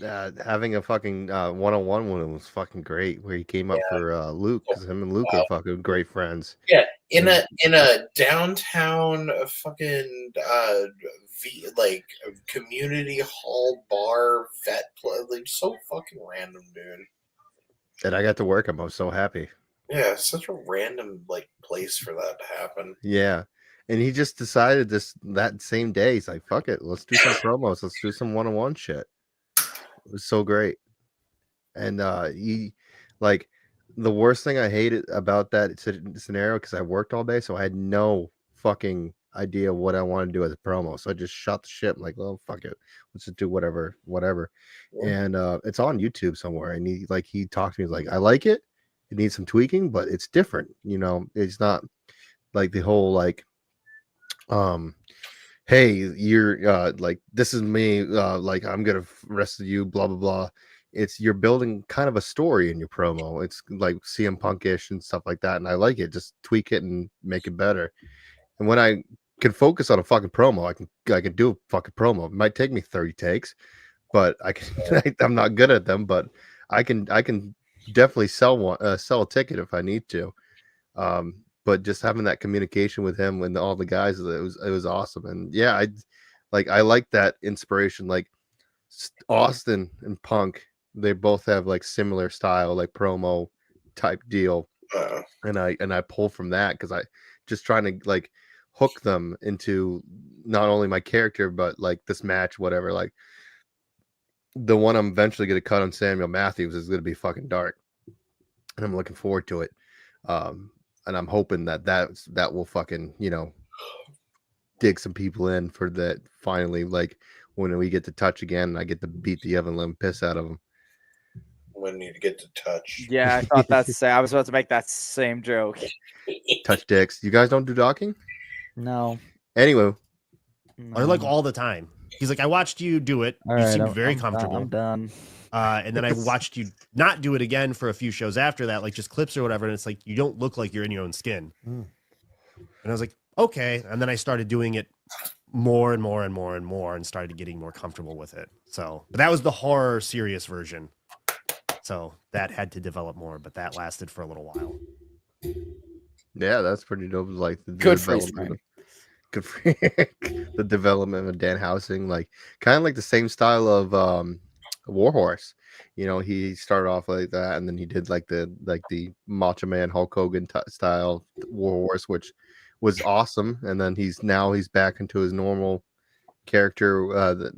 Having a fucking one-on-one with him was fucking great, where he came up for Luke, because him and Luke are fucking great friends. Yeah, in a downtown fucking like community hall bar vet play, like, so fucking random, dude. And I got to work him. I was so happy. Yeah, such a random like place for that to happen. Yeah. And he just decided that same day, he's like, fuck it, let's do some promos, let's do some one-on-one shit. It was so great. And he, like, the worst thing I hated about that scenario, because I worked all day, so I had no fucking idea what I wanted to do as a promo. So I just shot the shit. I'm like, well, fuck it, let's just do whatever. Yeah. And it's on YouTube somewhere. And he talked to me, like, I like it. It needs some tweaking, but it's different. You know, it's not like the whole like, hey, you're like, this is me, like, I'm gonna wrestle you, blah blah blah. You're building kind of a story in your promo. It's like CM Punk-ish and stuff like that, and I like it. Just tweak it and make it better. And when I can focus on a fucking promo, I can do a fucking promo. It might take me 30 takes, but I can. I'm not good at them, but I can definitely sell a ticket if I need to. But just having that communication with him and all the guys, it was awesome. And yeah, I like that inspiration. Like Austin and Punk, they both have like similar style, like promo type deal. And I pull from that, because I just trying to like hook them into not only my character but like this match, whatever. Like the one I'm eventually going to cut on Samuel Matthews is going to be fucking dark, and I'm looking forward to it. And I'm hoping that will fucking, you know, dig some people in for that. Finally, like when we get to touch again, I get to beat the oven limb piss out of them. When you get to touch. Yeah, I thought that's. I was about to make that same joke. Touch dicks. You guys don't do docking? No. Anyway, or like all the time. He's like, I watched you do it. All You right, seemed I'm- very I'm done. comfortable. I'm done. And then I watched you not do it again for a few shows after that, like just clips or whatever. And it's like, you don't look like you're in your own skin. And I was like, okay. And then I started doing it more and more and more and more and started getting more comfortable with it. So, but that was the horror serious version. So that had to develop more, but that lasted for a little while. yeah, that's pretty dope. Like the Good freeze development good for the development of Danhausen, like kind of like the same style of Warhorse. You know, he started off like that, and then he did like the Macho Man Hulk Hogan style Warhorse, which was awesome. And then he's back into his normal character,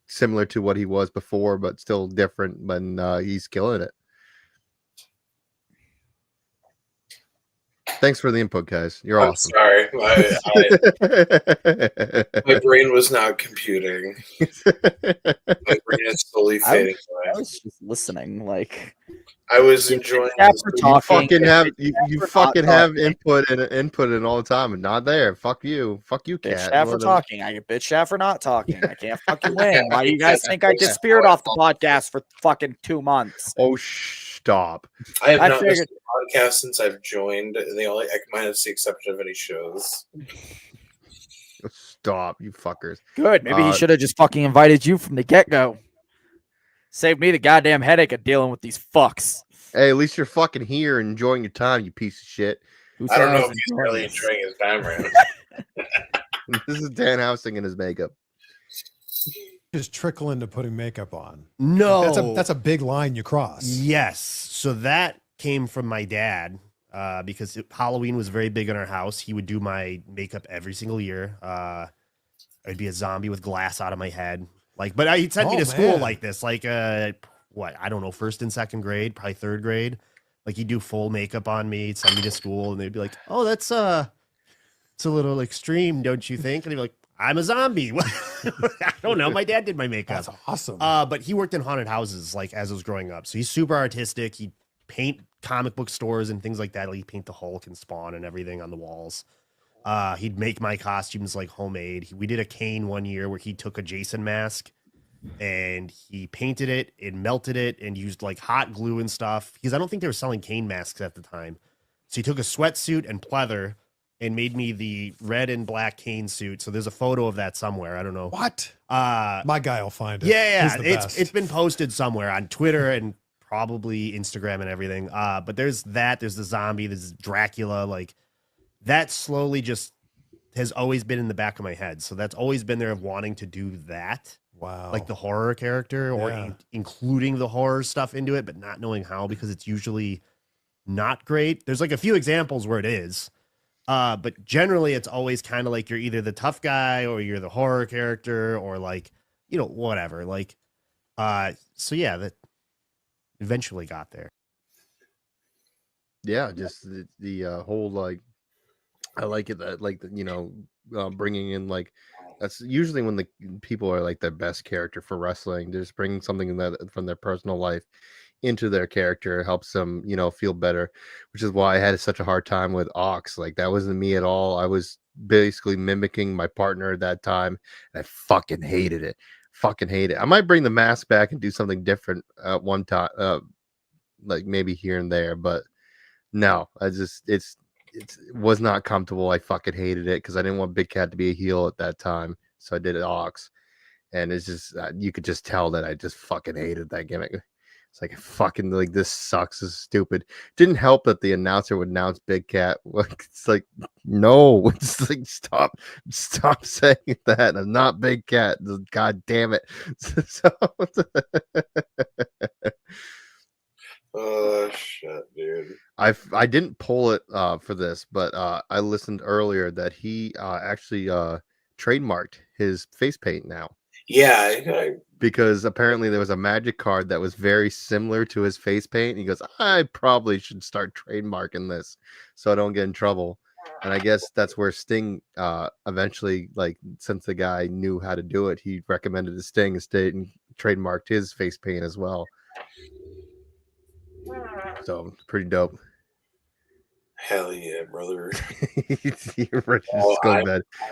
similar to what he was before, but still different. But he's killing it. Thanks for the input, guys. You're I'm awesome. sorry. My brain was not computing. My brain is slowly fading I away. was just listening. Like I was enjoying Yeah, this. for You talking. fucking have for not have talking. input in all the time and not there. Fuck you, bitch cat. chat for talking. I get bitch chat for not talking. I can't fucking win. Why do you guys think I disappeared off the podcast for fucking 2 months? Oh, stop! I have I not figured- listened to the podcast since I've joined. Minus the exception of any shows. Stop, you fuckers. Good. Maybe he should have just fucking invited you from the get go. Saved me the goddamn headache of dealing with these fucks. Hey, at least you're fucking here and enjoying your time, you piece of shit. Who I don't said know was if he's enjoying really this? enjoying his time right now. This is Danhausen in his makeup. Just trickle into putting makeup on. No, That's a big line you cross. Yes. So that came from my dad because Halloween was very big in our house. He would do my makeup every single year. I'd be a zombie with glass out of my head. But he'd send me to school man. like this, I don't know, first and second grade, probably third grade. Like he'd do full makeup on me, send me to school, and they'd be like, "Oh, it's a little extreme, don't you think?" And I'd be like, "I'm a zombie." I don't know. My dad did my makeup. That's awesome. But he worked in haunted houses as I was growing up. So he's super artistic. He'd paint comic book stores and things like that. He'd paint the Hulk and Spawn and everything on the walls. He'd make my costumes like homemade. We did a Kane one year where he took a Jason mask and he painted it and melted it and used like hot glue and stuff because I don't think they were selling Kane masks at the time. So he took a sweatsuit and pleather and made me the red and black Kane suit. So there's a photo of that somewhere. I don't know. What? My My guy will find it. yeah, He's the best. it's been posted somewhere on Twitter and probably Instagram and everything. But there's the zombie, there's Dracula, like that slowly just has always been in the back of my head. So that's always been there of wanting to do that. Wow. Like the horror character or Yeah. including the horror stuff into it, but not knowing how because it's usually not great. There's like a few examples where it is. But generally it's always kind of like you're either the tough guy or you're the horror character or like, whatever. Like, so yeah, that eventually got there. Yeah, just the whole like, I like it that bringing in like that's usually when the people are like their best character for wrestling. They're just bringing something that from their personal life into their character helps them, feel better, which is why I had such a hard time with Ox. Like that wasn't me at all. I was basically mimicking my partner at that time, and I fucking hated it. Fucking hate it. I might bring the mask back and do something different at one time, like maybe here and there, but no, it was not comfortable. I fucking hated it because I didn't want Big Cat to be a heel at that time, so I did it Ox, and it's just you could just tell that I just fucking hated that gimmick. It's like fucking like this sucks. This is stupid. Didn't help that the announcer would announce Big Cat. It's like no, it's like stop saying that. I'm not Big Cat. God damn it. Oh shit, dude. I didn't pull it for this, but I listened earlier that he actually trademarked his face paint now. Yeah, because apparently there was a magic card that was very similar to his face paint. He goes, I probably should start trademarking this so I don't get in trouble. And I guess that's where Sting eventually, like, since the guy knew how to do it, he recommended to Sting instead and trademarked his face paint as well. So pretty dope. Hell yeah, brother.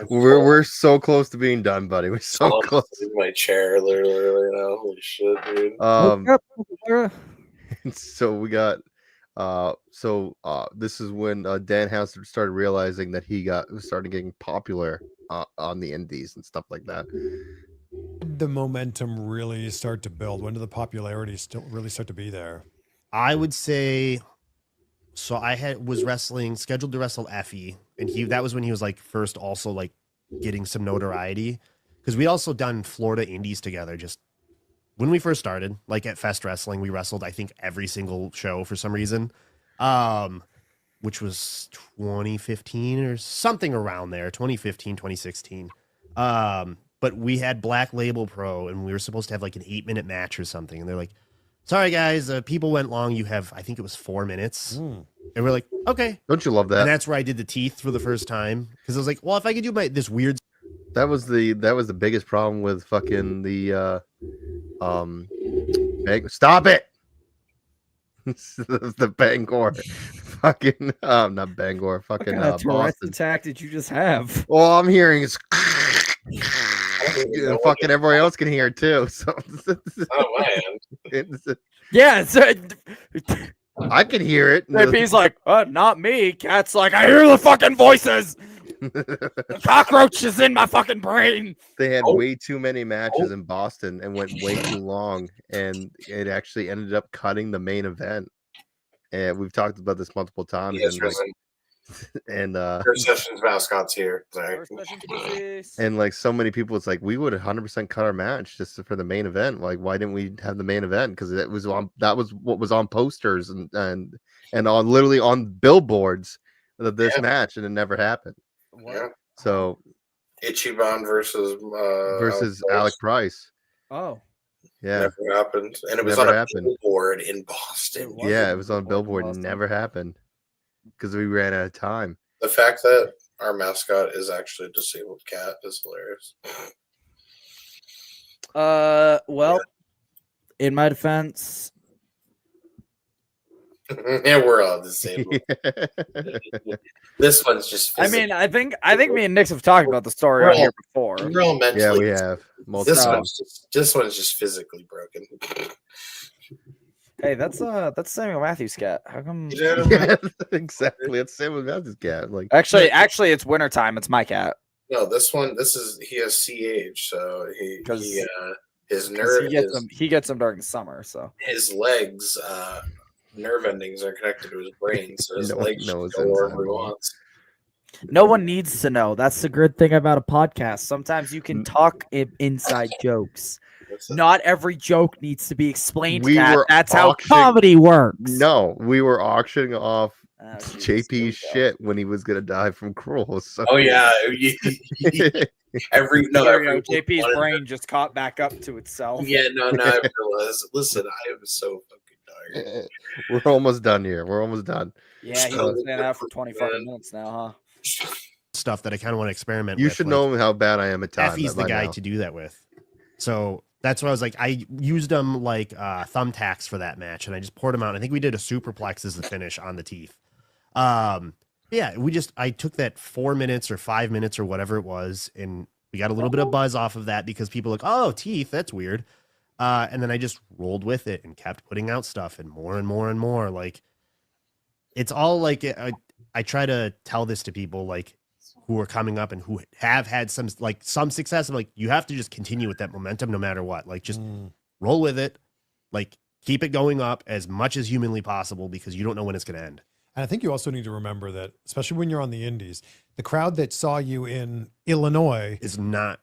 We're so close to being done, buddy. We're so close. In my chair, literally right now. Holy shit, dude. So we got this is when Danhausen started realizing that he started getting popular on the indies and stuff like that. The momentum really start to build. When did the popularity still really start to be there? I would say, so I was scheduled to wrestle Effie, and that was when he was like first also like getting some notoriety, because we also done Florida indies together. Just when we first started, like at Fest Wrestling, we wrestled I think every single show for some reason, which was 2015 or something around there, 2015, 2016. But we had Black Label Pro, and we were supposed to have like an 8-minute match or something, and they're like, sorry guys, people went long. You have, I think it was 4 minutes. And we're like, okay. Don't you love that? And that's where I did the teeth for the first time, because I was like, well, if I could do this weird. That was the biggest problem with fucking the stop it. The Bangor, fucking not Bangor, fucking what kind of Tourette's Boston attack did you just have? All I'm hearing is. Fucking everybody else can hear it too. So man. Yeah, so I can hear it. JP's like, not me. Cat's like, I hear the fucking voices. The cockroach is in my fucking brain. They had way too many matches in Boston and went way too long, and it actually ended up cutting the main event. And we've talked about this multiple times. And First Sessions mascots here. And like so many people, it's like we would 100% cut our match just for the main event. Like, why didn't we have the main event? Because that was what was on posters and on literally on billboards of this match, and it never happened. Yeah. So Ichiban versus Alec Price. Oh. Yeah. Never happened. And it was never on a happened. billboard in Boston. Yeah, it was on a billboard and never happened because we ran out of time. The fact that our mascot is actually a disabled cat is hilarious. Well, in my defense, yeah, we're all disabled. This one's just physical. I mean, I think me and Nick have talked about the story on here before. We're all mentally. Yeah, we have. This one's just physically broken. Hey, that's Samuel Matthews' cat. How come? Yeah, exactly. It's Samuel Matthews' cat. Like actually, it's wintertime. It's my cat. No, he has CH, so his nerve he gets them during the summer. So his legs, nerve endings are connected to his brain, so his legs go wherever he wants. No one needs to know. That's the good thing about a podcast. Sometimes you can talk inside jokes. Not every joke needs to be explained. That's how comedy works. No, we were auctioning off JP's shit when he was gonna die from cruel. So. Oh yeah, JP's brain just caught back up to itself. Yeah, no, I realized. Listen, I am so fucking tired. We're almost done here. We're almost done. Yeah, he's been saying that for 25 minutes now, huh? Stuff that I kind of want to experiment with. You should know how bad I am at time. Effie's the guy to do that with. So that's what I was like. I used them like thumbtacks for that match, and I just poured them out. I think we did a superplex as the finish on the teeth. Yeah, I took that 4 minutes or 5 minutes or whatever it was, and we got a little bit of buzz off of that because people were like, oh, teeth, that's weird. And then I just rolled with it and kept putting out stuff and more and more and more. Like, it's all like, I try to tell this to people like who are coming up and who have had some success. I'm like, you have to just continue with that momentum no matter what. Like, just roll with it. Like, keep it going up as much as humanly possible because you don't know when it's going to end. And I think you also need to remember that, especially when you're on the indies, the crowd that saw you in Illinois is not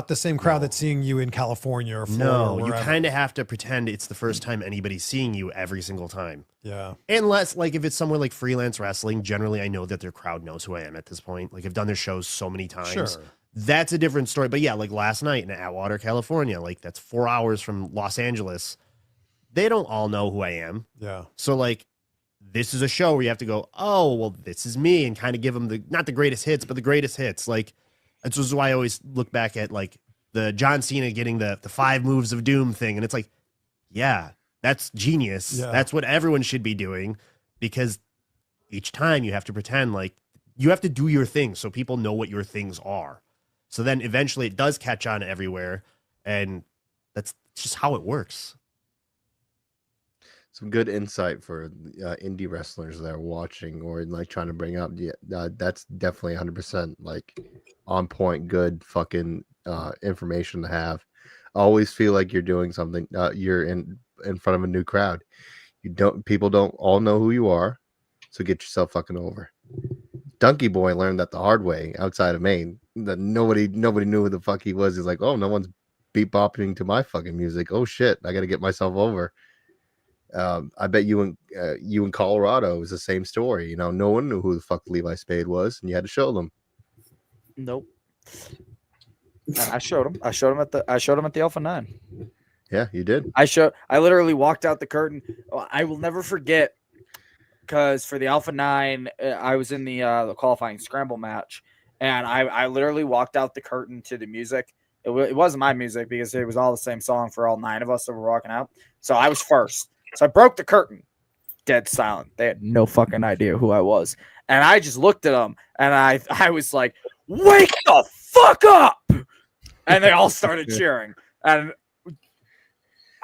the same crowd that's seeing you in California or Florida. No, or you wherever. kind of have to pretend it's the first time anybody's seeing you every single time. Yeah. Unless, like, if it's somewhere like freelance wrestling, generally I know that their crowd knows who I am at this point. Like, I've done their shows so many times. Sure. That's a different story. But yeah, like last night in Atwater, California, like that's 4 hours from Los Angeles. They don't all know who I am. Yeah. So, like, this is a show where you have to go, oh, well, this is me, and kind of give them not the greatest hits, but the greatest hits. Like, this is why I always look back at, like, the John Cena getting the 5 moves of doom thing. And it's like, yeah, that's genius. Yeah. That's what everyone should be doing, because each time you have to pretend like you have to do your thing so people know what your things are. So then eventually it does catch on everywhere. And that's just how it works. Some good insight for indie wrestlers that are watching or like trying to bring up. Yeah, that's definitely 100% like on point, good fucking information to have. Always feel like you're doing something. You're in front of a new crowd. People don't all know who you are, so get yourself fucking over. Donkey Boy learned that the hard way outside of Maine. That nobody knew who the fuck he was. He's like, oh, no one's beat bopping to my fucking music. Oh shit, I got to get myself over. I bet you in Colorado is the same story. You know, no one knew who the fuck Levi Spade was, and you had to show them. Nope. And I showed him. I showed him at the Alpha 9. Yeah, you did. I literally walked out the curtain. I will never forget, because for the Alpha 9, I was in the qualifying scramble match, and I literally walked out the curtain to the music. It wasn't my music because it was all the same song for all 9 of us that were walking out. So I was first. So I broke the curtain. Dead silent. They had no fucking idea who I was. And I just looked at them, and I was like, wake the fuck up! And they all started cheering. And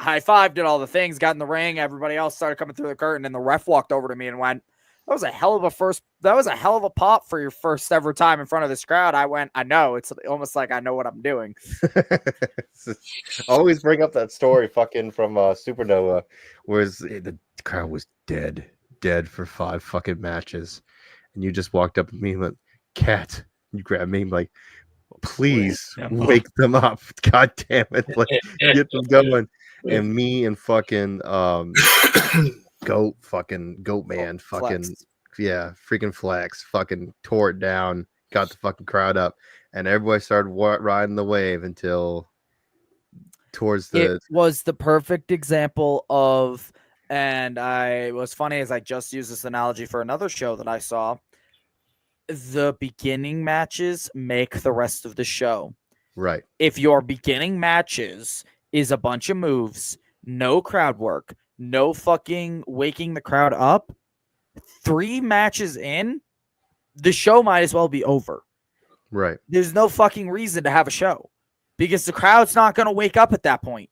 high-fived, did all the things, got in the ring. Everybody else started coming through the curtain, and the ref walked over to me and went, that was a hell of a pop for your first ever time in front of this crowd. I went, I know. It's almost like I know what I'm doing. Always bring up that story fucking from Supernova, where the crowd was dead for 5 fucking matches. And you just walked up to me and went, Cat, you grabbed me like, please wake them up. God damn it. Like, get them going. And me and fucking Goat Man, freaking Flex, fucking tore it down, got the fucking crowd up, and everybody started riding the wave until towards the. It was the perfect example of, and what's funny is I just used this analogy for another show that I saw. The beginning matches make the rest of the show. Right. If your beginning matches is a bunch of moves, no crowd work, no fucking waking the crowd up, 3 matches in, the show might as well be over. Right. There's no fucking reason to have a show because the crowd's not going to wake up at that point.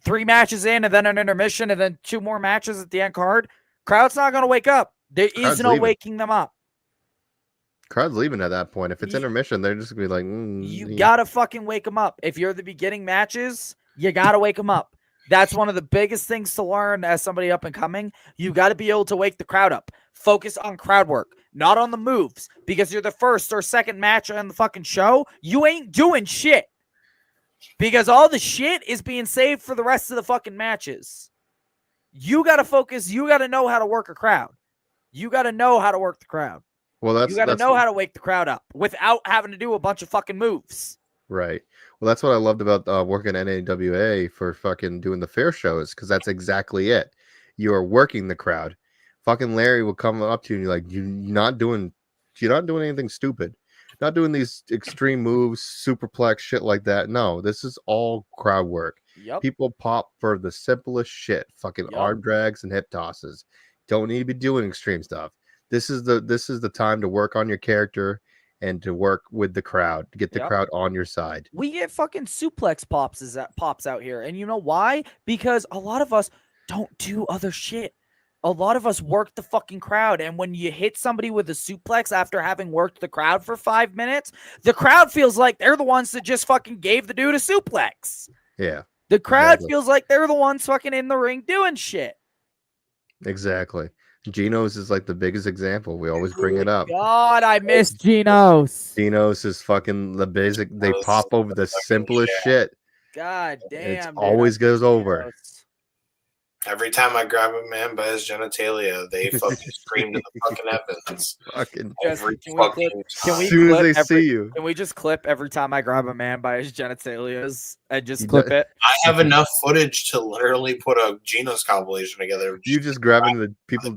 3 matches in and then an intermission and then 2 more matches at the end card. Crowd's not going to wake up. There is no waking them up. Crowd's leaving at that point. If it's intermission, they're just going to be like, you got to fucking wake them up. If you're the beginning matches, you got to wake them up. That's one of the biggest things to learn as somebody up and coming. You got to be able to wake the crowd up. Focus on crowd work, not on the moves. Because you're the first or second match on the fucking show, you ain't doing shit. Because all the shit is being saved for the rest of the fucking matches. You got to focus. You got to know how to work a crowd. You got to know how to work the crowd. Well, you got to know how to wake the crowd up without having to do a bunch of fucking moves. Right. Well, that's what I loved about working at NAWA for fucking doing the fair shows, because that's exactly it. You are working the crowd. Fucking Larry will come up to you and you're like, you're not doing anything stupid. Not doing these extreme moves, superplex, shit like that. No, this is all crowd work. Yep. People pop for the simplest shit. Fucking arm drags and hip tosses. Don't need to be doing extreme stuff. This is the time to work on your character and to work with the crowd, to get the crowd on your side. We get fucking suplex pops out here. And you know why? Because a lot of us don't do other shit. A lot of us work the fucking crowd. And when you hit somebody with a suplex after having worked the crowd for 5 minutes, the crowd feels like they're the ones that just fucking gave the dude a suplex. Yeah. The crowd feels like they're the ones fucking in the ring doing shit. Exactly. Geno's is like the biggest example. We always bring it up. God, I miss Geno's. Geno's is fucking the basic. They pop over the simplest shit. God damn. It always goes over. Every time I grab a man by his genitalia, they fucking scream to the fucking heavens. Fucking every Can fucking we as soon as they clip see you. Can we just clip every time I grab a man by his genitalias and just clip it? I have enough footage to literally put a Geno's compilation together. You just grabbing the people.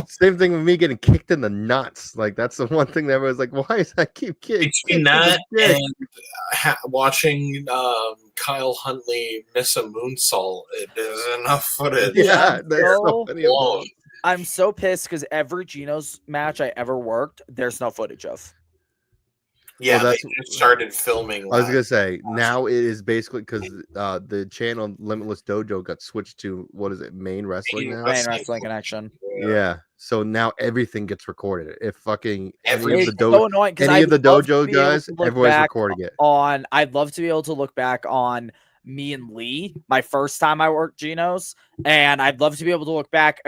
Same thing with me getting kicked in the nuts. Like that's the one thing that everyone's like, why is I keep getting between that and watching Kyle Huntley miss a moonsault? It is enough footage. Yeah, there's so many of those. I'm so pissed because every Geno's match I ever worked, there's no footage of. Yeah, Well, they just started filming. I was gonna say now it is basically because the channel Limitless Dojo got switched to what is it, Maine Wrestling now? Maine Wrestling Connection. Yeah. So now everything gets recorded. If fucking any It's of the so annoying because any of the I'd love to dojo be able guys, to look everyone's back recording it. I'd love to be able to look back on me and Lee, my first time I worked Geno's, and I'd love to be able to look back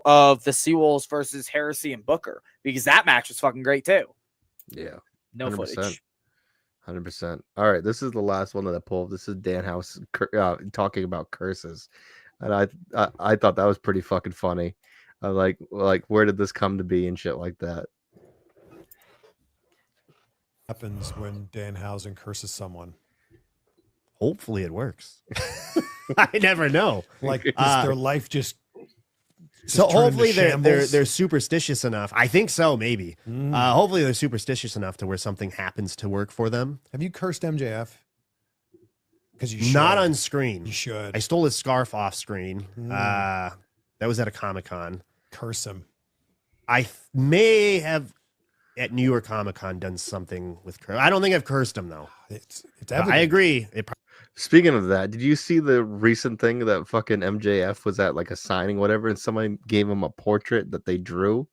of the Seawolves versus Heresy and Booker because that match was fucking great too. Yeah. No 100%. footage. 100%. All right, this is the last one that I pulled. This is Danhausen talking about curses, and I thought that was pretty fucking funny. Like where did this come to be and shit like that. Happens when Danhausen curses someone. Hopefully it works. I never know. Like does their life just so turn hopefully into they're shambles? superstitious enough. I think so, maybe. Hopefully they're superstitious enough to where something happens to work for them. Have you cursed MJF? Because you should. Not on screen. You should. I stole his scarf off screen. That was at a Comic-Con. Curse him. I may have at New York Comic-Con done something with curse. I don't think I've cursed him though. It's I agree. Speaking of that, did you see the recent thing that fucking MJF was at like a signing, whatever, and somebody gave him a portrait that they drew,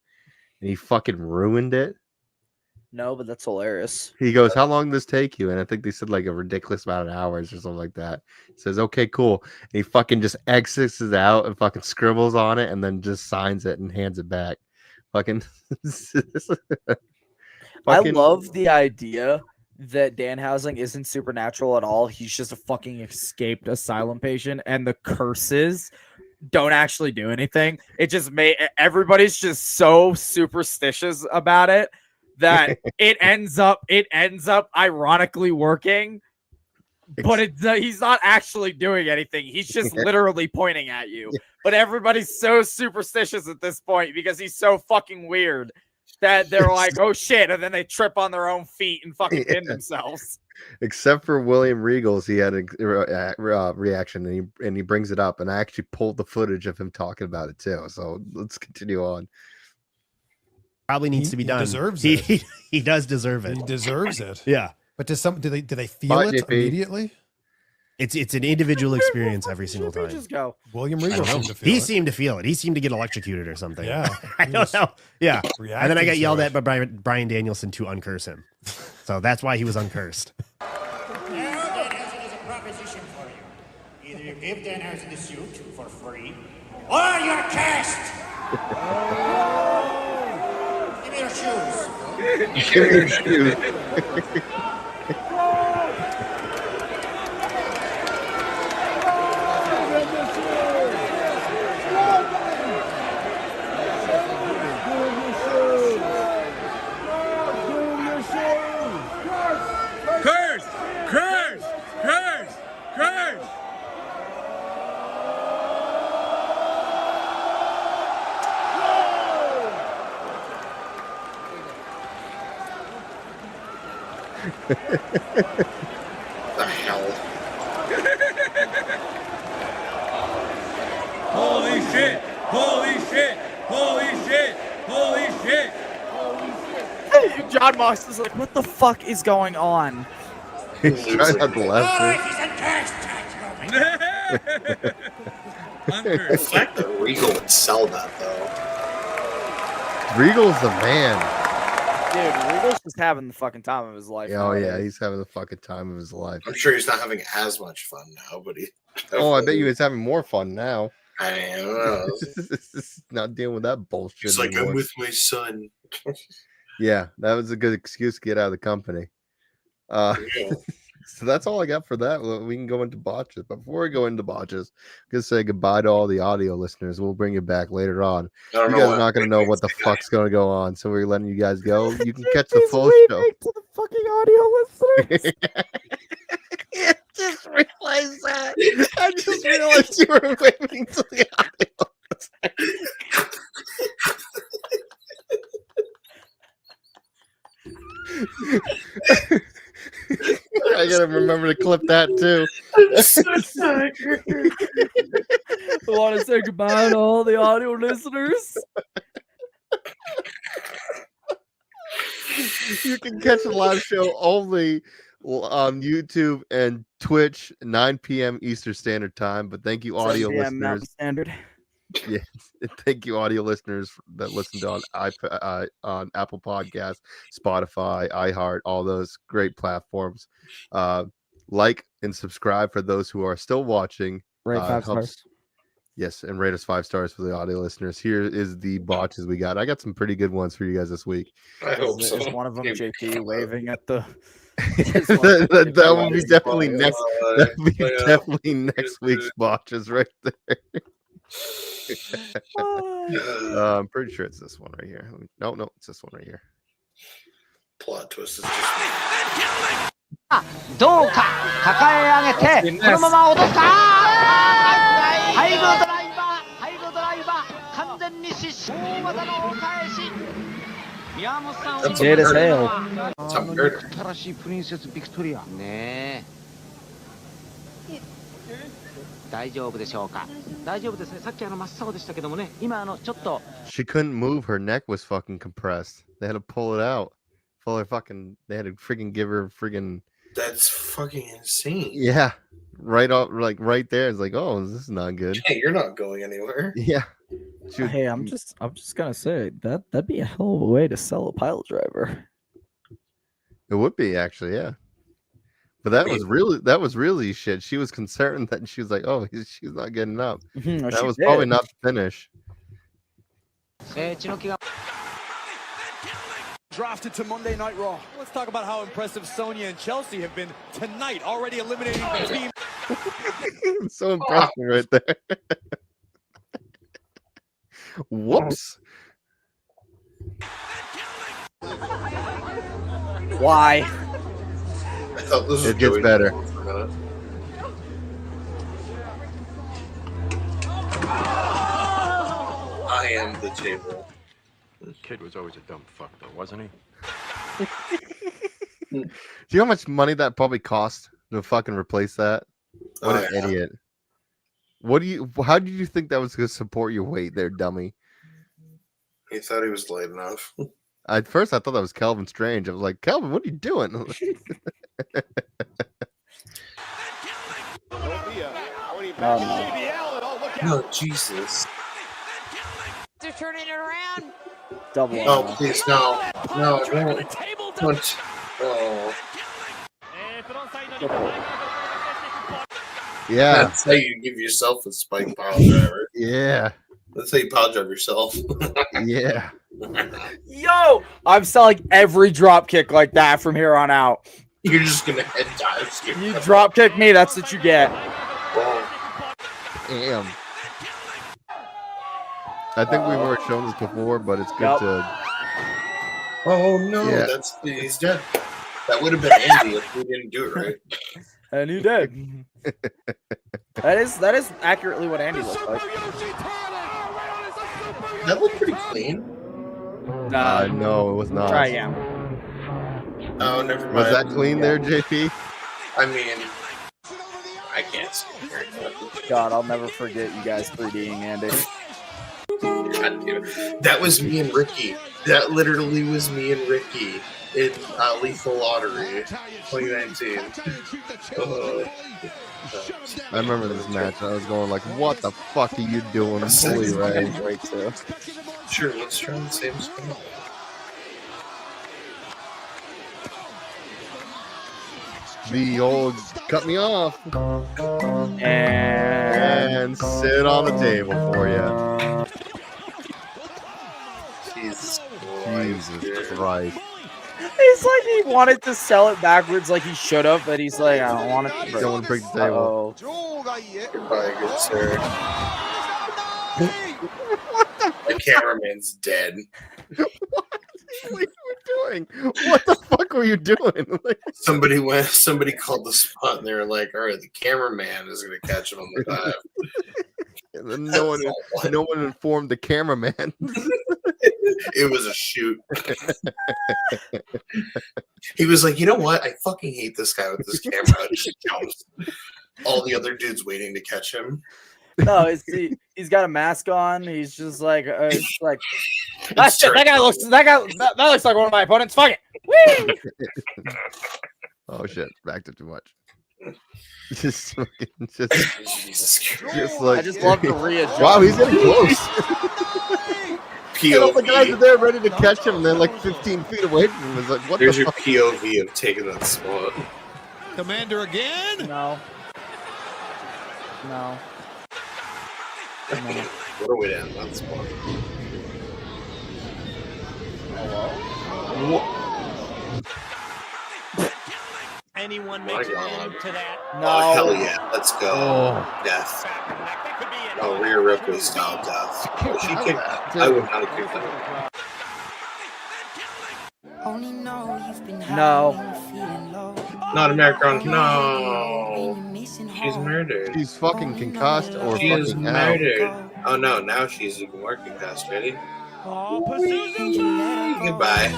and he fucking ruined it? No, but that's hilarious. He goes, "How long did this take you?" And I think they said like a ridiculous amount of hours or something like that. He says, "Okay, cool." And he fucking just exits it out and fucking scribbles on it, and then just signs it and hands it back. Fucking. I love the idea that Danhausen isn't supernatural at all. He's just a fucking escaped asylum patient, and the curses don't actually do anything. It just everybody's just so superstitious about it that it ends up ironically working. But he's not actually doing anything. He's just literally pointing at you. But everybody's so superstitious at this point because he's so fucking weird that they're like, oh shit, and then they trip on their own feet and fucking pin themselves. Except for William Regals, he had a reaction, and he brings it up, and I actually pulled the footage of him talking about it too. So let's continue on. Probably needs to be done. Deserves it. He does deserve it. He deserves it. Yeah. But do they feel it immediately? It's an individual experience every single time. Just go. William Regal seemed to feel He it. seemed to feel it. He seemed to get electrocuted or something. Yeah. I don't know. Yeah. And then I got yelled at at by Brian Danielson to uncurse him. So that's why he was uncursed. Danhausen has a proposition for you. Either you give Danhausen the suit for free, or you're cast! Give me your shoes. Give me your shoes. Curse! Curse! Curse! Curse! The hell? Holy shit! Holy shit! Holy shit! Holy shit! John Mox is like, what the fuck is going on? He's trying not to laugh. The fact that Regal would sell that, though. Regal's the man. Dude, Regal's just having the fucking time of his life. Oh yeah, he's having the fucking time of his life. I'm sure he's not having as much fun now, but he. Oh, I bet you he's having more fun now. I don't know. Not dealing with that bullshit. He's like, anymore. I'm with my son. Yeah, that was a good excuse to get out of the company. So that's all I got for that. We can go into botches. But before we go into botches, I'm going to say goodbye to all the audio listeners. We'll bring you back later on. You guys are not going to know what the fuck's going to go on. So we're letting you guys go. You can catch the full show. To the fucking audio listeners. I just realized that. I just realized you were waving to the audio listeners. I gotta remember to clip that too. I'm so sorry. I want to say goodbye to all the audio listeners. You can catch the live show only on YouTube and Twitch, 9 p.m. Eastern Standard Time. But thank you, audio listeners. Standard. Yeah, thank you, audio listeners that listen to on Apple Podcasts, Spotify, iHeart, all those great platforms. Like and subscribe for those who are still watching. Rate 5 stars. Yes, and rate us 5 stars for the audio listeners. Here is the botches we got. I got some pretty good ones for you guys this week. I hope so. Is one of them JP waving at the? that will be definitely next. That will be definitely next week's botches right there. I'm pretty sure it's this one right here. No, it's this one right here. Plot twist is just どうか抱え上げてこのまま落とすかハイグドライバー完全に失神大技のお返し宮本さん Dead as hell. 新しいプリンセスビクトリアねえ大丈夫でしょうか大丈夫ですねさっき真っ青でしたけどもね今ちょっと She couldn't move. Her neck was fucking compressed. They had to pull it out. They had to freaking give her freaking. That's fucking insane. Yeah, right there. It's like, oh, this is not good. Hey, you're not going anywhere. Yeah. Hey, I'm just gonna say that'd be a hell of a way to sell a pile driver. It would be actually, yeah. But that was really shit. She was concerned that she was like, oh, she's not getting up. That was probably not the finish. Drafted to Monday Night Raw. Let's talk about how impressive Sonya and Chelsea have been tonight, already eliminating the team. So impressive right there. Whoops. Why? I thought this was it gets better. I am the table. This kid was always a dumb fuck, though, wasn't he? Do you know how much money that probably cost to fucking replace that? What an idiot. How did you think that was going to support your weight there, dummy? He thought he was light enough. At first, I thought that was Calvin Strange. I was like, Calvin, what are you doing? No, Jesus. They're turning it around. Double. Oh, please, no. No, don't. Oh. Yeah. That's how you give yourself a spike pile driver. Yeah. That's how you pile drive yourself. Yeah. Yo, I'm selling every drop kick like that from here on out. You're just gonna head dive. You drop kick me, that's what you get. Damn. I think we've already shown this before, but it's good to. Oh no, Yeah. He's dead. That would have been Andy if we didn't do it right. And he did. That is accurately what Andy looked like. That looked pretty clean. No, it was not. Try again. Oh, never mind. Was that clean there, JP? I mean, I can't see it. God, I'll never forget you guys 3Ding Andy. God damn it. That was me and Ricky. That literally was me and Ricky in Lethal Lottery 2019. I remember this match. I was going like, "What the fuck are you doing?" Holy right. Great too. Sure, let's try the same spot. the old cut me off and sit on the table for you. Jesus Christ. He's like he wanted to sell it backwards like he should have, but he's like, I don't want it to break. Don't want to break the table. Goodbye, good sir. The cameraman's dead. What were you doing? What the fuck were you doing? Somebody called the spot and they were like, all right, the cameraman is gonna catch him on the dive. And then no one informed the cameraman. It was a shoot. He was like, you know what? I fucking hate this guy with this camera. Just jumps. All the other dudes waiting to catch him. No, he's got a mask on. He's just like, that guy looks like one of my opponents. Fuck it. Whee! Oh shit! Backed it too much. Just like I just love to readjust. Wow, he's getting close. All the guys are there ready to catch him, and they're like 15 feet away from him. It's like, what There's the your fuck? POV of taking that spot. Commander again? No. What are we down that spot? Anyone My makes an God. end to that? No. Oh, hell yeah. Let's go. Death. Oh, Rhea Ripley style death. Oh, she kicked that. I would not have kicked that. No. Not American. No. She's murdered. She's fucking concussed or She is fucking out. murdered. Oh, no. Now she's even more concussed. Ready? Oh, Pazuzu! Goodbye.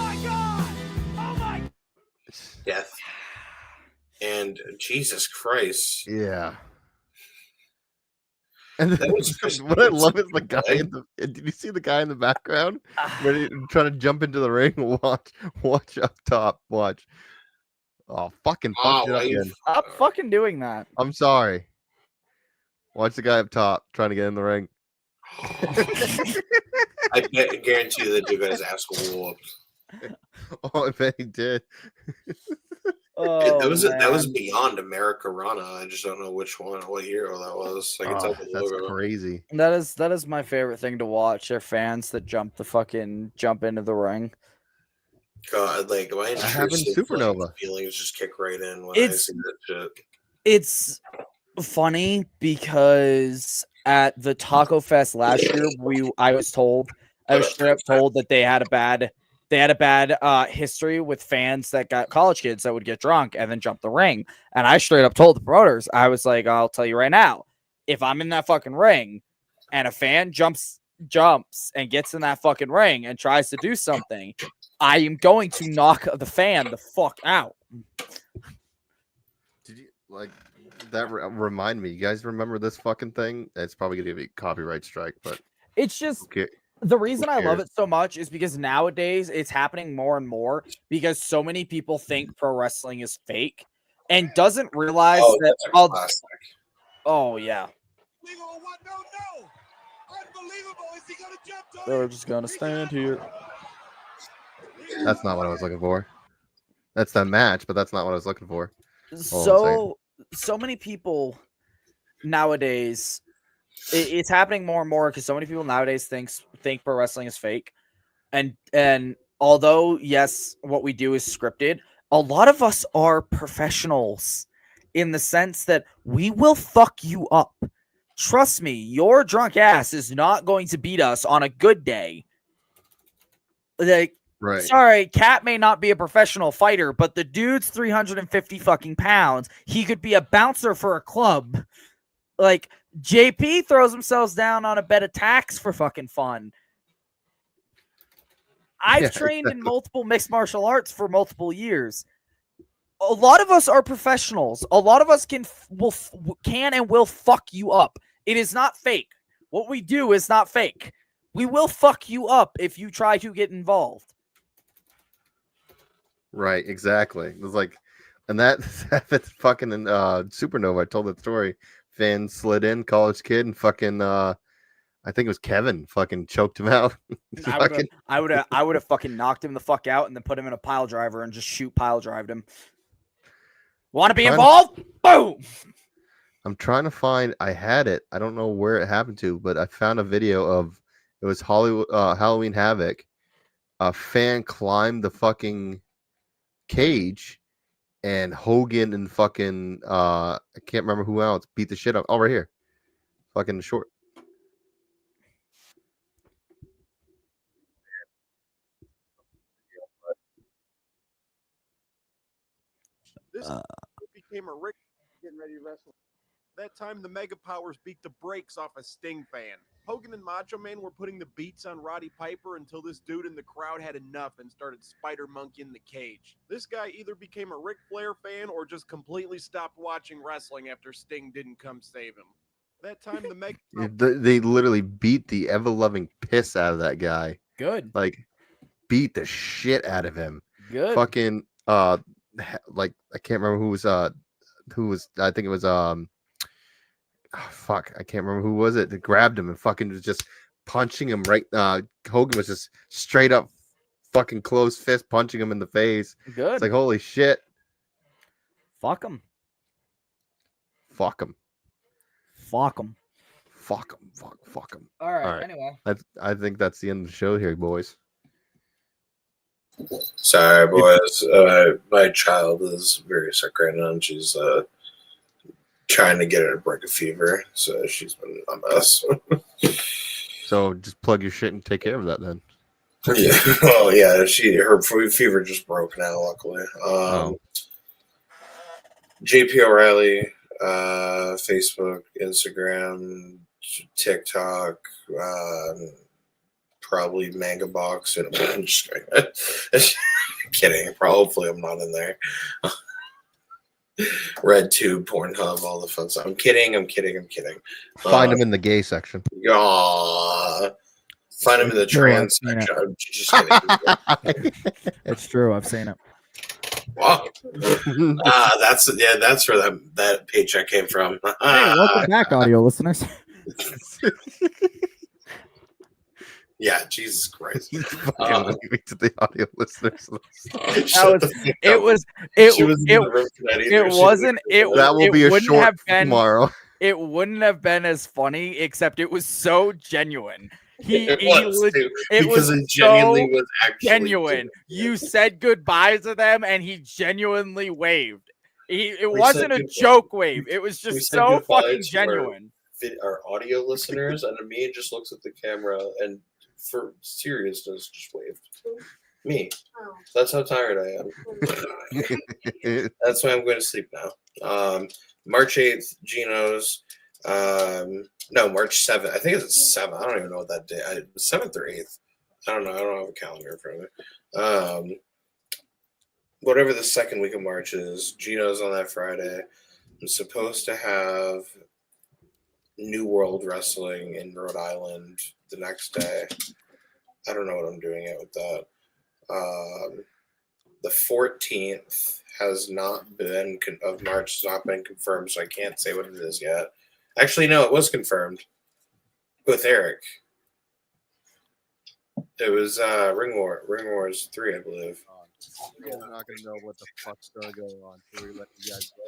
Death. And Jesus Christ. Yeah. And That was what I love is the guy in the. Did you see the guy in the background ready trying to jump into the ring? Watch up top. Watch. Oh, fucking fucked it up again. Stop fucking doing that. I'm sorry. Watch the guy up top trying to get in the ring. I guarantee that you guys ass whooped. Oh, I bet he did. Oh, that was beyond America Rana. I just don't know which one, what hero that was. Like it's Oh, up the that's logo. crazy. That is my favorite thing to watch. Are fans that jump into the ring. God, like my intrusive Supernova feelings just kick right in when I It's- see that shit. It's funny because at the Taco Fest last year, I was straight up told that they had a bad history with fans that got college kids that would get drunk and then jump the ring. And I straight up told the promoters, I was like, I'll tell you right now, if I'm in that fucking ring and a fan jumps and gets in that fucking ring and tries to do something, I am going to knock the fan the fuck out. Did you like that? Remind me, you guys remember this fucking thing? It's probably gonna be a copyright strike, but It's just okay. the reason I love cares? it so much is because nowadays it's happening more and more because so many people think pro wrestling is fake and doesn't realize that. That's a classic. Oh yeah. They're just gonna stand here. That's not what I was looking for. That's that match, but that's not what I was looking for. All So many people nowadays, it's happening more and more because so many people nowadays think pro wrestling is fake, and although yes, what we do is scripted, a lot of us are professionals in the sense that we will fuck you up. Trust me, your drunk ass is not going to beat us on a good day. Like, Right. sorry, Cat may not be a professional fighter, but the dude's 350 fucking pounds. He could be a bouncer for a club. Like, JP throws himself down on a bed of tacks for fucking fun. I've trained in multiple mixed martial arts for multiple years. A lot of us are professionals. A lot of us can and will fuck you up. It is not fake. What we do is not fake. We will fuck you up if you try to get involved. Right, exactly. It was like, and that's fucking in Supernova. I told that story. Fan slid in, college kid, and fucking I think it was Kevin fucking choked him out. I would have fucking knocked him the fuck out and then put him in a pile driver and just shoot pile drived him. Want to be involved? Boom. I'm trying to find. I had it. I don't know where it happened to, but I found a video of it was Halloween Havoc. A fan climbed the fucking cage, and Hogan and fucking I can't remember who else beat the shit up. Oh, right here, fucking short. This became a Rick getting ready to wrestle. That time, the Mega Powers beat the brakes off a Sting fan. Hogan and Macho Man were putting the beats on Roddy Piper until this dude in the crowd had enough and started Spider Monkeying the cage. This guy either became a Ric Flair fan or just completely stopped watching wrestling after Sting didn't come save him. That time, the Mega They literally beat the ever-loving piss out of that guy. Good. Like, beat the shit out of him. Good. Fucking like I can't remember who was I think it was fuck, I can't remember who was it that grabbed him and fucking was just punching him right. Hogan was just straight up fucking closed fist punching him in the face. Good. It's like, holy shit. Fuck him. Fuck him. Fuck him. Fuck him. Fuck him. All right. Anyway. I think that's the end of the show here, boys. Sorry, boys. My child is very sick right now, and she's trying to get her to break a fever, so she's been a mess. So just plug your shit and take care of that then. Yeah. Oh yeah. Her fever just broke now. Luckily. JP O'Reilly, Facebook, Instagram, TikTok. Probably Manga Box, and I'm just kidding. Hopefully, I'm not in there. Red Tube, Pornhub, all the fun stuff. I'm kidding. Find them in the gay section. Find them in the trans section. I'm just kidding. It's true. I've seen it. Wow. That's where that paycheck came from. Hey, welcome back, audio listeners. Yeah, Jesus Christ. He's fucking leaving to the audio listeners. That will be a short tomorrow. It wouldn't have been as funny, except it was so genuine. It genuinely was actually genuine. You said goodbye to them, and he genuinely waved. It wasn't a joke wave. It was just so fucking genuine. Our audio listeners, and me just looks at the camera and, for seriousness, just waved. Me. That's how tired I am. That's why I'm going to sleep now. March 8th, Gino's. No, March 7th. I think it's 7th. I don't even know what that day. 7th or 8th. I don't know. I don't have a calendar in front of me. Whatever the second week of March is, Gino's on that Friday. I'm supposed to have New World Wrestling in Rhode Island the next day. I don't know what I'm doing yet with that. The 14th has not been of March has not been confirmed, so I can't say what it is yet. Actually, no, it was confirmed with Eric. It was Ring Wars 3, I believe. We're not gonna know what the fuck's gonna go on, so we let you guys go.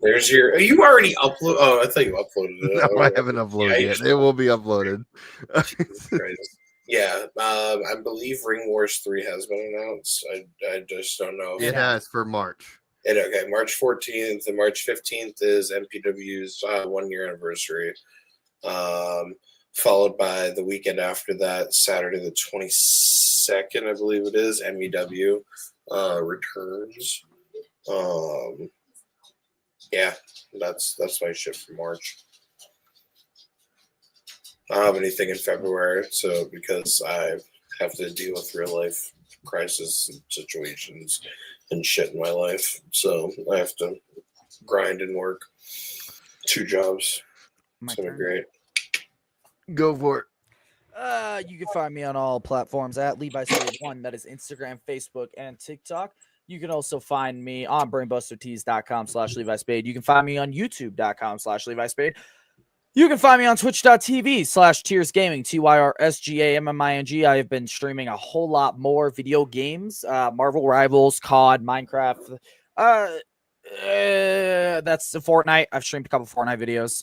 There's your. You already upload. Oh, I thought you uploaded it. No, I haven't uploaded yet. It will be uploaded. Yeah, I believe Ring Wars 3 has been announced. I just don't know. It has for March. Okay, March 14th and March 15th is MPW's 1 year anniversary. Followed by the weekend after that, Saturday the 22nd, I believe it is, MEW returns. Yeah, that's my shit for March. I don't have anything in February, so because I have to deal with real life crisis situations and shit in my life, so I have to grind and work 2 jobs. It's gonna be great. Go for it. You can find me on all platforms at Levi Spade 1. That is Instagram, Facebook, and TikTok. You can also find me on brainbustertees.com/Levi Spade. You can find me on youtube.com/Levi Spade. You can find me on twitch.tv/Tears Gaming, TYRSGAMMING. I have been streaming a whole lot more video games, Marvel Rivals, COD, Minecraft. That's Fortnite. I've streamed a couple Fortnite videos.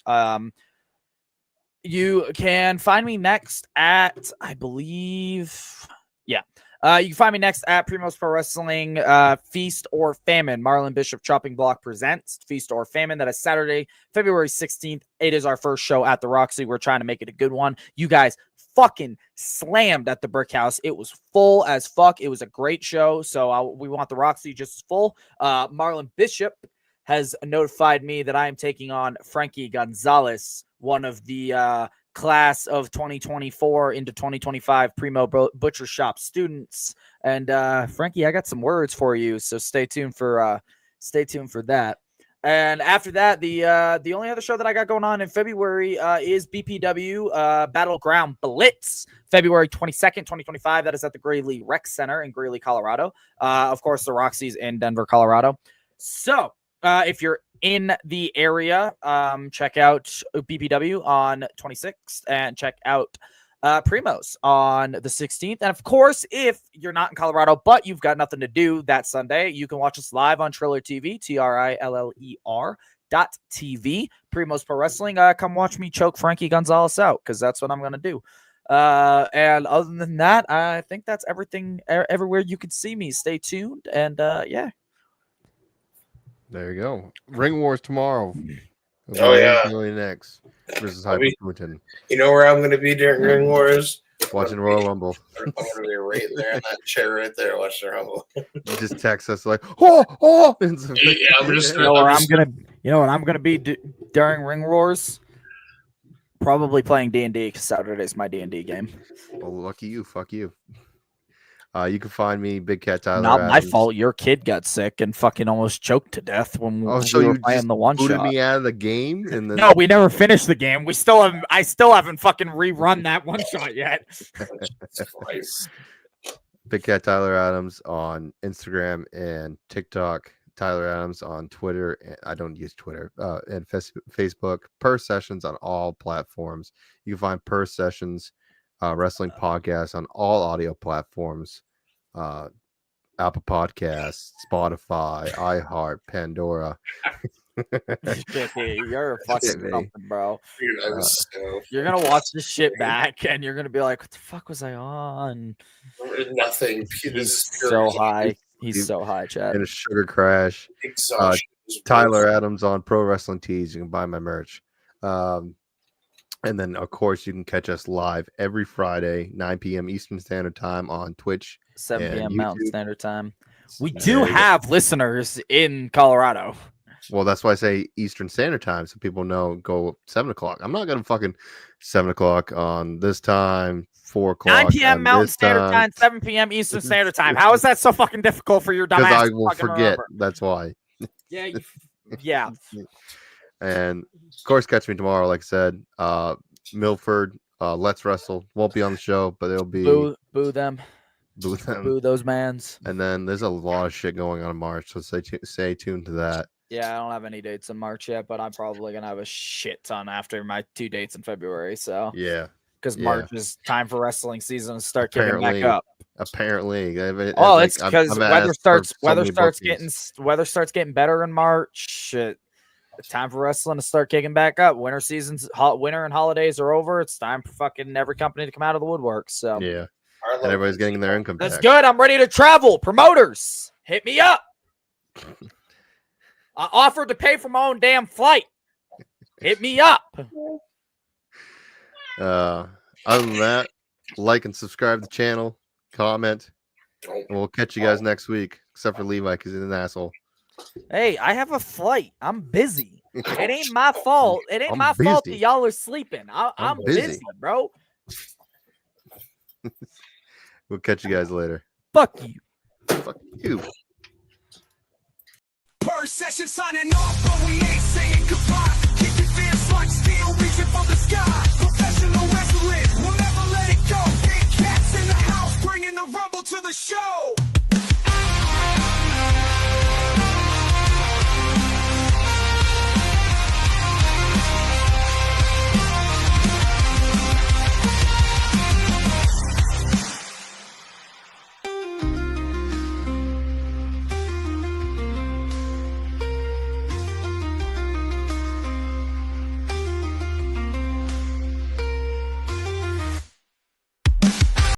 You can find me next at, I believe, you can find me next at Primos Pro Wrestling, Feast or Famine. Marlon Bishop Chopping Block presents Feast or Famine. That is Saturday, February 16th. It is our first show at the Roxy. We're trying to make it a good one. You guys fucking slammed at the Brick House. It was full as fuck. It was a great show. So we want the Roxy just as full. Marlon Bishop has notified me that I am taking on Frankie Gonzalez, one of the class of 2024 into 2025 Primo Butcher Shop students. And Frankie, I got some words for you, so stay tuned for that. And after that, the only other show that I got going on in February is BPW Battleground Blitz, February 22nd, 2025. That is at the Greeley Rec Center in Greeley, Colorado. Of course, the Roxy's in Denver, Colorado. So if you're in the area, check out BPW on 26th and check out Primos on the 16th. And of course, if you're not in Colorado, but you've got nothing to do that Sunday, you can watch us live on Triller TV, TRILLER.TV, Primos Pro Wrestling. Come watch me choke Frankie Gonzalez out, because that's what I'm going to do. And other than that, I think that's everything, everywhere you can see me. Stay tuned. And yeah. There you go. Ring Wars tomorrow. Oh, yeah. Next versus Hyperputin. You know where I'm going to be during Ring Wars? Watching Royal Rumble. I'm going to be right there in that chair right there watching Rumble. You just text us like, oh. Yeah, I'm just. You know what I'm gonna be during Ring Wars? Probably playing D&D, because Saturday's my D&D game. Well, lucky you. Fuck you. You can find me, Big Cat Tyler. Not my fault. Your kid got sick and fucking almost choked to death when we were playing the one shot. Me out of the game, and then no, we never finished the game. I still haven't fucking rerun that one shot yet. Big Cat Tyler Adams on Instagram and TikTok. Tyler Adams on Twitter. I don't use Twitter. And Facebook. Purr Sessions on all platforms. You can find Purr Sessions Wrestling Podcast on all audio platforms. Apple Podcasts, Spotify, iHeart, Pandora. You're fucking something, bro. You're gonna watch this shit back and you're gonna be like, what the fuck was I on? Nothing. He's so high. He's so high, Chad. In a sugar crash. Tyler Adams on Pro Wrestling Tees. You can buy my merch. And then, of course, you can catch us live every Friday, 9 p.m. Eastern Standard Time on Twitch. 7 p.m. Mountain Standard Time. We do have listeners in Colorado. Well, that's why I say Eastern Standard Time, so people know go 7 o'clock. I'm not going to fucking 7 o'clock on this time, 4 o'clock 9 p.m. Mountain Standard Time, 7 p.m. Eastern Standard Time. How is that so fucking difficult for your dumb ass? Because I will forget. Remember? That's why. Yeah. And of course, catch me tomorrow. Like I said, Milford, Let's Wrestle won't be on the show, but it'll be boo them, boo those mans. And then there's a lot of shit going on in March, so stay tuned to that. Yeah, I don't have any dates in March yet, but I'm probably gonna have a shit ton after my 2 dates in February. So yeah, because March is time for wrestling season to start kicking back up. Apparently, it's because weather starts getting better in March. Shit. It's time for wrestling to start kicking back up. Winter and holidays are over. It's time for fucking every company to come out of the woodwork. So yeah, and everybody's getting their income tax. That's good. I'm ready to travel. Promoters, hit me up. I offered to pay for my own damn flight. Hit me up. Other than that, like and subscribe to the channel, comment, and we'll catch you guys next week. Except for Levi, because he's an asshole. Hey, I have a flight. I'm busy. It ain't my fault. It ain't my fault that y'all are sleeping. I'm busy, bro. We'll catch you guys later. Fuck you. Fuck you. Purr Session signing off, but we ain't saying goodbye.